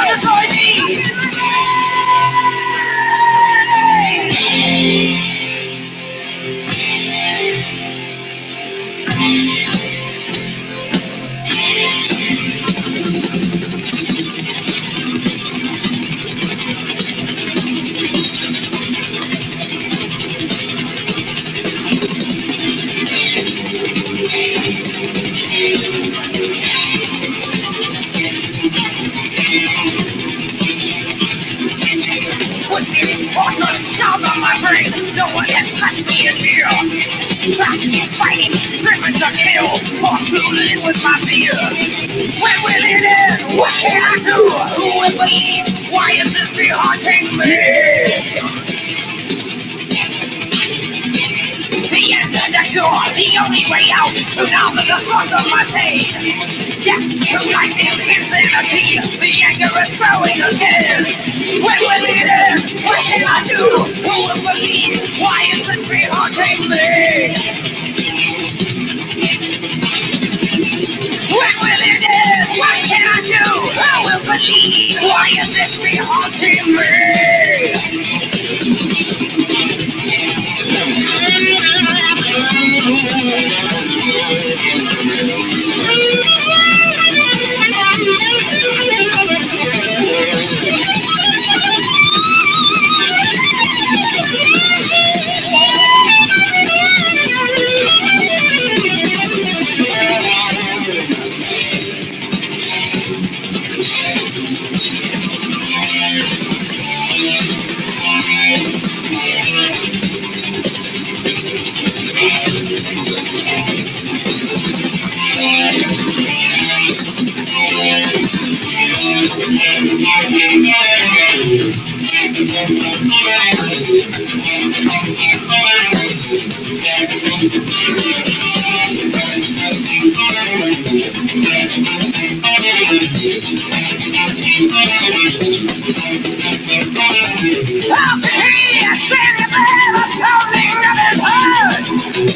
Destroy me! Torture scars on my brain. No one has touched me in here. Trapped, fighting, driven to kill. Forced to live with my fear. When will it end? What can I do? Who will believe? Why is this fear haunting me? The end of the cure, the only way out. To numb the source of my pain. Death to life is insanity. The anger is growing again. When will it end? What can I do? Who will believe? Why is this fear haunting me? When will it end? What can I do? Who will believe? Why is this fear haunting me?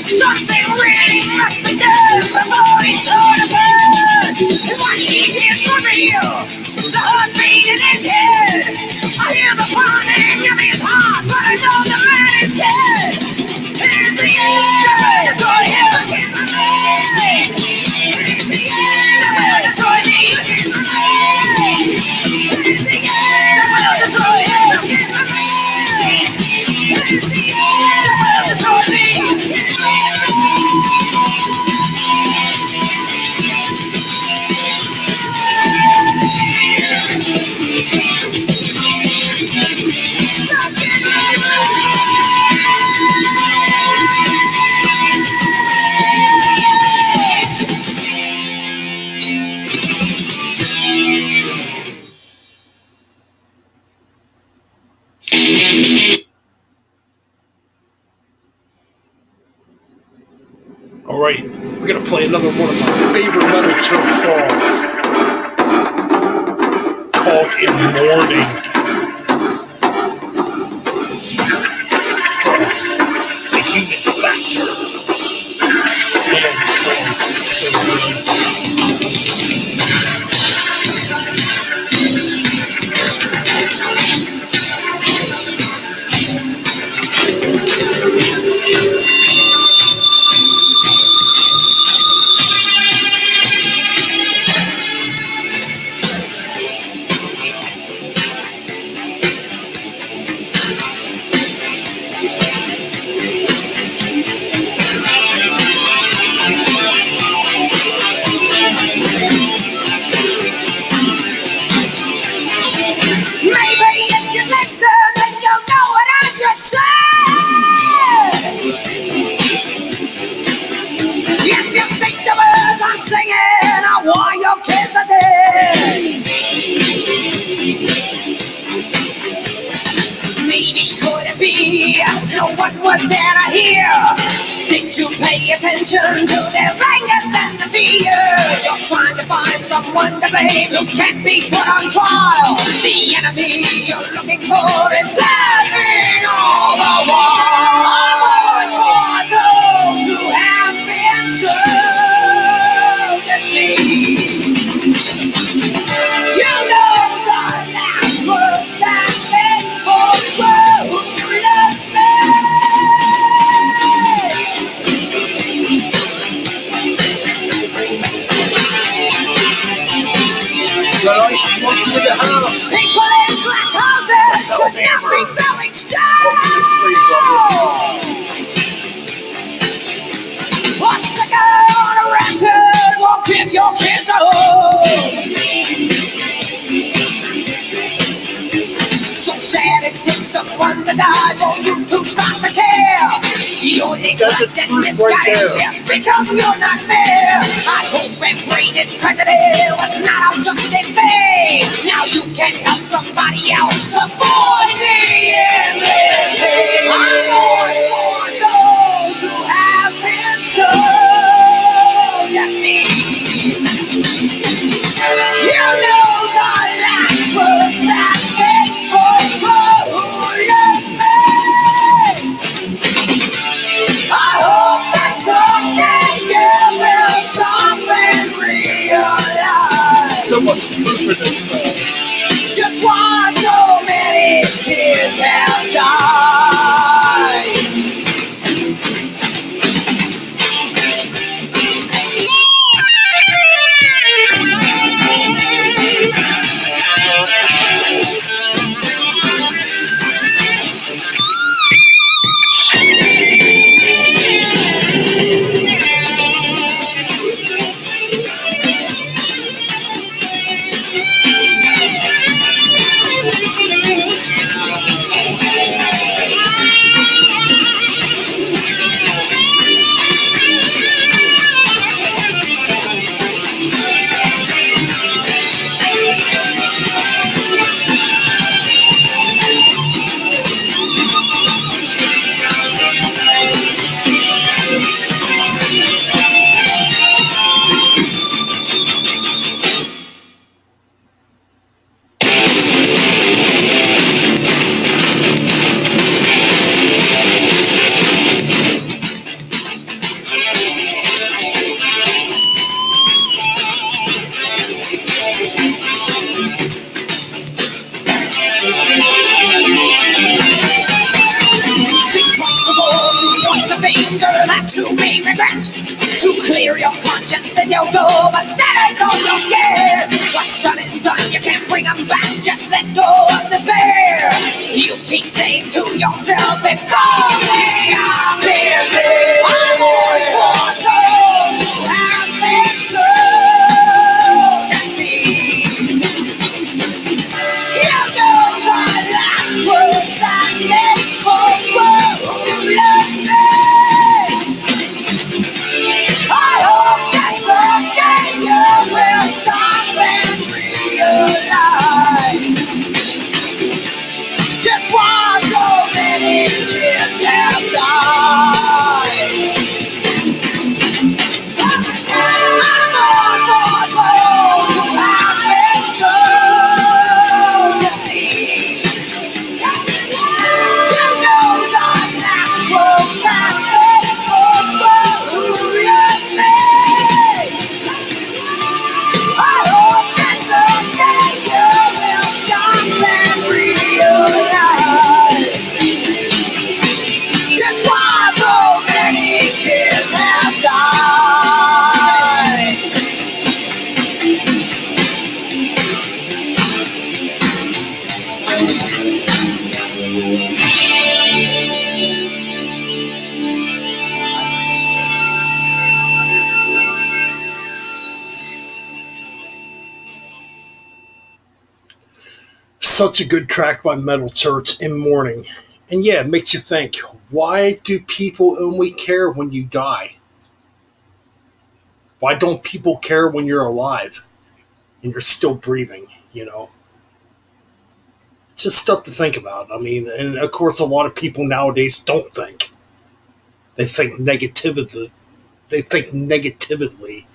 Something really must be done before he's torn apart. What he hears for real, the heartbeat in his head. I hear the pounding of his heart, but I know the man is dead. Here's the end, I will destroy him. Here's the end, I will destroy me. Here's the end, I will destroy him. Here's the end, I will destroy me. All right, we're gonna play another one of my favorite metal church songs called "In Mourning" from The Human Factor. Man, this song is so good. Maybe if you listen, then you'll know what I just said. Yes, you think the words I'm singing are why your kids are dead. Maybe could it be no one was there to hear? Did you pay attention to their angers and the fears? You're trying to find someone to blame who can't be put on trial. The enemy you're looking for is laughing all the while. I'm on for those who have been so deceived. You know the last words that they spoke were who loves me. Monkey in the house. People in glass houses should not be throwing stones. Or stick it on a lantern, won't give your kids a home. So sad it takes someone to die for you to start to care. Your neglect and misguidance has become your nightmare. I hope and pray this tragedy was not out just in vain. Now you can help somebody else avoid the endless pain. I'm on for those who have been so deceived. You know the last words that they spoke for who loves me. I hope that someday you will stop and realize So much truth in this song. just why so many kids have died. Think twice before you point the finger that you may regret. To clear your conscience as you go, but that ain't all you'll get. What's done is done, you can't bring them back. Just let go of despair. You keep saying to yourself, if only I've been there. I'm on for those who have been so deceived. You know the last words that they spoke were who loves me. I hope that someday you will stop and realize just why so many kids have died. such a good track by Metal Church in Mourning. And yeah, it makes you think, why do people only care when you die? Why don't people care when you're alive and you're still breathing, you know? It's just stuff to think about. I mean, and of course, a lot of people nowadays don't think. They think negatively. They think negatively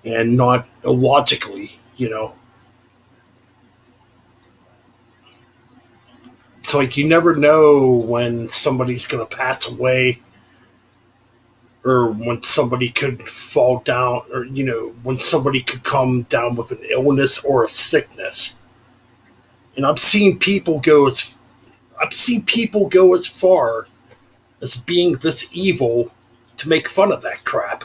and not illogically, you know? It's like you never know when somebody's going to pass away or when somebody could fall down or, you know, when somebody could come down with an illness or a sickness. And I've seen people go as far as being this evil to make fun of that crap.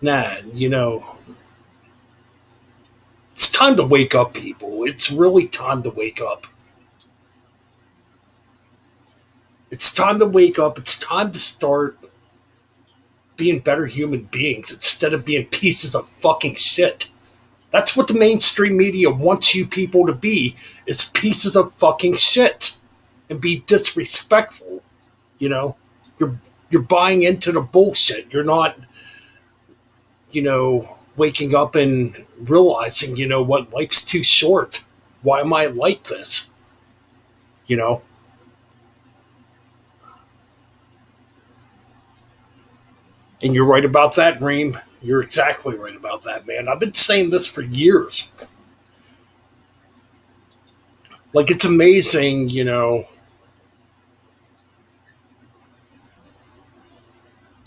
Nah, you know, it's time to wake up, people. It's really time to wake up. It's time to wake up. It's time to start being better human beings instead of being pieces of fucking shit. That's what the mainstream media wants you people to be, is pieces of fucking shit and be disrespectful. You know, you're buying into the bullshit. You're not, you know, waking up and realizing, you know what, life's too short. Why am I like this? You know? And you're right about that, Reem. You're exactly right about that, man. I've been saying this for years. Like, it's amazing, you know,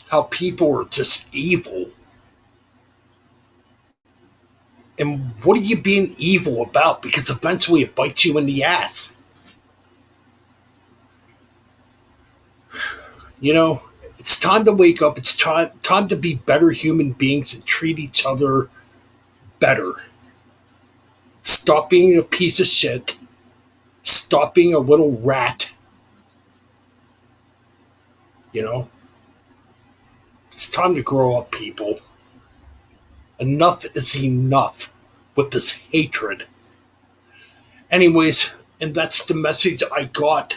how people are just evil. And what are you being evil about? Because eventually it bites you in the ass. You know, it's time to wake up. It's time to be better human beings and treat each other better. Stop being a piece of shit. Stop being a little rat. You know, it's time to grow up, people. Enough is enough with this hatred. Anyways, and that's the message I got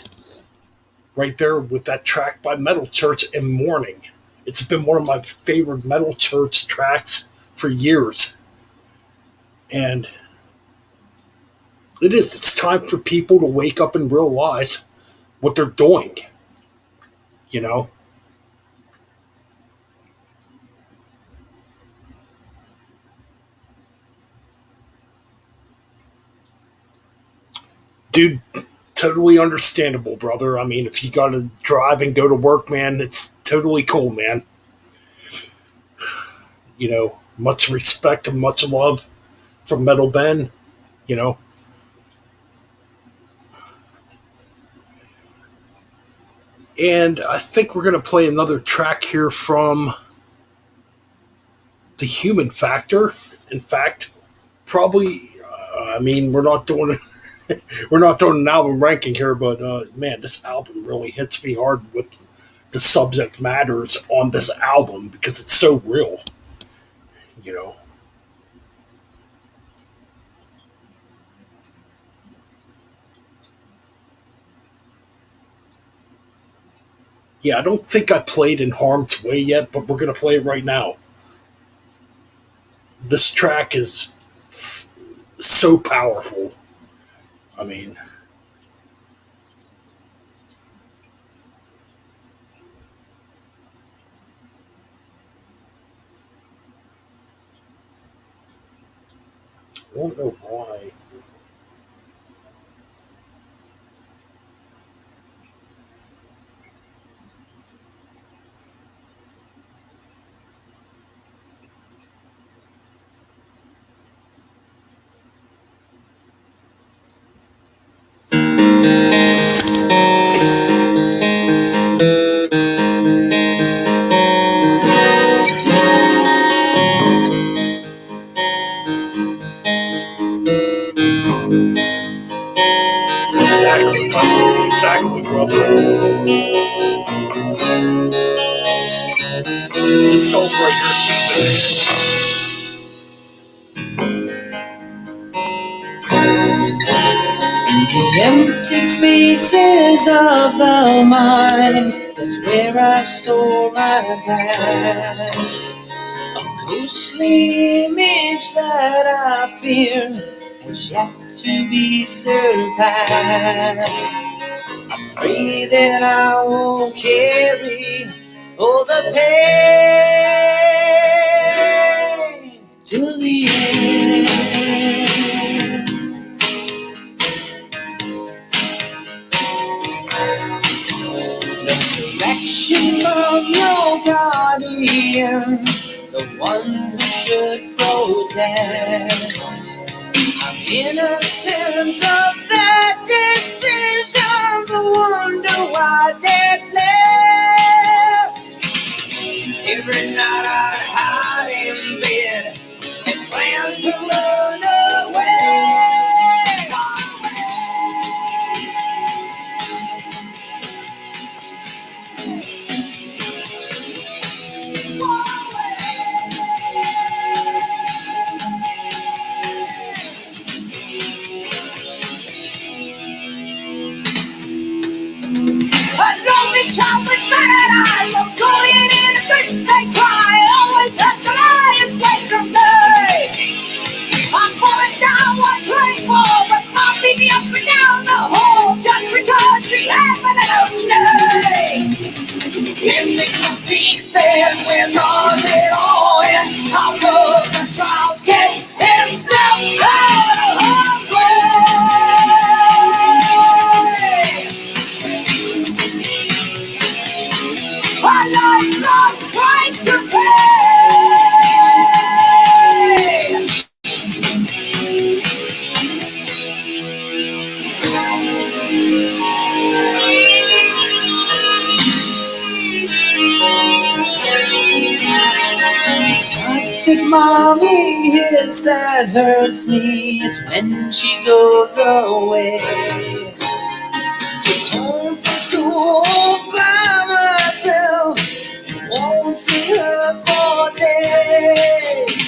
right there with that track by Metal Church in Mourning. It's been one of my favorite Metal Church tracks for years. And it's time for people to wake up and realize what they're doing, you know? Dude, totally understandable, brother. I mean, if you gotta drive and go to work, man, it's totally cool, man. You know, much respect and much love from Metal Ben, you know. And I think we're gonna play another track here from The Human Factor. In fact, probably, I mean, we're not doing an album ranking here, but man, this album really hits me hard with the subject matters on this album because it's so real, you know. Yeah, I don't think I played In Harm's Way yet, but we're gonna play it right now. This track is so powerful. I mean, I don't know why. Exactly, brother. This song right here, places of the mind. That's where I store my past. A ghostly image that I fear has yet to be surpassed. Pray that I won't carry all the pain to the end. No direction from your guardian, the one who should protect. I'm innocent of that decision, but wonder why they left. Every night I'd hide in bed and plan to run away. A lonely child with bad eyes, no joy in innocence, they cry. Always has to lie and wait for me. I'm falling down one plane wall, but mom beat me up and down the hall just because she had my little snakes. In the deep end, where does it all end? How does the child get himself out of harm's way? Our life's not price to pay. It's not that mommy is that hurts me. It's when she goes away. Home from school by myself, won't see her for days.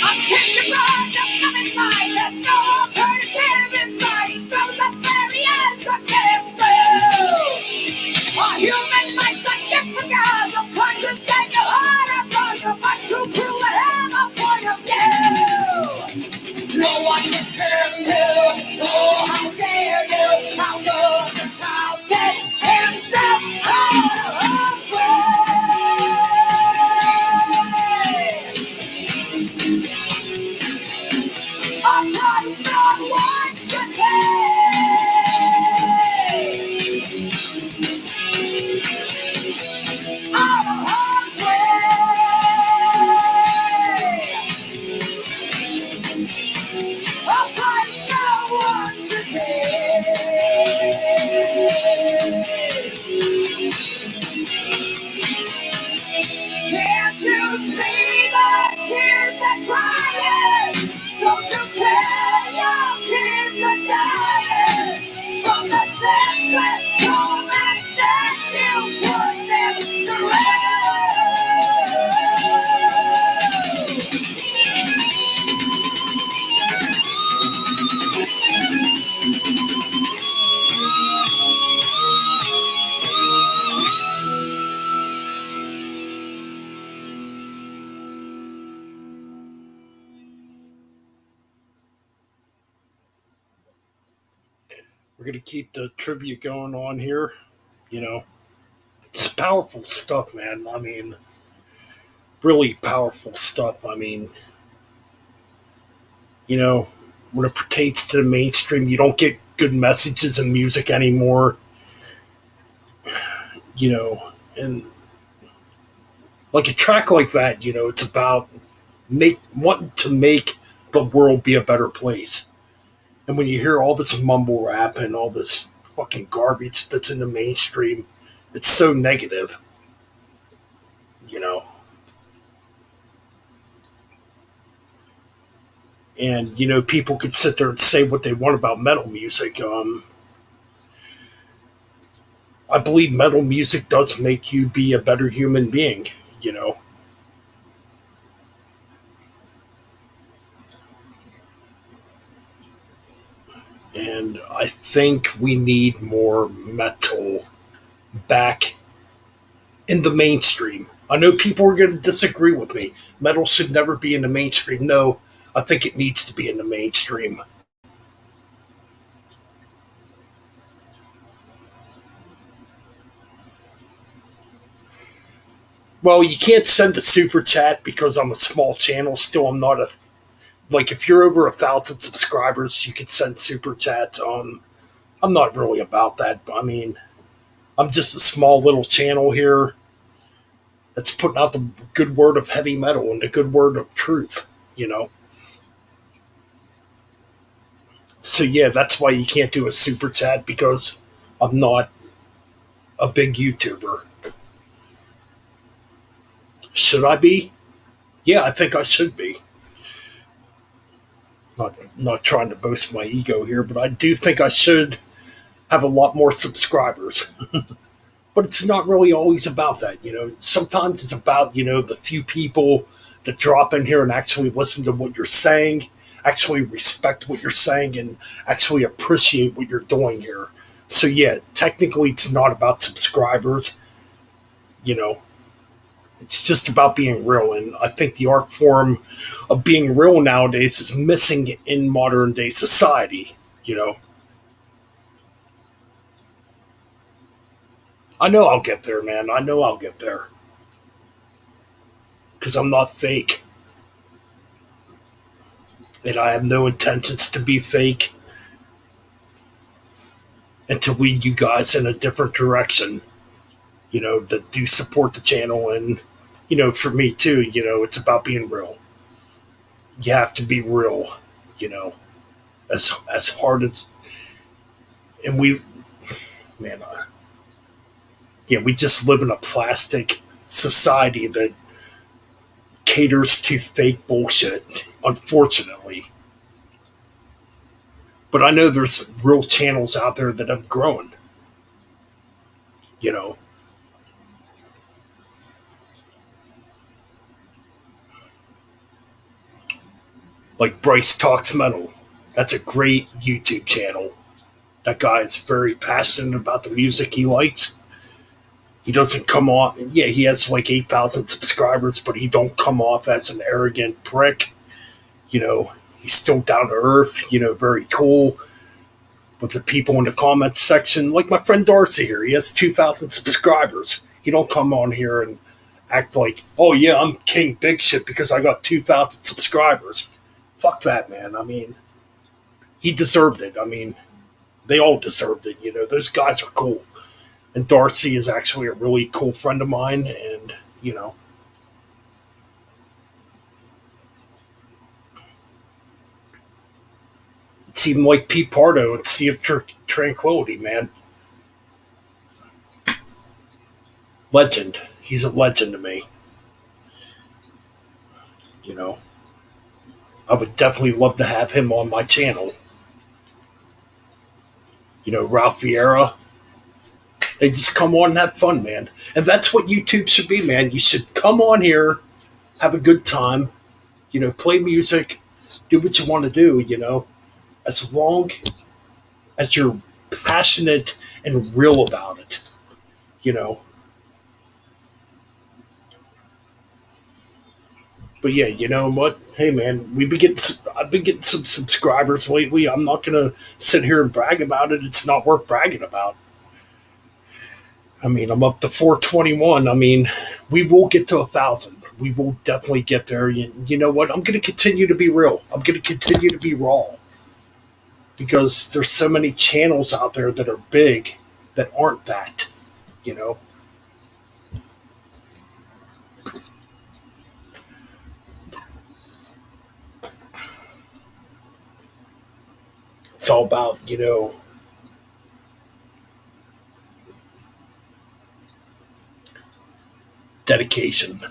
I'm catching blood, I'm coming light. There's no alternative inside. He throws up barriers to get him through. Our human life's a difficult. No conscience and your heart are gone. You're much too cruel to have a point of view. Know what you turn to. Oh, how dare you? How does a child get himself out of harm's way? Our life's not one to pay. Out of harm's way. Our life's not one to pay. Can't you see the tears that crying? Don't you care your kids are dying from the senseless torment that you put them We're going to keep the tribute going on here. You know, it's powerful stuff, man. I mean, really powerful stuff. I mean, you know, when it pertains to the mainstream, you don't get good messages in music anymore. You know, and like a track like that, you know, it's about make wanting to make the world be a better place. And when you hear all this mumble rap and all this fucking garbage that's in the mainstream, it's so negative, you know. And you know, people could sit there and say what they want about metal music. I believe metal music does make you be a better human being. You know, And I think we need more metal back in the mainstream. I know people are going to disagree with me. Metal should never be in the mainstream. No, I think it needs to be in the mainstream. Well, you can't send a super chat because I'm a small channel. Still, I'm not a like. If you're over 1,000 subscribers, you can send super chats. I'm not really about that. I mean, I'm just a small little channel here that's putting out the good word of heavy metal and the good word of truth. You know. So yeah, that's why you can't do a super chat because I'm not a big YouTuber. Should I be? Yeah, I think I should be. Not trying to boast my ego here, but I do think I should have a lot more subscribers. But it's not really always about that, you know. Sometimes it's about, the few people that drop in here and actually listen to what you're saying, actually respect what you're saying, and actually appreciate what you're doing here. So yeah, technically it's not about subscribers, you know. It's just about being real, and I think the art form of being real nowadays is missing in modern day society. You know, I know I'll get there, man. I know I'll get there because I'm not fake, and I have no intentions to be fake and to lead you guys in a different direction. That do support the channel, and for me too. It's about being real. You have to be real. You know, as hard as and we, man, yeah, we just live in a plastic society that caters to fake bullshit, unfortunately. But I know there's real channels out there that have grown, you know, like Bryce Talks Metal. That's a great YouTube channel. That guy is very passionate about the music he likes. He doesn't come off, yeah, he has like 8,000 subscribers, but he don't come off as an arrogant prick. You know, he's still down to earth, very cool with the people in the comments section. Like my friend Darcy here, he has 2,000 subscribers. He don't come on here and act like, oh yeah, I'm king big shit because I got 2,000 subscribers. Fuck that, man. I mean, he deserved it. I mean, they all deserved it. Those guys are cool. And Darcy is actually a really cool friend of mine. And, it seemed like Pete Pardo and Sea of Tranquility, man. Legend. He's a legend to me. You know, I would definitely love to have him on my channel. Ralph Vieira. They just come on and have fun, man. And that's what YouTube should be, man. You should come on here, have a good time, play music, do what you want to do, as long as you're passionate and real about it, you know. But yeah, you know what? Hey, man, I've been getting some subscribers lately. I'm not gonna sit here and brag about it. It's not worth bragging about. I mean, I'm up to 421. I mean, we will get to 1,000. We will definitely get there. You know what? I'm going to continue to be real. I'm going to continue to be raw because there's so many channels out there that are big that aren't that. You know, it's all about dedication.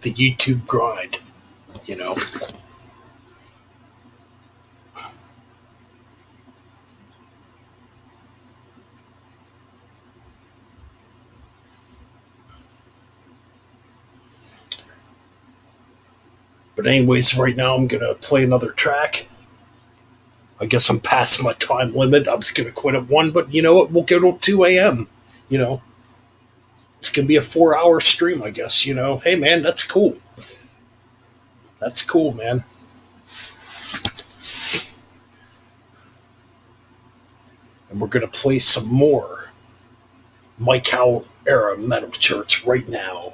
The YouTube grind. You know, But anyways, right now I'm gonna play another track. I guess I'm past my time limit. I was gonna quit at 1, but you know what? We'll go till 2 a.m. You know, it's gonna be a 4 hour stream. I guess. You know, hey man, that's cool. That's cool, man. And we're gonna play some more Mike Howe era metal church right now.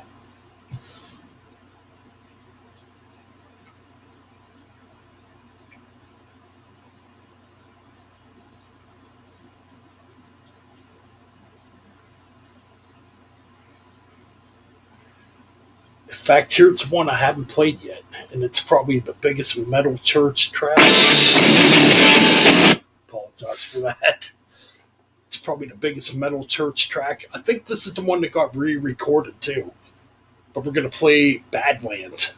In fact, here's one I haven't played yet, and it's probably the biggest metal church track. Apologize for that. It's probably the biggest metal church track. I think this is the one that got re-recorded too. But we're gonna play Badlands.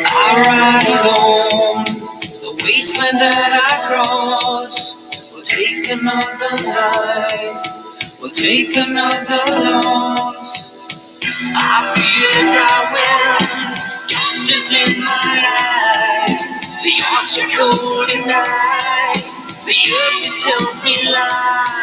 I ride alone, the wasteland that I cross will take another life, will take another loss. I feel a dry wind, justice in my eyes. The arch are cold at night, the earth tells me lies.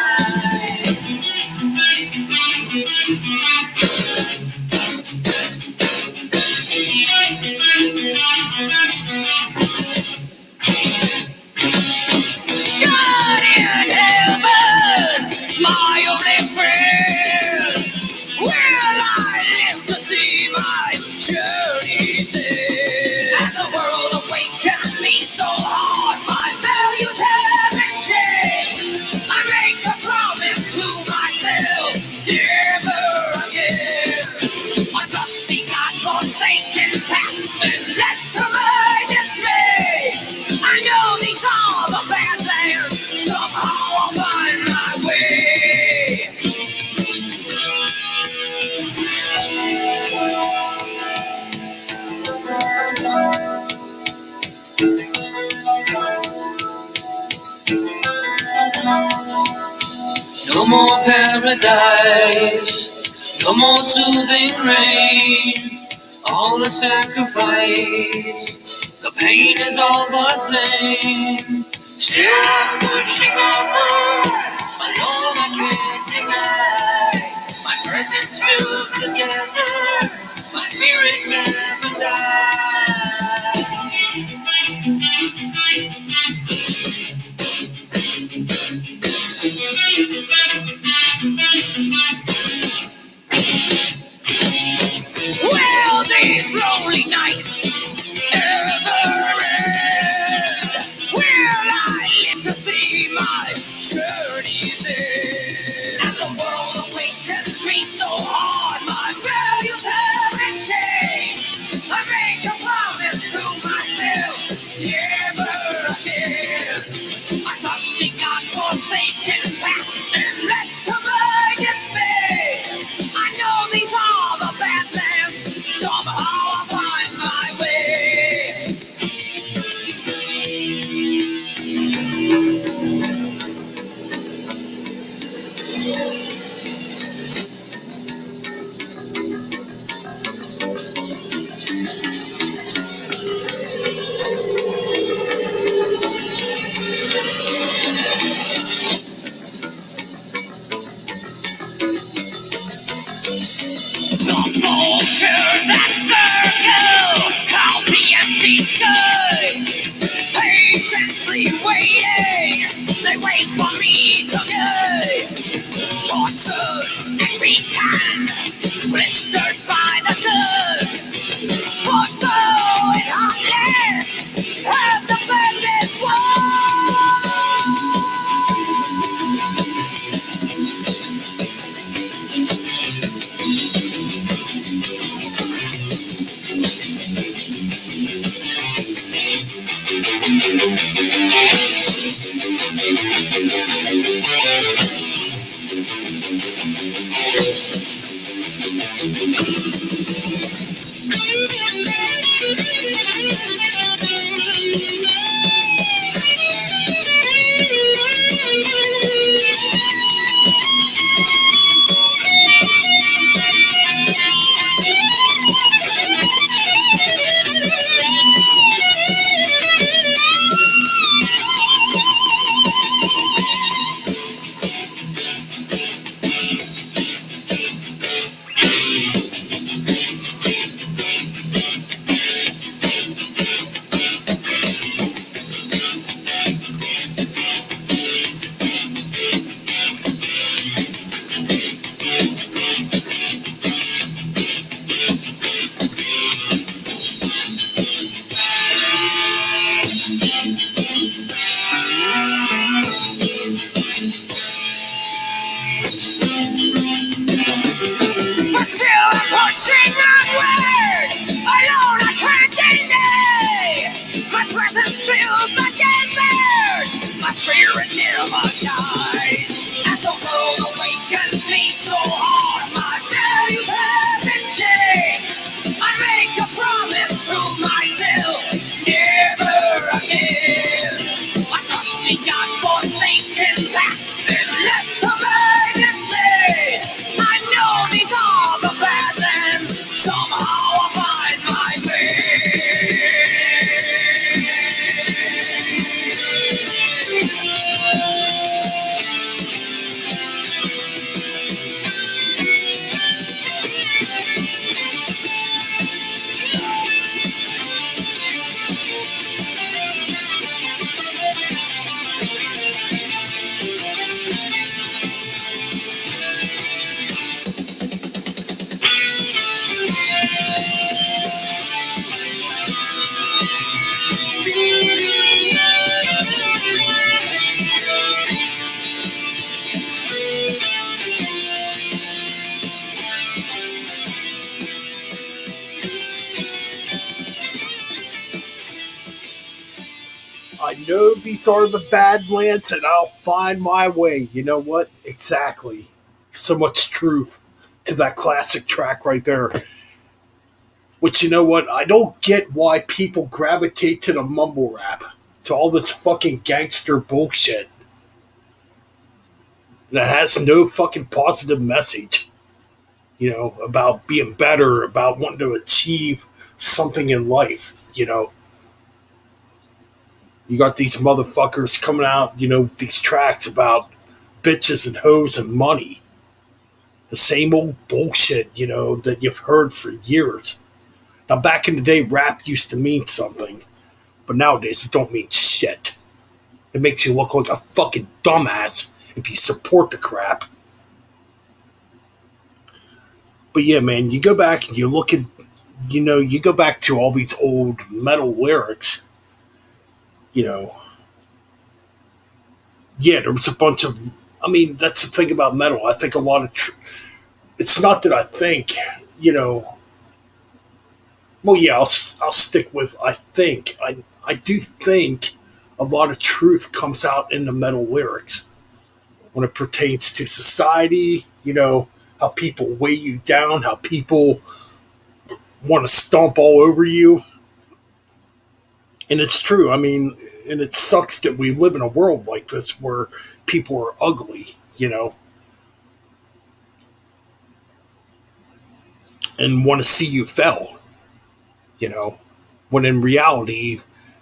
God in heaven, my only friend, will I live to see my journey's end? And the world awakens me so hard, my values haven't changed. I make a promise to myself, never again. A dusty, God-forsaken path that less to my dismay. I know these are the Badlands, somehow I'll find my way. No more paradise, no more soothing rain. All the sacrifice, the pain is all the same. Still I'm pushing onward, alone I can't deny. My presence fills the desert, my spirit never dies. Well, these lonely nights ever end? Will I live to see my journey's end? vultures that circle, call the empty sky. Patiently waiting, they wait for me to die. Tortured and beaten, blistered by the sun. Forceful and heartless, have the bandits but still I'm pushing onward. Alone I can't deny. My presence fills the desert. My spirit never dies. As the world awakens me so hard, my values have been changed. I make a promise to myself, never again. I trust in God for thinking that there's less to my dismay. I know these are the bad lands. Somehow I'll find my I know these are the Badlands, and I'll find my way. You know what? Exactly. So much truth to that classic track right there. Which, you know what? I don't get why people gravitate to the mumble rap, to all this fucking gangster bullshit that has no fucking positive message. You know, about being better, about wanting to achieve something in life. You know, you got these motherfuckers coming out, you know, with these tracks about bitches and hoes and money. The same old bullshit, you know, that you've heard for years. Now, back in the day, rap used to mean something, but nowadays it don't mean shit. It makes you look like a fucking dumbass if you support the crap. But yeah, man, you go back and you look at, you know, you go back to all these old metal lyrics, you know. Yeah, there was a bunch of, I mean, that's the thing about metal. I think a lot of, it's not that I think, you know, well, yeah, I'll stick with, I think. I do think a lot of truth comes out in the metal lyrics when it pertains to society, you know, how people weigh you down, how people want to stomp all over you. And it's true. I mean, and it sucks that we live in a world like this where people are ugly, you know, and want to see you fail, you know, when in reality,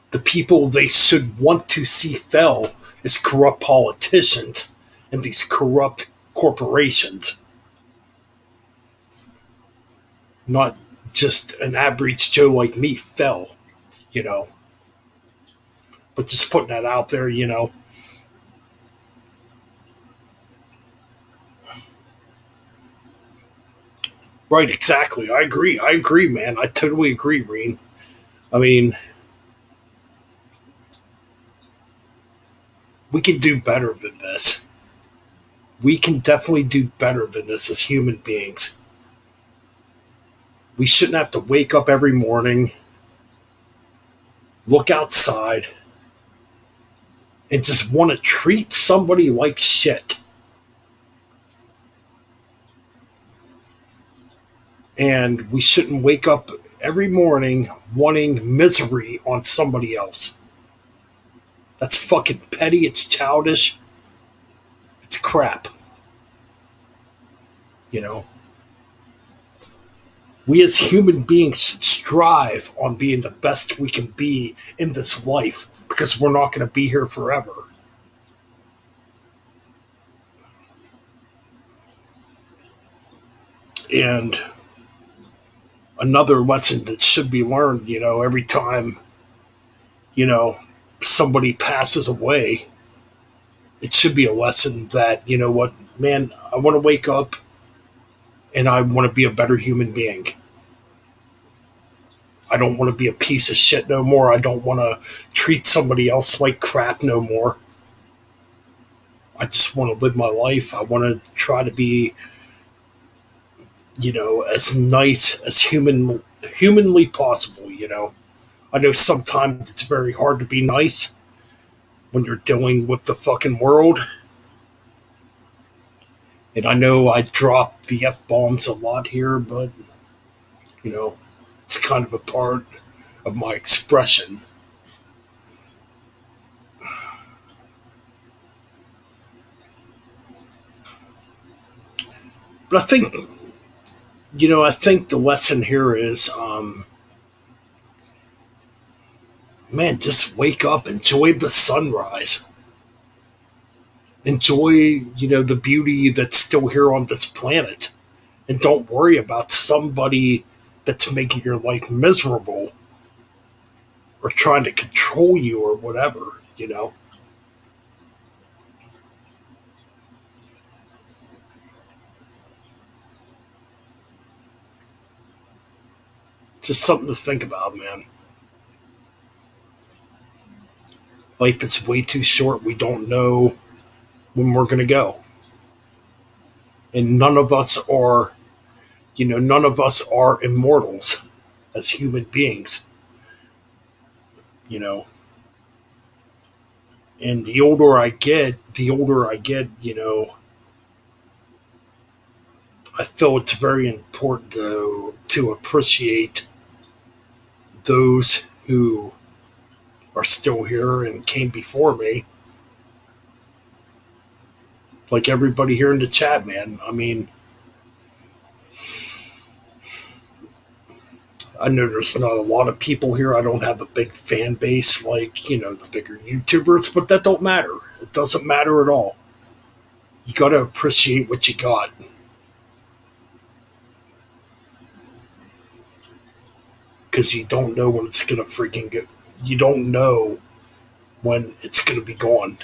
the people they should want to see fail is corrupt politicians and these corrupt corporations. not just an average Joe like me fell, you know. But just putting that out there, you know. Right, exactly. I agree. I agree, man. I totally agree, Reen. I mean, we can do better than this. We can definitely do better than this as human beings. We shouldn't have to wake up every morning, look outside, and just want to treat somebody like shit. And we shouldn't wake up every morning wanting misery on somebody else. That's fucking petty. It's childish. It's crap. You know, we as human beings should strive on being the best we can be in this life because we're not going to be here forever. And another lesson that should be learned, you know, every time, you know, somebody passes away, it should be a lesson that, you know what, man, I want to wake up and I want to be a better human being. I don't want to be a piece of shit no more. I don't want to treat somebody else like crap no more. I just want to live my life. I want to try to be, you know, as nice as humanly possible, you know. I know sometimes it's very hard to be nice when you're dealing with the fucking world. And I know I drop the F bombs a lot here, but, you know, it's kind of a part of my expression. But I think, you know, I think the lesson here is, man, just wake up, enjoy the sunrise, enjoy, you know, the beauty that's still here on this planet, and don't worry about somebody that's making your life miserable or trying to control you or whatever, you know. Just something to think about, man. Life is way too short. We don't know when we're going to go. And none of us are, you know, none of us are immortals as human beings, you know. And the older I get, you know, I feel it's very important to appreciate those who are still here and came before me. Like everybody here in the chat, man. I mean, I know there's not a lot of people here. I don't have a big fan base like, you know, the bigger YouTubers, but that don't matter. It doesn't matter at all. You got to appreciate what you got because you don't know when it's going to freaking go. You don't know when it's going to be gone.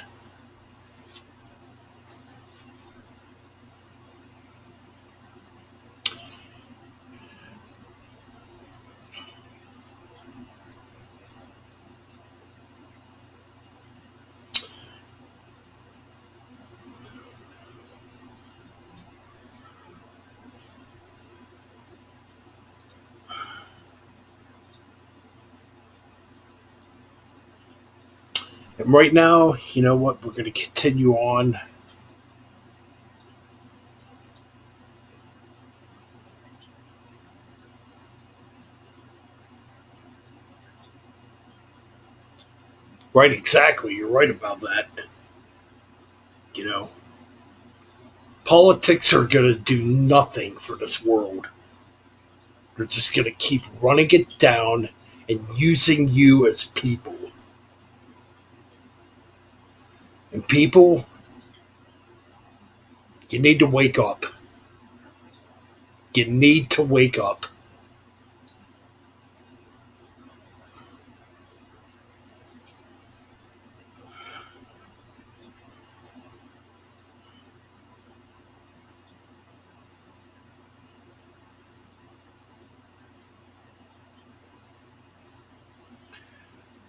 And right now, you know what? We're going to continue on. Right, exactly. You're right about that. You know, politics are going to do nothing for this world. They're just going to keep running it down and using you as people. And people, you need to wake up. You need to wake up.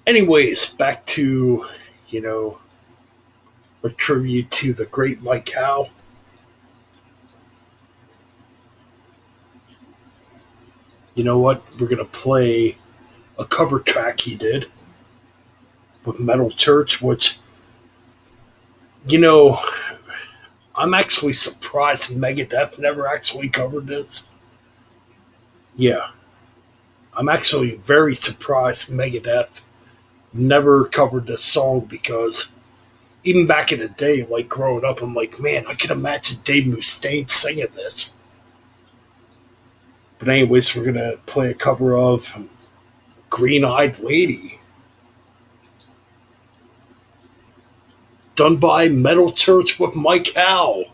Anyways, back to, a tribute to the great Mike Howe. You know what? We're going to play a cover track he did with Metal Church, which, you know, I'm actually surprised Megadeth never actually covered this. Yeah, I'm actually very surprised Megadeth never covered this song because even back in the day, like growing up, I'm like, man, I can imagine Dave Mustaine singing this. But anyways, we're gonna play a cover of Green Eyed Lady, done by Metal Church with Mike Howe.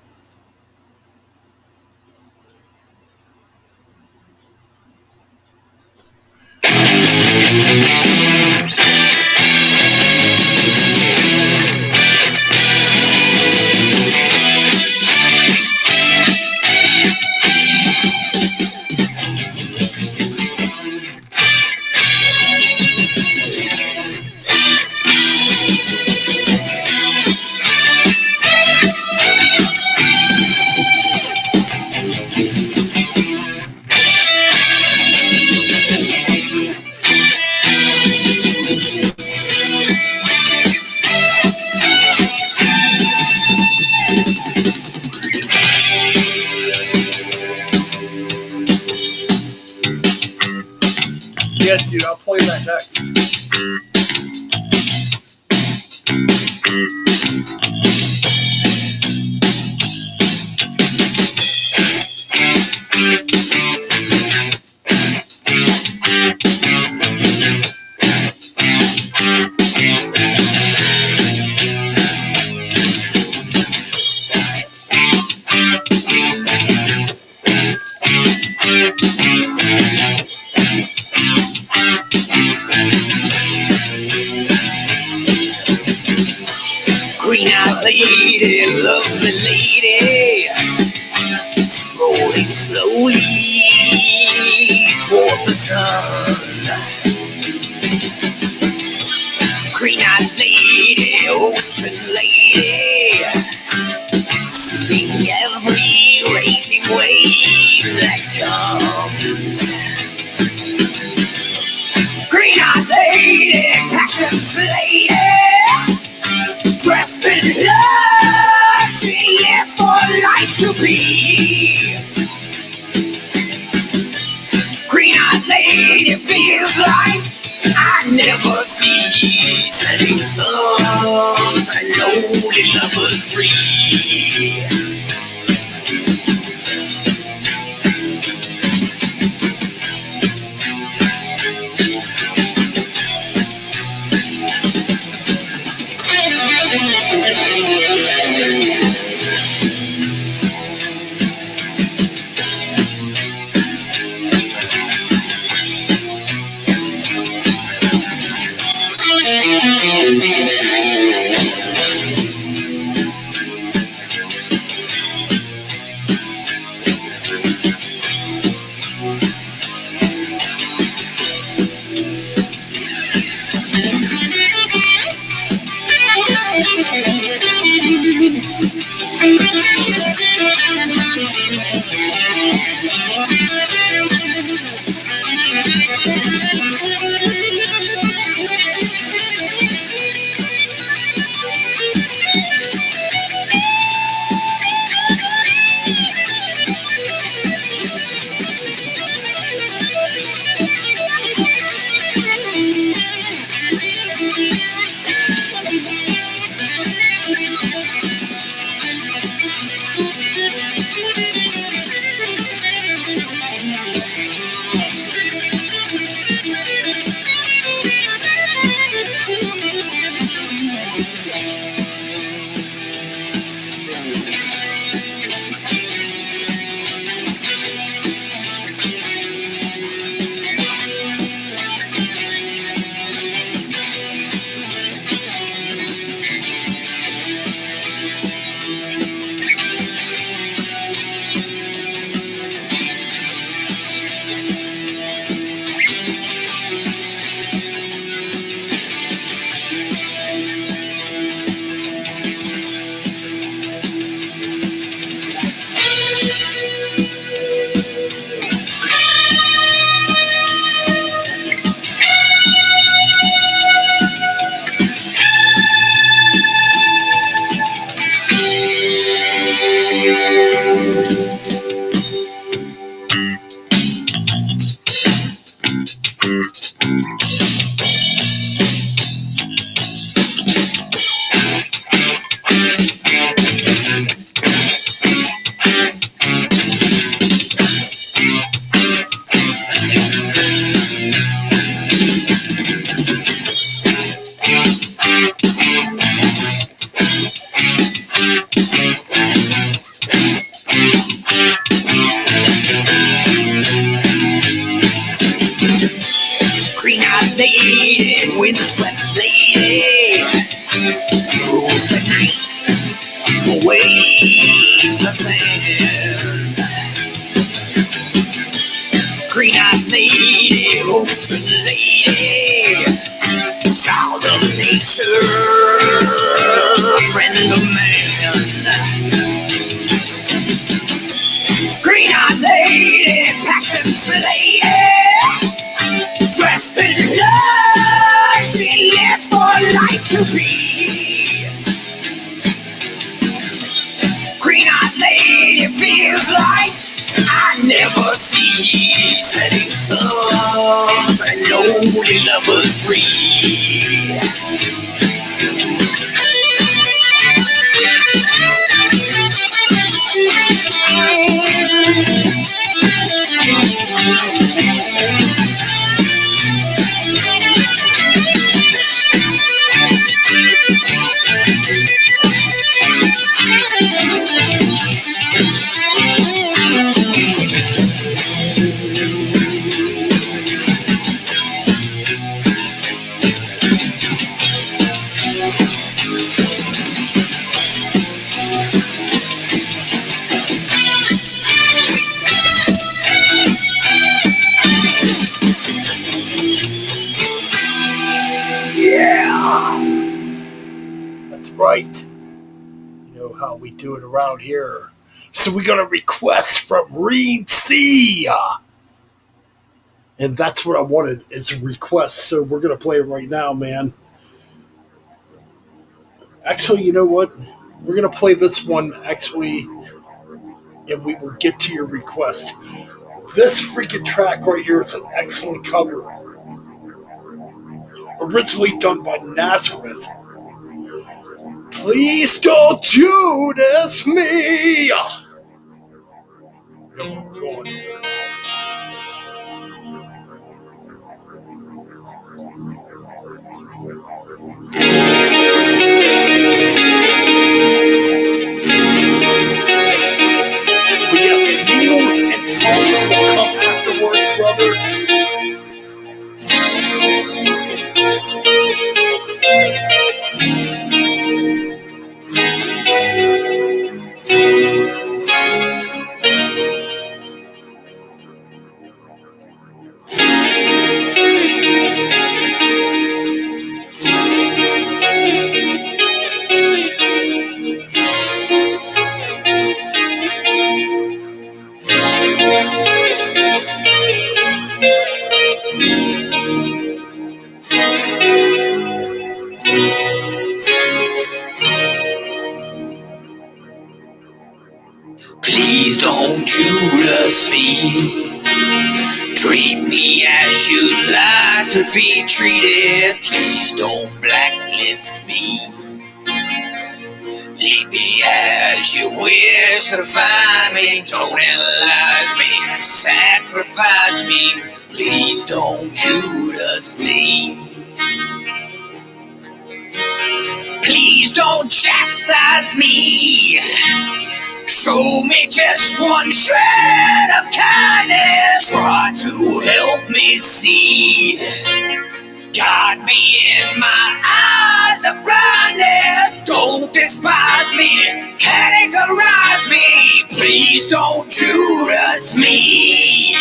Yeah, dude, I'll play that next. Green-eyed lady, lovely lady, strolling slowly toward the sun. Green-eyed lady, ocean lady, soothing every raging wave that comes. Green-eyed lady, passion's lady, dressed in love, she lives for life to be. Green-eyed lady feels life I never see, setting suns and lonely lovers free. Sweet lady, child of nature, friend of man. Green-eyed lady, passion's lady, dressed in love, she lives for life to be. Green-eyed lady feels like I never see setting suns and lonely lovers free. Yeah, That's right. You know how we do it around here. So we got a request from Reed C. And that's what I wanted is a request. So we're gonna play it right now, man. Actually, you know what? We're gonna play this one actually, and we will get to your request. This freaking track right here is an excellent cover, originally done by Nazareth. Please don't Judas me. No, we're going. But yes, needles and salt will come afterwards, brother. please don't Judas me. Treat me as you'd like to be treated. Please don't blacklist me. Leave me as you wish to find me. Don't analyze me, sacrifice me. Please don't Judas me. Please don't chastise me. Show me just one shred of kindness. Try to help me see. Guide me in my eyes of blindness. Don't despise me, categorize me. Please don't Judas me.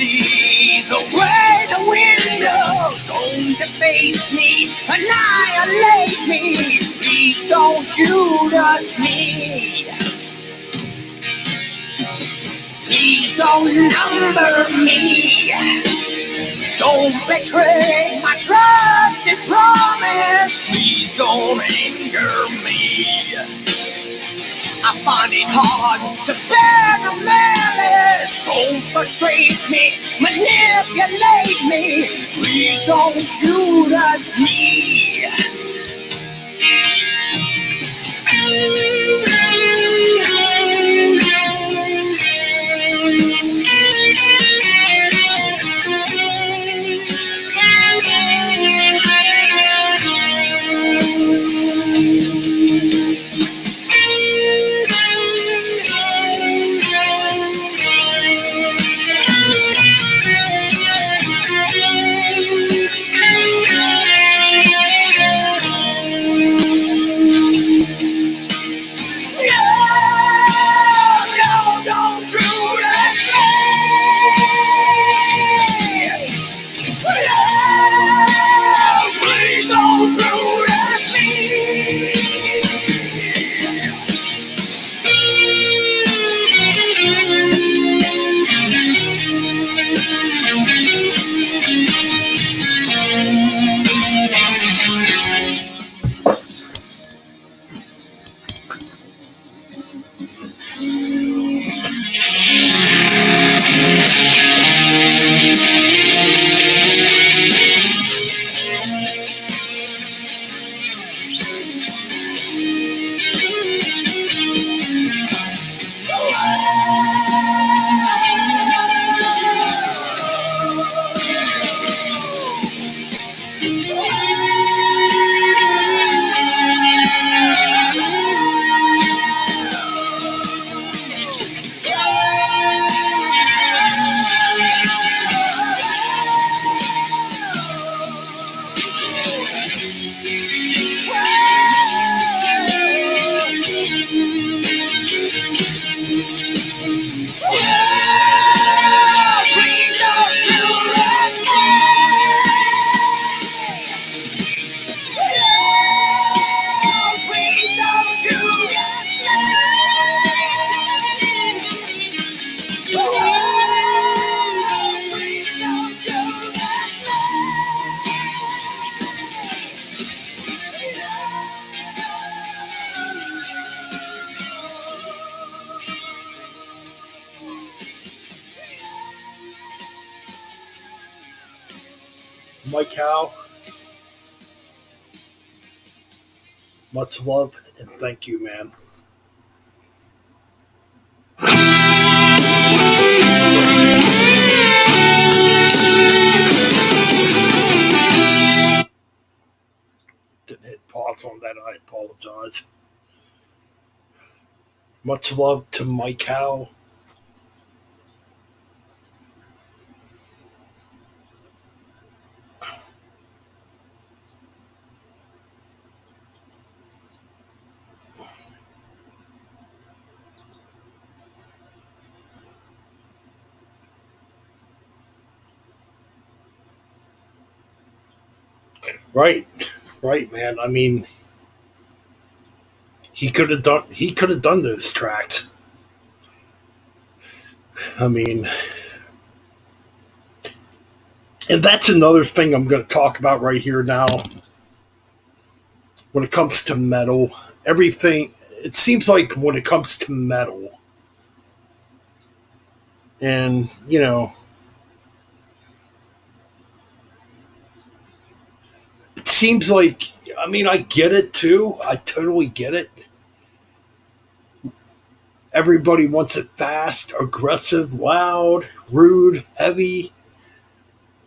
see the way the window don't deface me, annihilate me. Please don't Judas me. Please don't number me. Don't betray my trusted promise. Please don't anger me. I find it hard to bear the malice. Don't frustrate me, manipulate me. Please don't Judas me. Mike Howe, much love and thank you, man. Didn't hit pause on that. I apologize. Much love to Mike Howe. Right, right, man. I mean, he could have done those tracks. I mean, and that's another thing I'm going to talk about right here now. When it comes to metal, everything, it seems like when it comes to metal, and it seems like, I mean, I get it too. I totally get it. Everybody wants it fast, aggressive, loud, rude, heavy.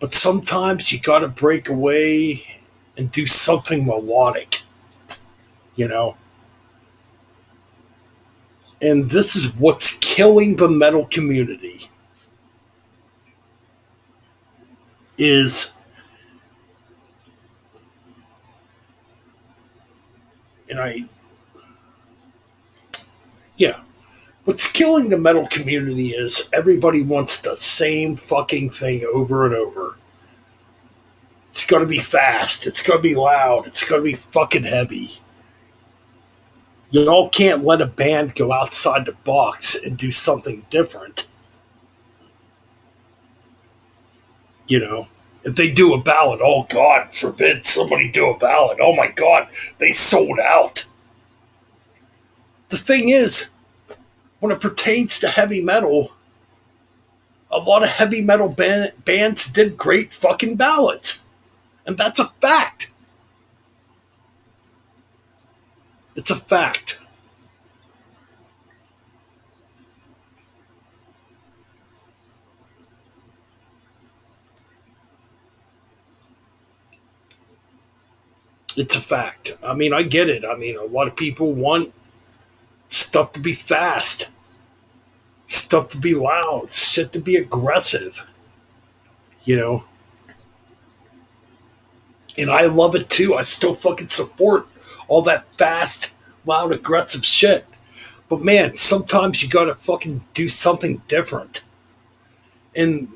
But sometimes you got to break away and do something melodic, you know? And this is what's killing the metal community is, and I, yeah, What's killing the metal community is everybody wants the same fucking thing over and over. It's gonna be fast. It's gonna be loud. It's gonna be fucking heavy. Y'all can't let a band go outside the box and do something different. You know, if they do a ballad, oh God forbid somebody do a ballad. Oh my God, they sold out. The thing is, when it pertains to heavy metal, a lot of heavy metal bands did great fucking ballads. And that's a fact. It's a fact. It's a fact. I mean, I get it. I mean, a lot of people want stuff to be fast, stuff to be loud, shit to be aggressive, you know? And I love it too. I still fucking support all that fast, loud, aggressive shit. But man, sometimes you gotta fucking do something different. And,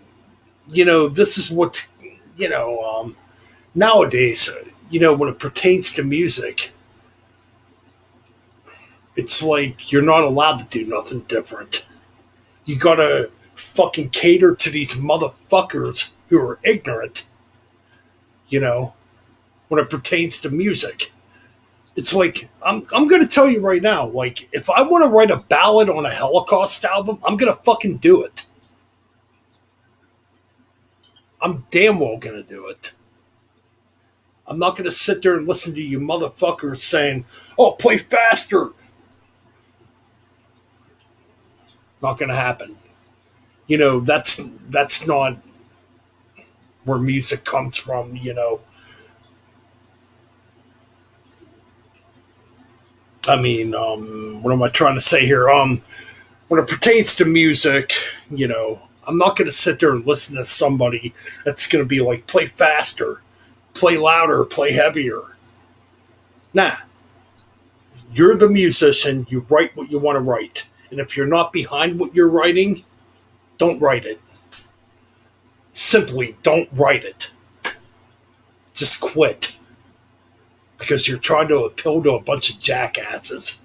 this is what, you know, nowadays, when it pertains to music, it's like you're not allowed to do nothing different. You gotta fucking cater to these motherfuckers who are ignorant, you know, when it pertains to music. It's like I'm gonna tell you right now, like if I want to write a ballad on a Holocaust album, I'm gonna fucking do it. I'm damn well gonna do it. I'm not gonna sit there and listen to you motherfuckers saying, "Oh, play faster." Not gonna happen. That's not where music comes from. I mean, what am I trying to say here? When it pertains to music, I'm not going to sit there and listen to somebody that's going to be like, play faster, play louder, play heavier. Nah, you're the musician. You write what you want to write. And if you're not behind what you're writing, don't write it. Simply don't write it. Just quit. Because you're trying to appeal to a bunch of jackasses.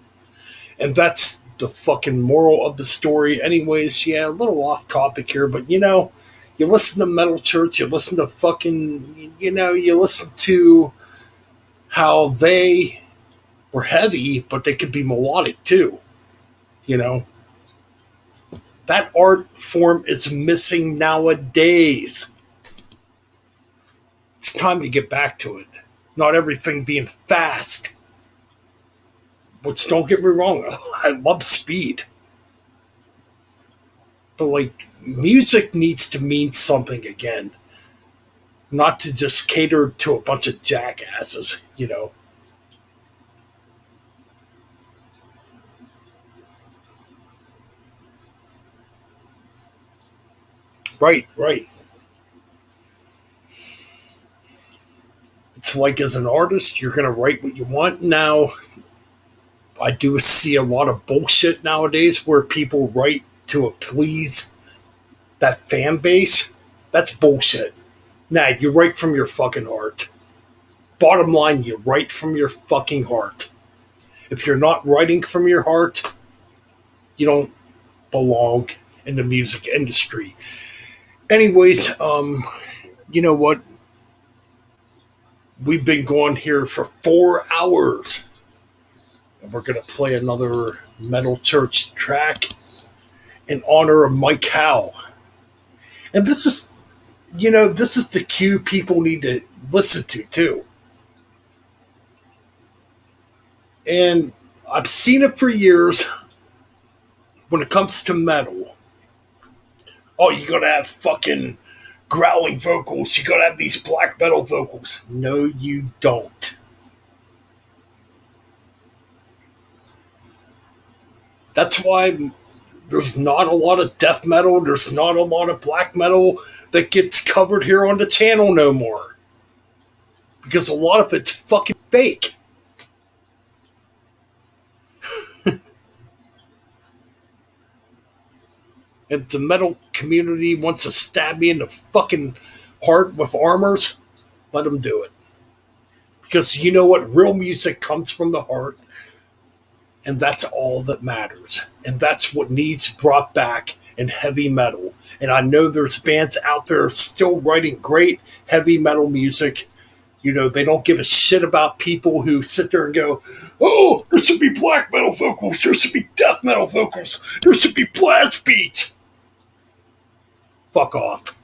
And that's the fucking moral of the story. Anyways, yeah, a little off topic here, but you listen to Metal Church, you listen to fucking, you listen to how they were heavy, but they could be melodic too. You know, that art form is missing nowadays. It's time to get back to it. Not everything being fast. Which, don't get me wrong, I love speed. But, like, music needs to mean something again. Not to just cater to a bunch of jackasses. Right, right. It's like as an artist, you're going to write what you want. Now, I do see a lot of bullshit nowadays where people write to please that fan base. That's bullshit. Nah, you write from your fucking heart. Bottom line, you write from your fucking heart. If you're not writing from your heart, you don't belong in the music industry. Anyways, you know what? We've been going here for 4 hours. And we're going to play another Metal Church track in honor of Mike Howe. And this is the cue people need to listen to, too. And I've seen it for years when it comes to metal. Oh, you gotta have fucking growling vocals. You gotta have these black metal vocals. No, you don't. That's why there's not a lot of death metal. There's not a lot of black metal that gets covered here on the channel no more. Because a lot of it's fucking fake. if the metal community wants to stab me in the fucking heart with armors, let them do it. Because you know what? Real music comes from the heart, and that's all that matters. And that's what needs brought back in heavy metal. And I know there's bands out there still writing great heavy metal music. They don't give a shit about people who sit there and go, oh, there should be black metal vocals, there should be death metal vocals, there should be blast beats. Fuck off.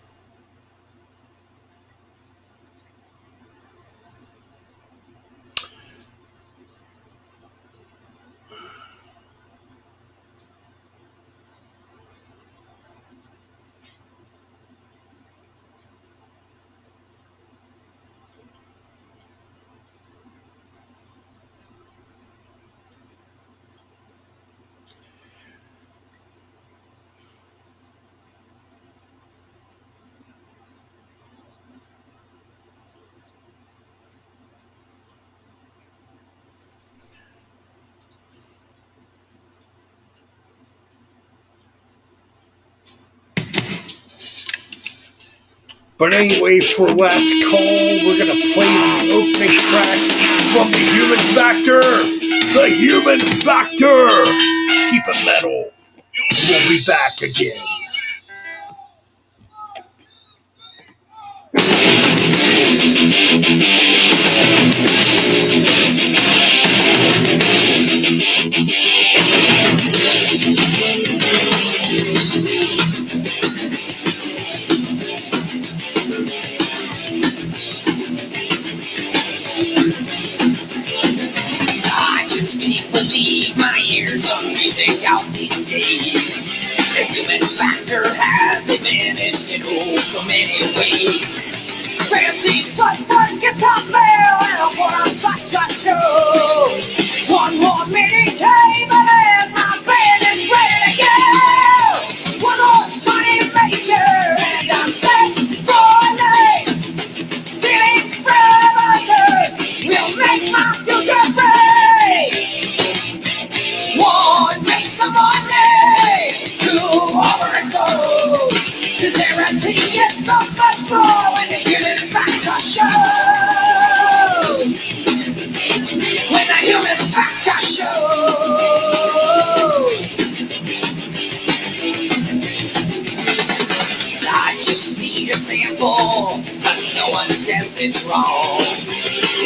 But anyway, for last call, we're going to play the opening track from The Human Factor. The Human Factor. Keep it metal. We'll be back again. I just can't believe my ears on music out these days. The human factor has diminished in oh so many ways. Fancy footwork, guitar bell, and I'll put on such a show. One more mini table and my band is ready to go. One more money maker and I'm set for life. Stealing from others will make my future bright. One makes some money, two overexposed. Sincerity is not much more when the human factor shows. When the human factor shows. I just need a sample, cause no one says it's wrong.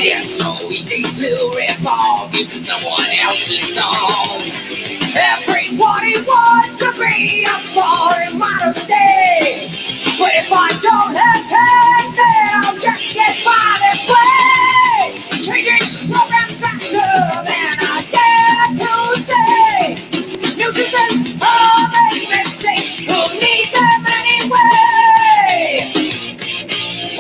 It's so easy to rip off using someone else's song. Everybody wants to be a star in modern day. But if I don't have time, then I'll just get by this way. Changing programs faster than I dare to say. Musicians all make mistakes, who needs them anyway?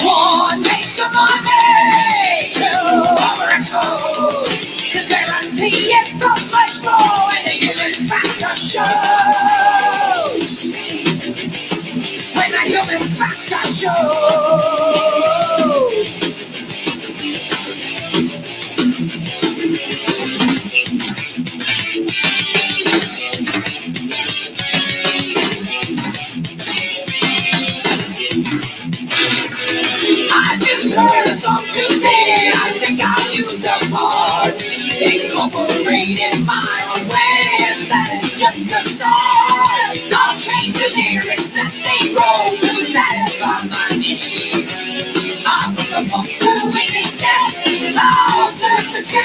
One makes some money, two overexposed. Sincerity is so much more when the human factor shows. When the human factor shows. I just heard a song today, I think I'll use a part. Incorporated my own way, and that is just the start. I'll change the lyrics that they roll to satisfy my needs. I'm the book to easy steps, allowed to succeed.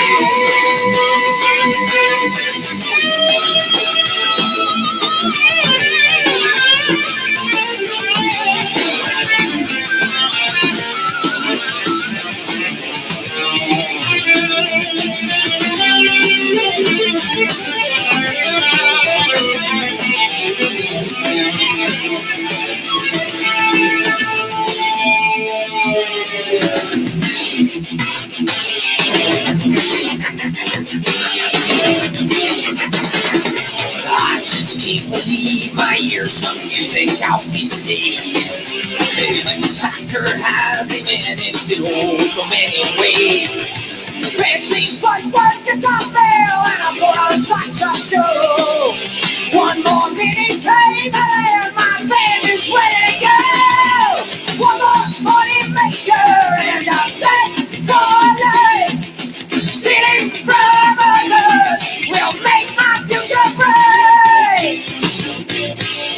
I just can't believe my ears on music out these days. The human factor has diminished in oh so many ways. Fancy footwork is not fail, and I put on such a show. One more meeting came, and my band is ready to go. One more money maker, and I'm set for life. Stealing from others will make my future bright.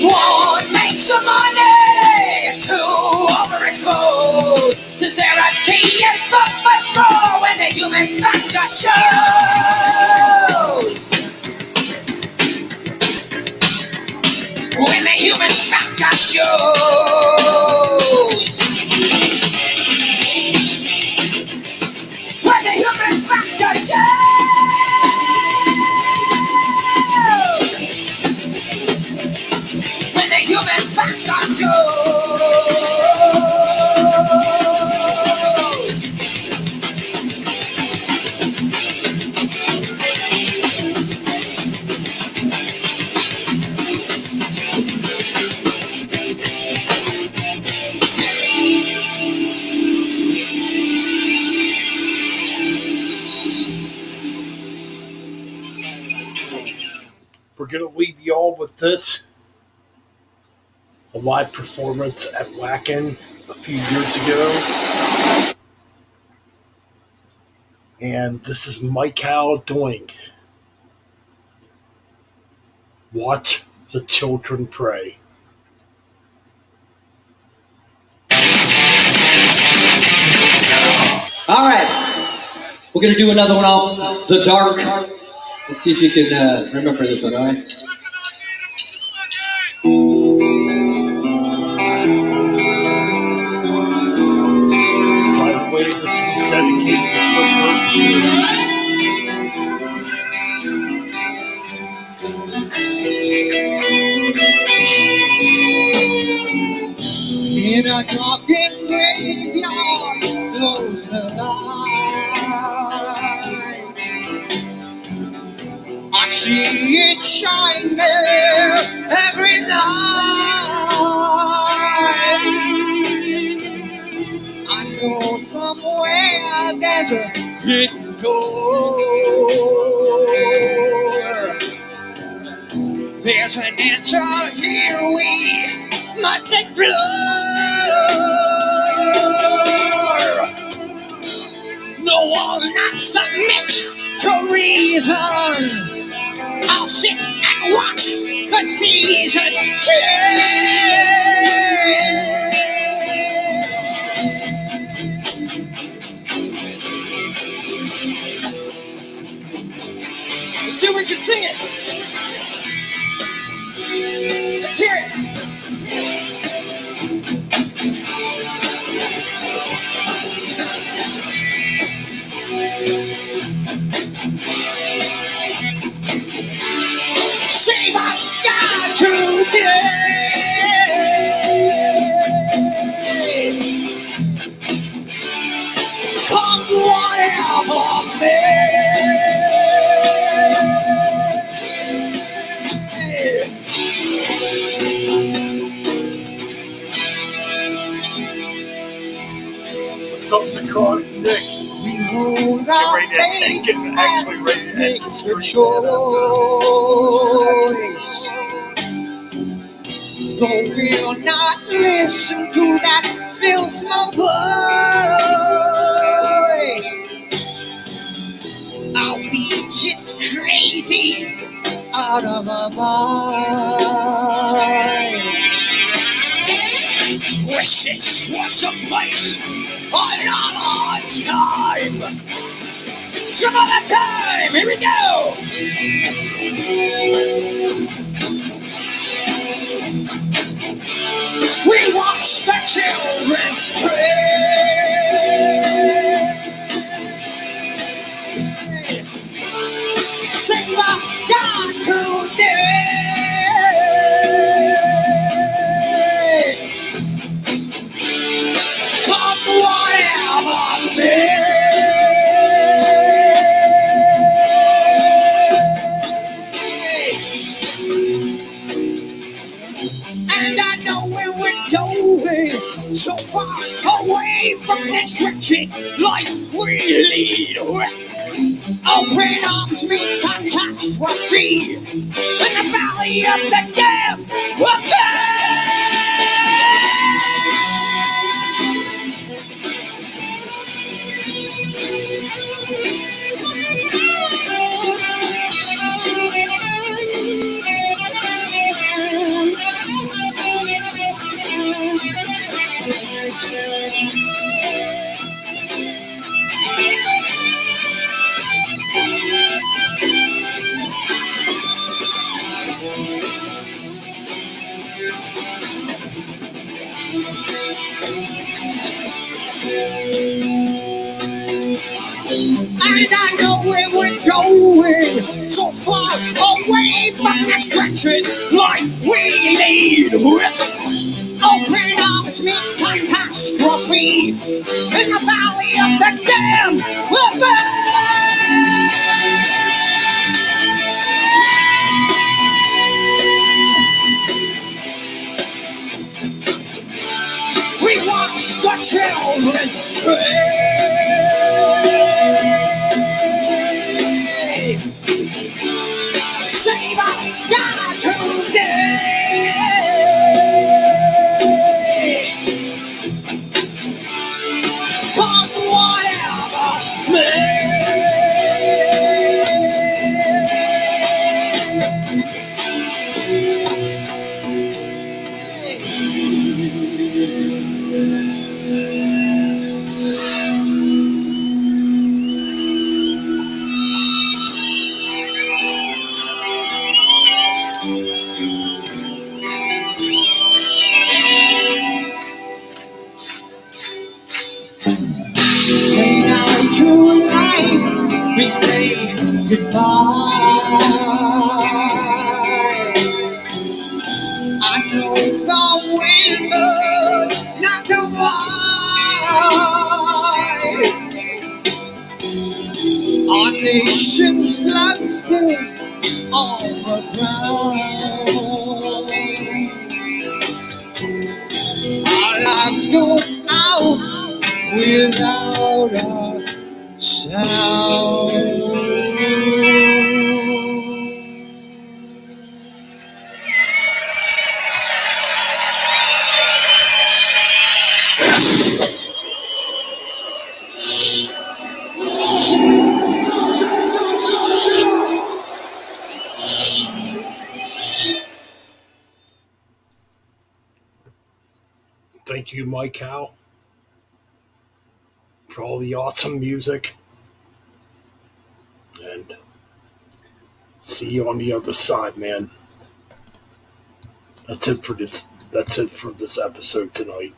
One make some money, two overexpose. Sincerity is not much more when the human factor shows. When the human factor shows. When the human factor shows. When the human factor shows. We're going to leave y'all with this. A live performance at Wacken a few years ago. And this is Mike Howe doing Watch the Children Pray. All right, we're gonna do another one off The Dark. Let's see if you can remember this one, all right? By the way, this is dedicated to Cliff In a darkened graveyard, close the light. I see it shine there every night. I know somewhere there's a hidden door. There's an answer here we must explore. No, I'll not submit to reason. I'll sit and watch the seasons change. Let's see if we can sing it. Let's hear it. Save us, God, today. Come whatever What's up, Dakota? Nick? we hold Get our ready to faith get actually ready to end make this the stream. choice. Though we'll not listen to that still small voice, are we just crazy out of our minds? Wish this was a place another time. Some other time. Here we go. We watch the children pray. Sing the God today. Come whatever may. And I know where we're going, so far away. away from this wretched life we lead. Open arms meet catastrophe in the valley of the damned. And I know where we're going, so far away from this wretched life we lead. Open arms meet catastrophe in the valley of the damned. We watch the children pray. Save us, God, today. Come whatever may. Lay down to life, we say goodbye. I know the winner, not the wine. Our nation's blood spilled on the ground. Our lives go out without a sound. Thank you, Mike Howe, for all the awesome music. And see you on the other side, man. That's it for this. That's it for this episode tonight.